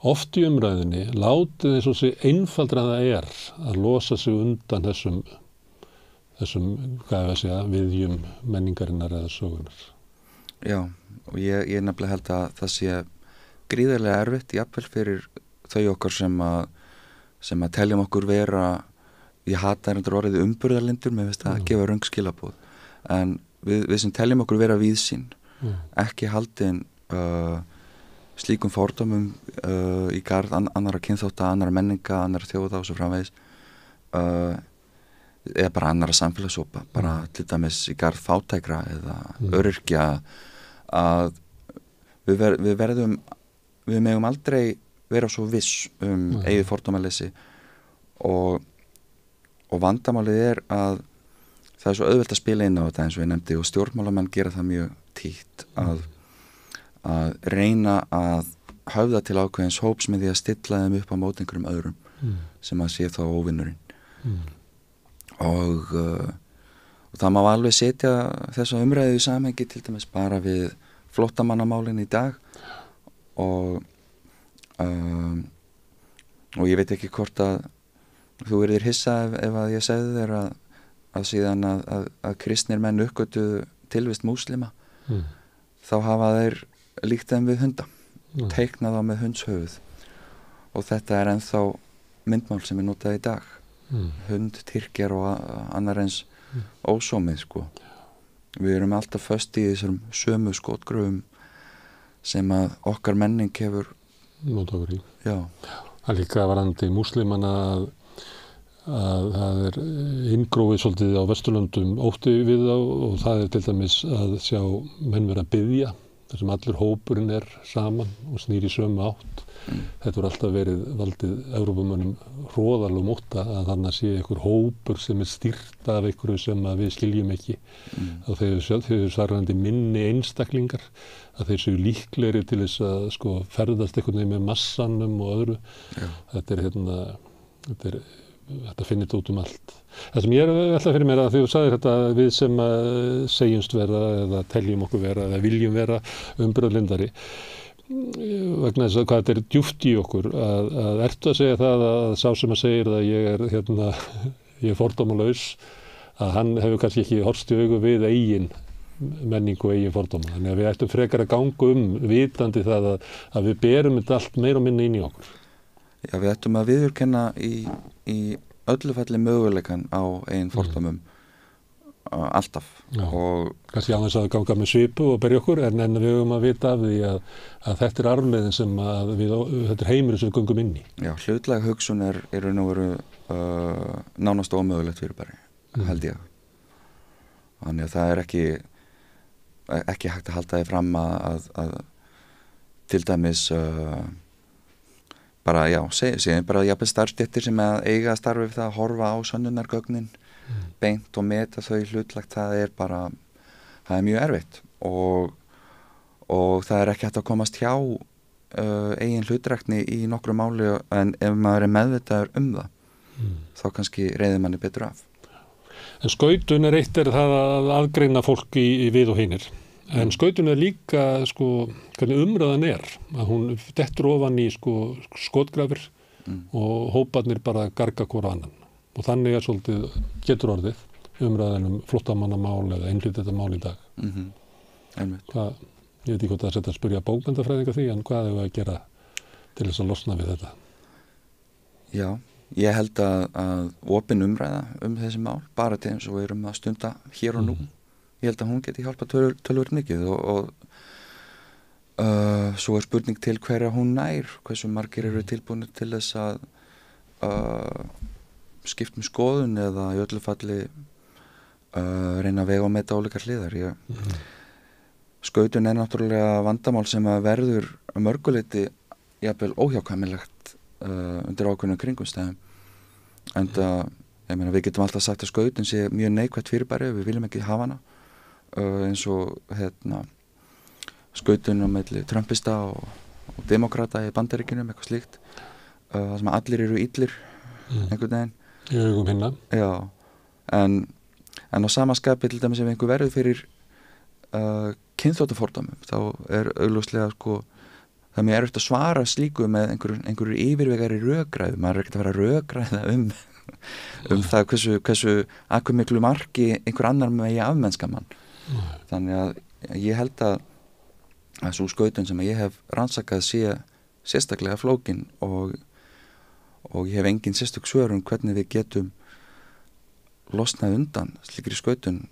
oft í umræðinni látið eins og sé einfaldra það er að losa sig undan þessum hvað ég að segja, viðjum menningarinnar eða sögunar. Já, og ég nefnilega held að það sé gríðarlega erfitt, jafnvel fyrir þau okkar sem að teljum okkur vera, ég hata orðið umburðarlindur, mér finnst að gefa röng skilaboð, en við sem teljum okkur vera víðsýn, ekki haldin slíkum fordómum í garð annara kynþátta, annara menninga, annara þjóða og svo framvegis eða bara annara samfélagshópa, bara til dæmis í garð fátækra eða öryrkja, að við megum aldrei vera svo viss eigið fordómaleysi og vandamálið er að það er svo auðvelt að spila inn á þetta eins og ég nefndi og stjórnmálamenn gera það mjög títt að reyna að höfða til ákveðins hóps með því að stilla þeim upp á móti einhverjum öðrum sem að sé þá óvinnurinn og það má alveg setja þessa umræðu í samhengi til dæmis bara við flóttamannamálin í dag og ég veit ekki hvort að þú verður hissa ef að ég segði þér að síðan að kristnir menn uppgötuðu tilvist múslima þá hafa þeir líkt þeim við hunda, teiknað á með hundshöfuð og þetta er ennþá myndmál sem er notað í dag hund, tyrkjar og annar eins ósómið sko. Við erum alltaf föst í þessum sömu skotgröfum sem að okkar menning hefur notaður í. Já. Það er líka varandi múslimana að það er inngróið svolítið á Vesturlöndum ótti við þá og það er til dæmis að sjá menn vera að biðja þar sem allur hópurinn er saman og snýr í sömu átt. Þetta voru alltaf verið valdið Evrópumönnum hroðalum ótta að þannig sé einhver hópur sem er stýrt af einhverju sem að við skiljum ekki og þeir eru svarandi minni einstaklingar að þeir séu líklegri til þess að sko ferðast einhvern veginn með massanum og öðru. Þetta finnir þetta út allt. Það sem ég er alltaf fyrir mér að því þú sagðir þetta við sem segjumst vera eða teljum okkur vera eða viljum vera umburðarlyndari vegna þess að hvað þetta er djúpt í okkur að ertu að segja það að sá sem að segir að ég er fordómalaus að hann hefur kannski ekki horfst í augu við eigin menningu og eigin fordóma. Þannig að við ættum frekar að ganga vitandi það að við berum þetta allt meira og minna inn í okkur. Já, við ættum að viðurkenna í öllu falli möguleikan á eigin fordómum alltaf. Já, og kannski aðeins að ganga með svipu og berja okkur en við höfum að vita af því að þetta er arfleiðin sem þetta er heimurinn sem við göngum inn í. Já, hlutlæg hugsun er nú nánast ómögulegt fyrir bara, held ég. Þannig að það er ekki hægt að halda því fram að til dæmis bara, já, segjum bara jafnvel starfstéttir sem eiga að starfa við það að horfa á sönnunargögnin beint og meta þau hlutlagt, það er mjög erfitt og það er ekki hægt að komast hjá eigin hlutrækni í nokkru máli en ef maður er meðvitaður það þá kannski reiðir manni betur af. En skautun er það að aðgreina fólk í við og hinir. En skautun er líka hvernig umræðan að hún dettur ofan í skotgrafir og hóparnir bara garga hvora annan. Og þannig svolítið getur orðið umræðan flóttamannamál eða innflytjendamál í dag. Einmitt. Ég veit ekki hvort það setja að spyrja bókmennafræðinga því, en hvað hefur að gera til þess að losna við þetta? Já, ég held að opin umræða þessi mál, bara til eins og við erum að stunda hér og nú. Ég held að hún geti hjálpað tölvöld mikið og Svo spurning til hverja hún nær, hversu margir eru tilbúinir til þess að skipta skoðun eða í öllu falli reyna að vega og meta ólíkar hliðar. Skautun náttúrulega vandamál sem að verður að mörguleiti jafnvel óhjákvæmilegt undir ákveðnum kringumstæðum. Enda, ég meina, við getum alltaf sagt að skautun sé mjög neikvætt fyrirbæri, við viljum ekki hafa hana, eins og skautun á milli trumpista og demokrata í Bandaríkjunum, eitthvað slíkt, það sem allir eru illir einhvern veginn. Í augum hinna. Já, en á sama skapi til dæmis ef einhver verður fyrir kynþáttafordómum, þá augljóslega það er mjög erfitt að svara slíku með einhverju yfirvegari rökræðu. Maður ekkert að vera að rökræða það hversu að miklu marki einhver annar megi afmennska mann. Þannig að ég held að sú skautun sem ég hef rannsakað sé sérstaklega flókin og ég hef engin sérstök svör hvernig við getum losnað undan slíkri skautun.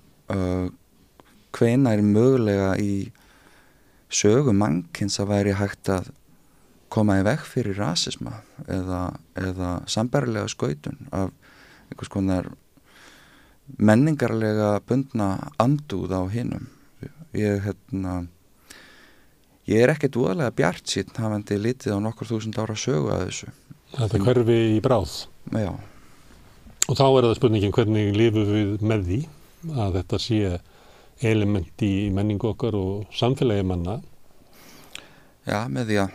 Hvenær mögulega í sögu mannkyns að væri hægt að koma í veg fyrir rasisma eða sambærilega skautun af einhvers konar menningarlega bundna andúð á hinum. Ég er ekkert voðalega bjartsýnn hafandi litið á nokkur þúsund ára sögu að þessu. Þetta hverfi í bráð. Já. Og þá það spurningin hvernig lifum við með því að þetta sé element í menningu okkar og samfélagi manna. Já, með því að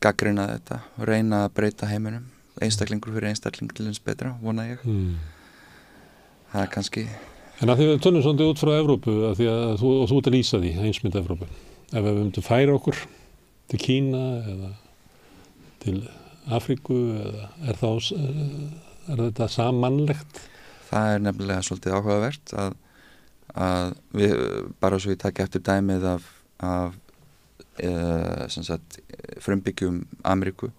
gagnrýna þetta og reyna að breyta heiminum. Einstaklingur fyrir einstakling til eins betra, vona ég. Það kannski... En að því við tölum svolítið út frá Evrópu, að þú ert að lýsa því, heimsmynd Evrópu. Ef við myndum færa okkur til Kína eða til Afríku, eða er þetta sammannlegt? Það er nefnilega svolítið áhugavert að við, bara svo ég taki eftir dæmið af frumbyggjum Ameríku,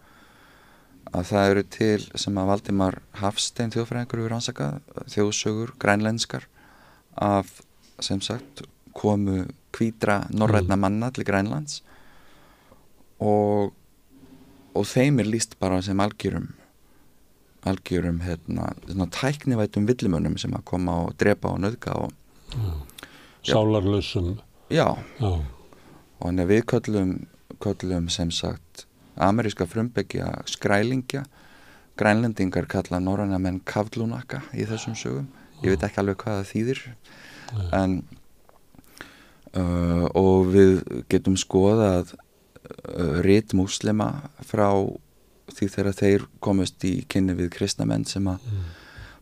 að það eru til sem að Valdimar Hafstein þjóðfræðingur hefur rannsakað, þjóðsögur grænlenskar af sem sagt komu hvítra norrænna manna til Grænlands og þeim lýst bara sem algjörum tæknivætum villimönnum sem að koma og drepa og nauðga og sálarlausum. Já. Og þannig að við köllum sem sagt ameríska frumbyggja skrælingja, grænlendingar kalla norræna menn kaflúnaka í þessum sögum. Ég veit ekki alveg hvað það þýðir en og við getum skoðað rit múslima frá því þegar þeir komast í kynni við kristna menn sem að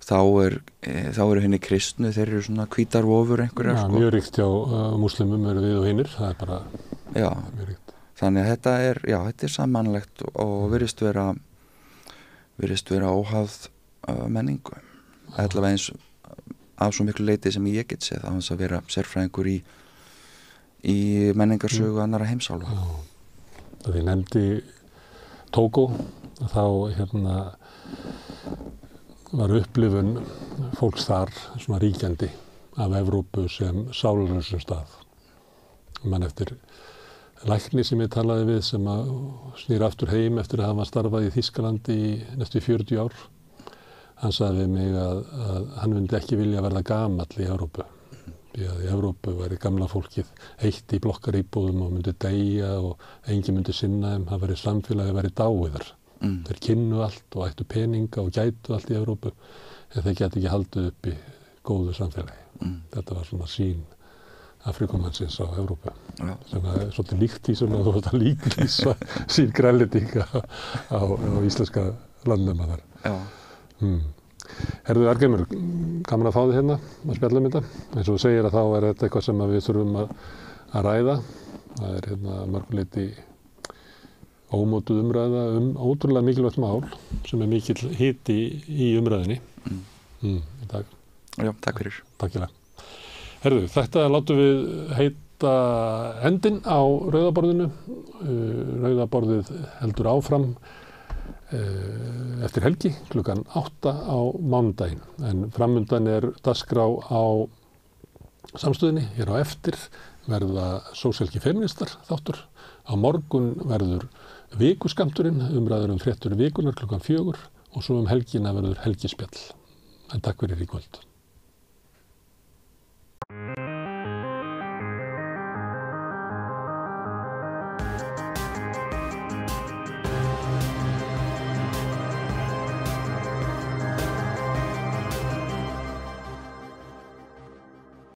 þá eru henni kristnu, þeir eru svona hvítarvofur einhverjar. Já, mjög ríkt hjá múslimum eru við og hinnir, það er bara mjög ríkt. Þannig að þetta er sammannlegt og virðist vera óháð menningu. Allavega eins af svo miklu leiti sem ég get séð, að vera sérfræðingur í menningarsögu annarra heimsálfa. Það ég nefndi Tógó, þá var upplifun fólks þar svona ríkjandi af Evrópu sem sálarlausum stað. Man eftir lækni sem ég talaði við sem að snýr aftur heim eftir að hafa starfað í Þýskalandi í næstu 40 ár. Hann sagði við mig að hann myndi ekki vilja verða gamall í Evrópu. Því að í Evrópu væri gamla fólkið eitt í blokkaríbúðum og myndi deyja og enginn myndi sinna þeim. Það væri samfélagi væri dáiðar. Þeir kynnu allt og ættu peninga og gætu allt í Evrópu en þeir gætu ekki haldið upp í góðu samfélagi. Þetta var svona sín Afrikumannsins á Evrópu. Sem er svolítið líkt í sem að þú vart að líklýsa sín grænlendinga á íslenska landnema þar. Já. Herðu Arngrímur, gaman að fá þig hérna að spjalla þetta. Eins og þú segir að þá er þetta eitthvað sem við þurfum að ræða. Það er mörguleiti ómótuð umræða ótrúlega mikilvægt mál sem er mikill hiti í umræðinni í dag. Já, takk fyrir. Takk fyrir. Herðu, þetta látum við heita endinn á rauðaborðinu. Rauðaborðið heldur áfram eftir helgi klukkan 8 á mánudaginn en framundan er dagskrá á Samstöðinni hér á eftir verða sósíalískir femínistar þáttur Á morgun verður vikuskammturinn, umræður fréttur vikunar klukkan 4 og svo helgina verður helgispjall. En takk fyrir í kvöld.